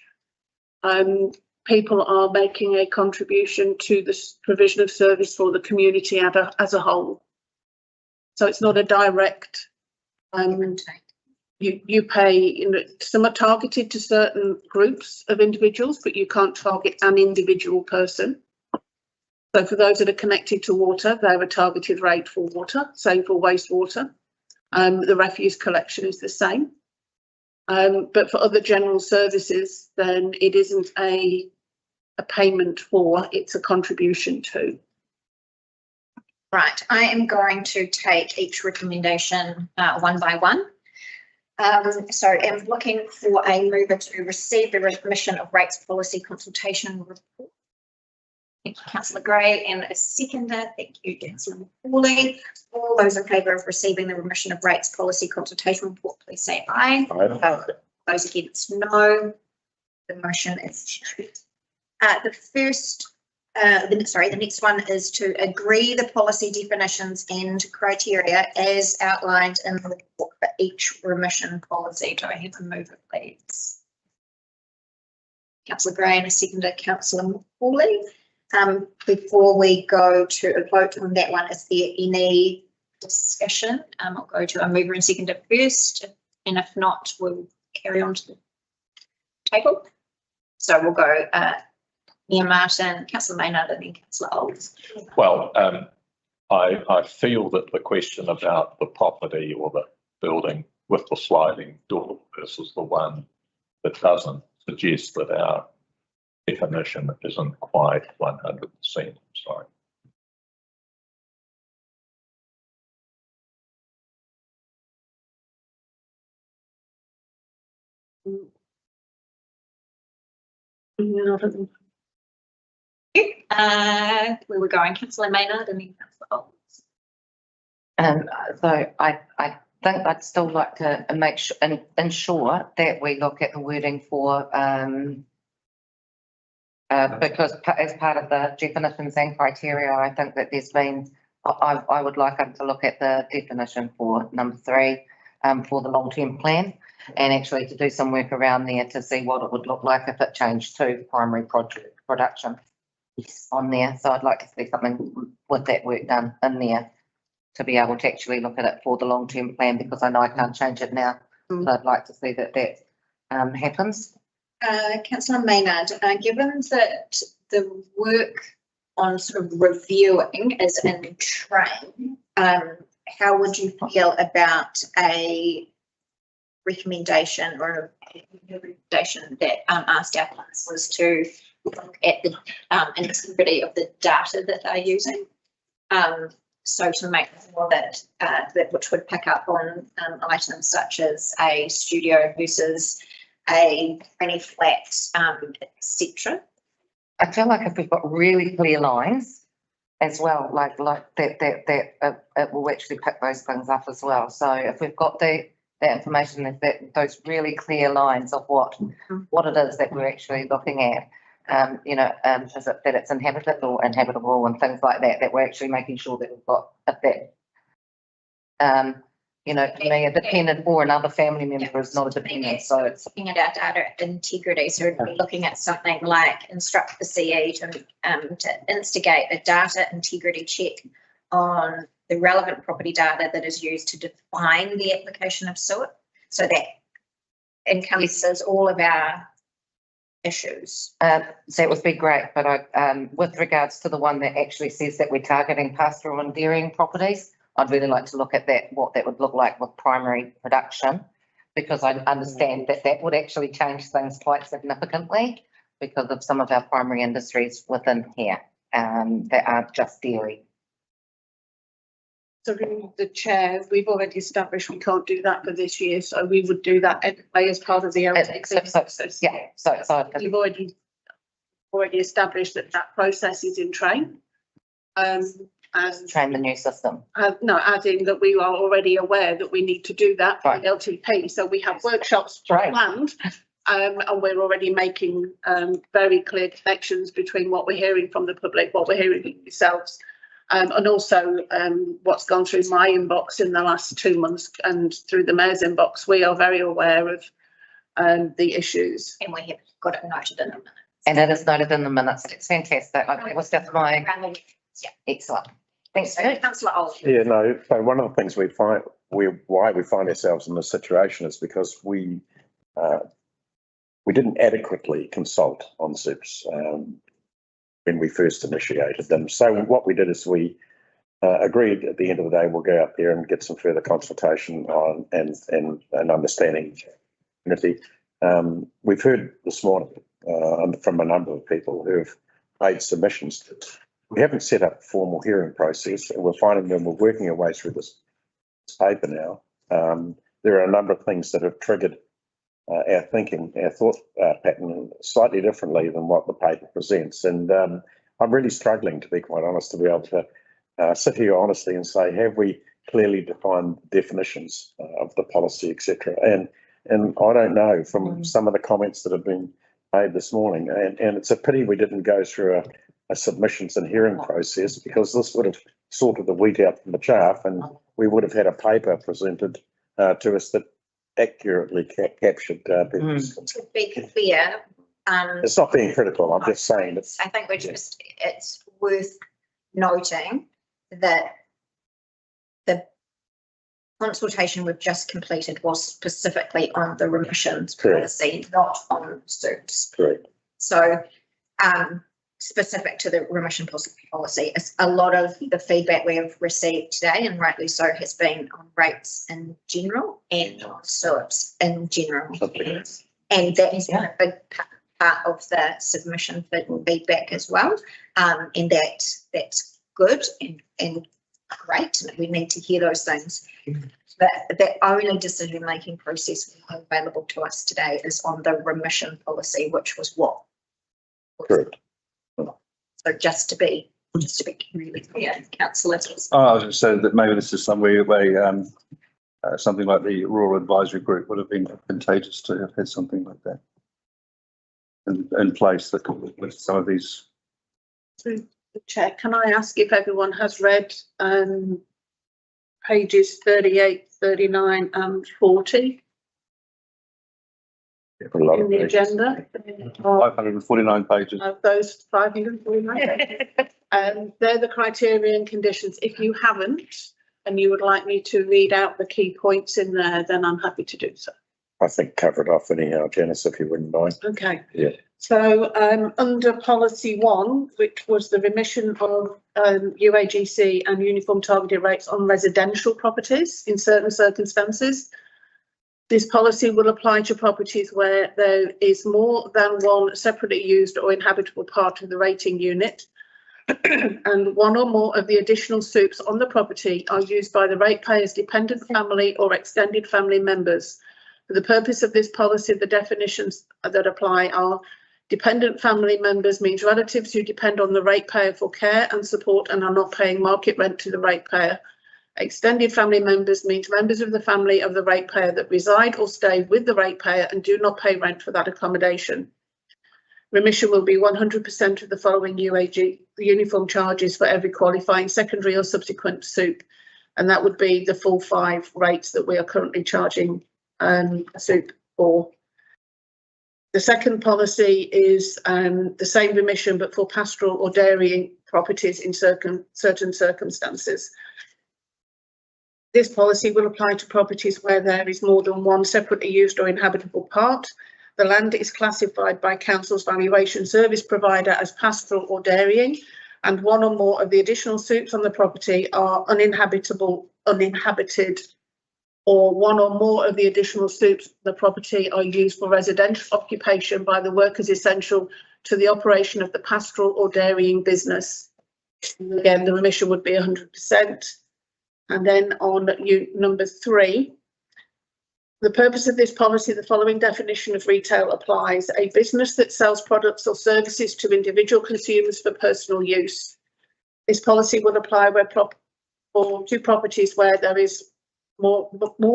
People are making a contribution to the provision of service for the community as a whole. So it's not a direct, you pay, some are targeted to certain groups of individuals, but you can't target an individual person. So for those that are connected to water, they have a targeted rate for water, same for wastewater. The refuse collection is the same. But for other general services, then it isn't a payment for, it's a contribution to. Right, I am going to take each recommendation one by one. So I'm looking for a mover to receive the remission of rates policy consultation report. Thank you, Councillor Gray, and a seconder. Thank you, Councillor Hawley. All those in favour of receiving the remission of rates policy consultation report, please say aye. Aye. Those against, no. The motion is carried. The next one is to agree the policy definitions and criteria as outlined in the report for each remission policy. Do I have a mover, please? Councillor Gray and a seconder, Councillor Hawley. Before we go to a vote on that one, is there any discussion? I'll go to a mover and seconder first, and if not, we'll carry on to the table. So we'll go Mayor Martin, Councillor Maynard, and then Councillor Olds. Well, I feel that the question about the property or the building with the sliding door versus the one that doesn't suggest that our definition isn't quite 100%. Sorry. Where we're going, Councillor Maynard and then Councillor Olds. So I think I'd still like to make sure and ensure that we look at the wording for because as part of the definitions and criteria, I think that there's been, I would like them to look at the definition for number 3 for the long-term plan, and actually to do some work around there to see what it would look like if it changed to primary project production on there. So I'd like to see something with that work done in there to be able to actually look at it for the long-term plan, because I know I can't change it now. So I'd like to see that happens. Councillor Maynard, given that the work on sort of reviewing is in train, how would you feel about a recommendation or a recommendation that asked our councillors to look at the integrity of the data that they're using? So to make sure that which would pick up on items such as a studio versus a granny flat, etc. I feel like if we've got really clear lines as well, like that it will actually pick those things up as well. So if we've got the information, that those really clear lines of what it is that we're actually looking at, is it that it's inhabitable and things like that, that we're actually making sure that we've got that. A dependent or another family member is not a dependent, so it's looking at our data integrity. So we're looking at something like instruct the CE to instigate a data integrity check on the relevant property data that is used to define the application of SUIT. So that encompasses all of our issues. That would be great, but with regards to the one that actually says that we're targeting pastoral and dairying properties, I'd really like to look at what that would look like with primary production, because I understand that would actually change things quite significantly because of some of our primary industries within here that aren't just dairy. So the chair, we've already established we can't do that for this year, so we would do that anyway as part of the LTP process. Yeah, so You've already established that that process is in train. And train the new system. no, adding that we are already aware that we need to do that for the LTP. So we have workshops planned. And we're already making very clear connections between what we're hearing from the public, what we're hearing from yourselves, and also what's gone through my inbox in the last 2 months and through the mayor's inbox. We are very aware of the issues. And we have got it noted in the minutes. And it is noted in the minutes. It's fantastic. It was just my, excellent. Thanks. Councillor Old. Yeah, no, so one of the things why we find ourselves in this situation is because we didn't adequately consult on SUPs when we first initiated them. So what we did is we agreed at the end of the day, we'll go out there and get some further consultation on and understanding community. We've heard this morning from a number of people who have made submissions. We haven't set up a formal hearing process, and we're finding when we're working our way through this paper now, there are a number of things that have triggered our thinking, our thought pattern slightly differently than what the paper presents. And I'm really struggling, to be quite honest, to be able to sit here honestly and say, have we clearly defined definitions of the policy, etc. And I don't know from some of the comments that have been made this morning, and it's a pity we didn't go through a submissions and hearing process, because this would have sorted the wheat out from the chaff, and we would have had a paper presented to us that accurately captured people's. To be clear, It's not being critical, I'm just saying that. I think it's worth noting that the consultation we've just completed was specifically on the remissions policy, not on SUPs. Correct. So, specific to the remission policy, a lot of the feedback we have received today, and rightly so, has been on rates in general and on SUPs in general. And that has been a big part of the submission feedback as well. And that's good and great. And we need to hear those things. But the only decision-making process available to us today is on the remission policy, which was what? Correct. So just to be really clear, councillor. I was going to say that maybe this is somewhere where something like the Rural Advisory Group would have been advantageous to have had something like that in place that could with some of these. Through the chair, can I ask if everyone has read pages 38, 39 and 40 in the agenda? 549 pages. Of those 549 pages. They're the criteria and conditions. If you haven't and you would like me to read out the key points in there, then I'm happy to do so. I think cover it off anyhow, Janice, if you wouldn't mind. Okay. Yeah. So under policy 1, which was the remission of UAGC and uniform targeted rates on residential properties in certain circumstances, this policy will apply to properties where there is more than one separately used or inhabitable part of the rating unit, and one or more of the additional SUPs on the property are used by the ratepayer's dependent family or extended family members. For the purpose of this policy, the definitions that apply are: dependent family members means relatives who depend on the ratepayer for care and support and are not paying market rent to the ratepayer. Extended family members means members of the family of the ratepayer that reside or stay with the ratepayer and do not pay rent for that accommodation. Remission will be 100% of the following UAG uniform charges for every qualifying secondary or subsequent SUP, and that would be the full 5 rates that we are currently charging SUP for. The second policy is the same remission but for pastoral or dairying properties in certain circumstances. This policy will apply to properties where there is more than one separately used or inhabitable part. The land is classified by Council's valuation service provider as pastoral or dairying, and one or more of the additional SUPs on the property are uninhabited, or one or more of the additional SUPs on the property are used for residential occupation by the workers essential to the operation of the pastoral or dairying business. Again, the remission would be 100%. And then on number 3, the purpose of this policy, the following definition of retail applies: a business that sells products or services to individual consumers for personal use. This policy will apply or to properties where there is more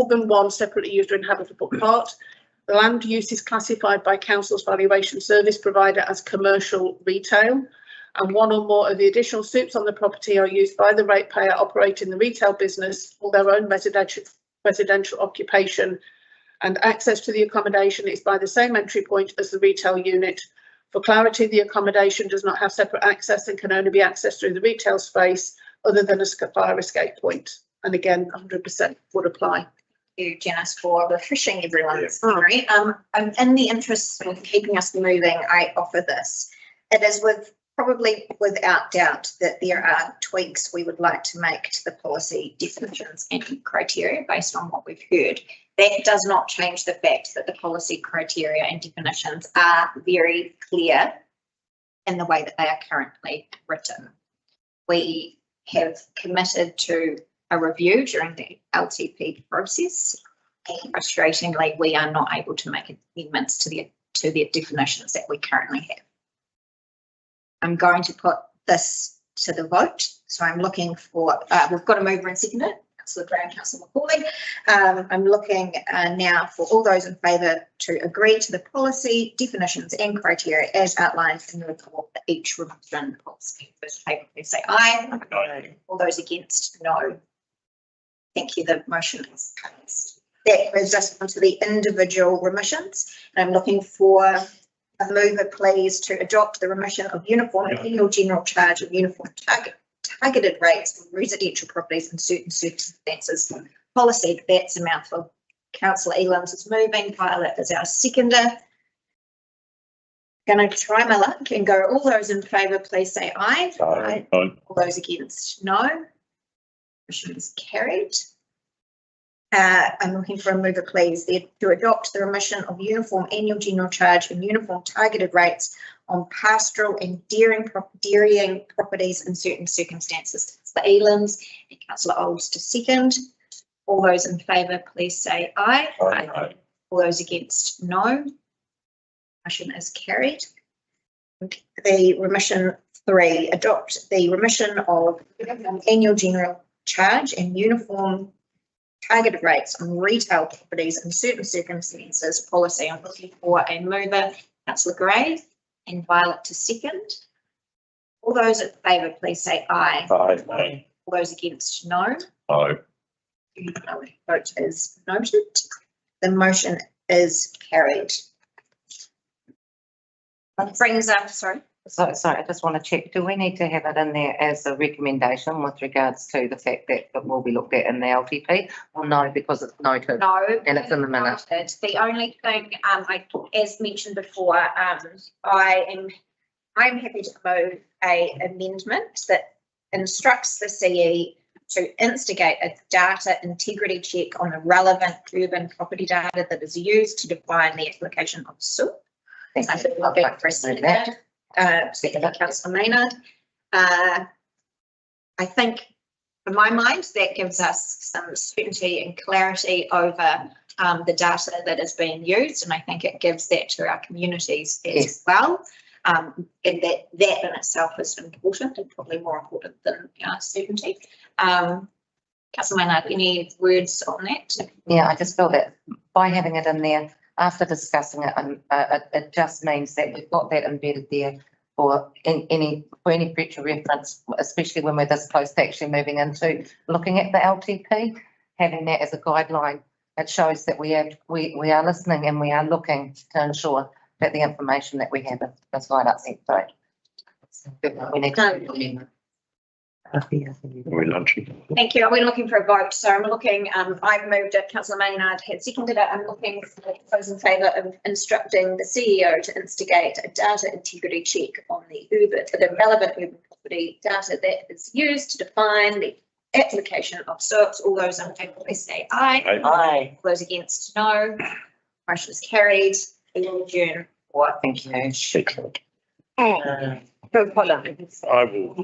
than one separately used or inhabitable part. The land use is classified by Council's valuation service provider as commercial retail, and one or more of the additional suites on the property are used by the ratepayer operating the retail business for their own residential occupation, and access to the accommodation is by the same entry point as the retail unit. For clarity, the accommodation does not have separate access and can only be accessed through the retail space other than a fire escape point. And again, 100% would apply. Thank you, Janice, for refreshing everyone's memory. In the interest of keeping us moving, I offer this. It is probably without doubt that there are tweaks we would like to make to the policy definitions and criteria based on what we've heard. That does not change the fact that the policy criteria and definitions are very clear in the way that they are currently written. We have committed to a review during the LTP process, and frustratingly, we are not able to make amendments to the definitions that we currently have. I'm going to put this to the vote. So I'm looking for, we've got a mover and seconder, Councillor Brown, Councillor Macaulay. I'm looking now for all those in favour to agree to the policy, definitions and criteria as outlined in the report for each revision policy. First paper, please say aye. Aye. All those against, no. Thank you, the motion is passed. That brings us onto the individual remissions. And I'm looking for a mover, please, to adopt the remission of uniform annual general charge of uniform targeted rates for residential properties in certain circumstances policy. That's a mouthful. Councillor Elands is moving. Violet is our seconder. Going to try my luck and go. All those in favour, please say aye. Aye. Aye. All those against, no. Motion is carried. I'm looking for a mover, please, to adopt the remission of uniform annual general charge and uniform targeted rates on pastoral and dairying properties in certain circumstances. Councillor Elands and Councillor Olds to second. All those in favour, please say aye. Aye. Aye. All those against, no. Motion is carried. The remission 3, adopt the remission of annual general charge and uniform targeted rates on retail properties in certain circumstances policy. I'm looking for a mover, Councillor Gray and Violet to second. All those in favour, please say aye. Aye. Aye. All those against, no. Aye. Vote is noted. The motion is carried. That brings up, sorry. Sorry, I just want to check, do we need to have it in there as a recommendation with regards to the fact that it will be looked at in the LTP, or no, because it's noted? No. And it's in the minute. The only thing, as mentioned before, I'm happy to move a amendment that instructs the CE to instigate a data integrity check on the relevant urban property data that is used to define the application of SUP. I think we'll get precedent that. Councillor Maynard. I think, in my mind, that gives us some certainty and clarity over the data that is being used, and I think it gives that to our communities as well. And that in itself is important, and probably more important than certainty. Councillor Maynard, any words on that? Yeah, I just feel that by having it in there, after discussing it, it just means that we've got that embedded there for any future reference, especially when we're this close to actually moving into looking at the LTP. Having that as a guideline, it shows that we are listening and we are looking to ensure that the information that we have is right up there. So we need to. We're lunching. Thank you. We're looking for a vote. So I'm looking, I've moved it, Councillor Maynard had seconded it. I'm looking for those in favour of instructing the CEO to instigate a data integrity check on the relevant urban property data that is used to define the application of SUPs. All those in favour, please say aye. Aye. Aye. Those against, no. Motion is carried. We will adjourn. Thank you. Hold on. I will.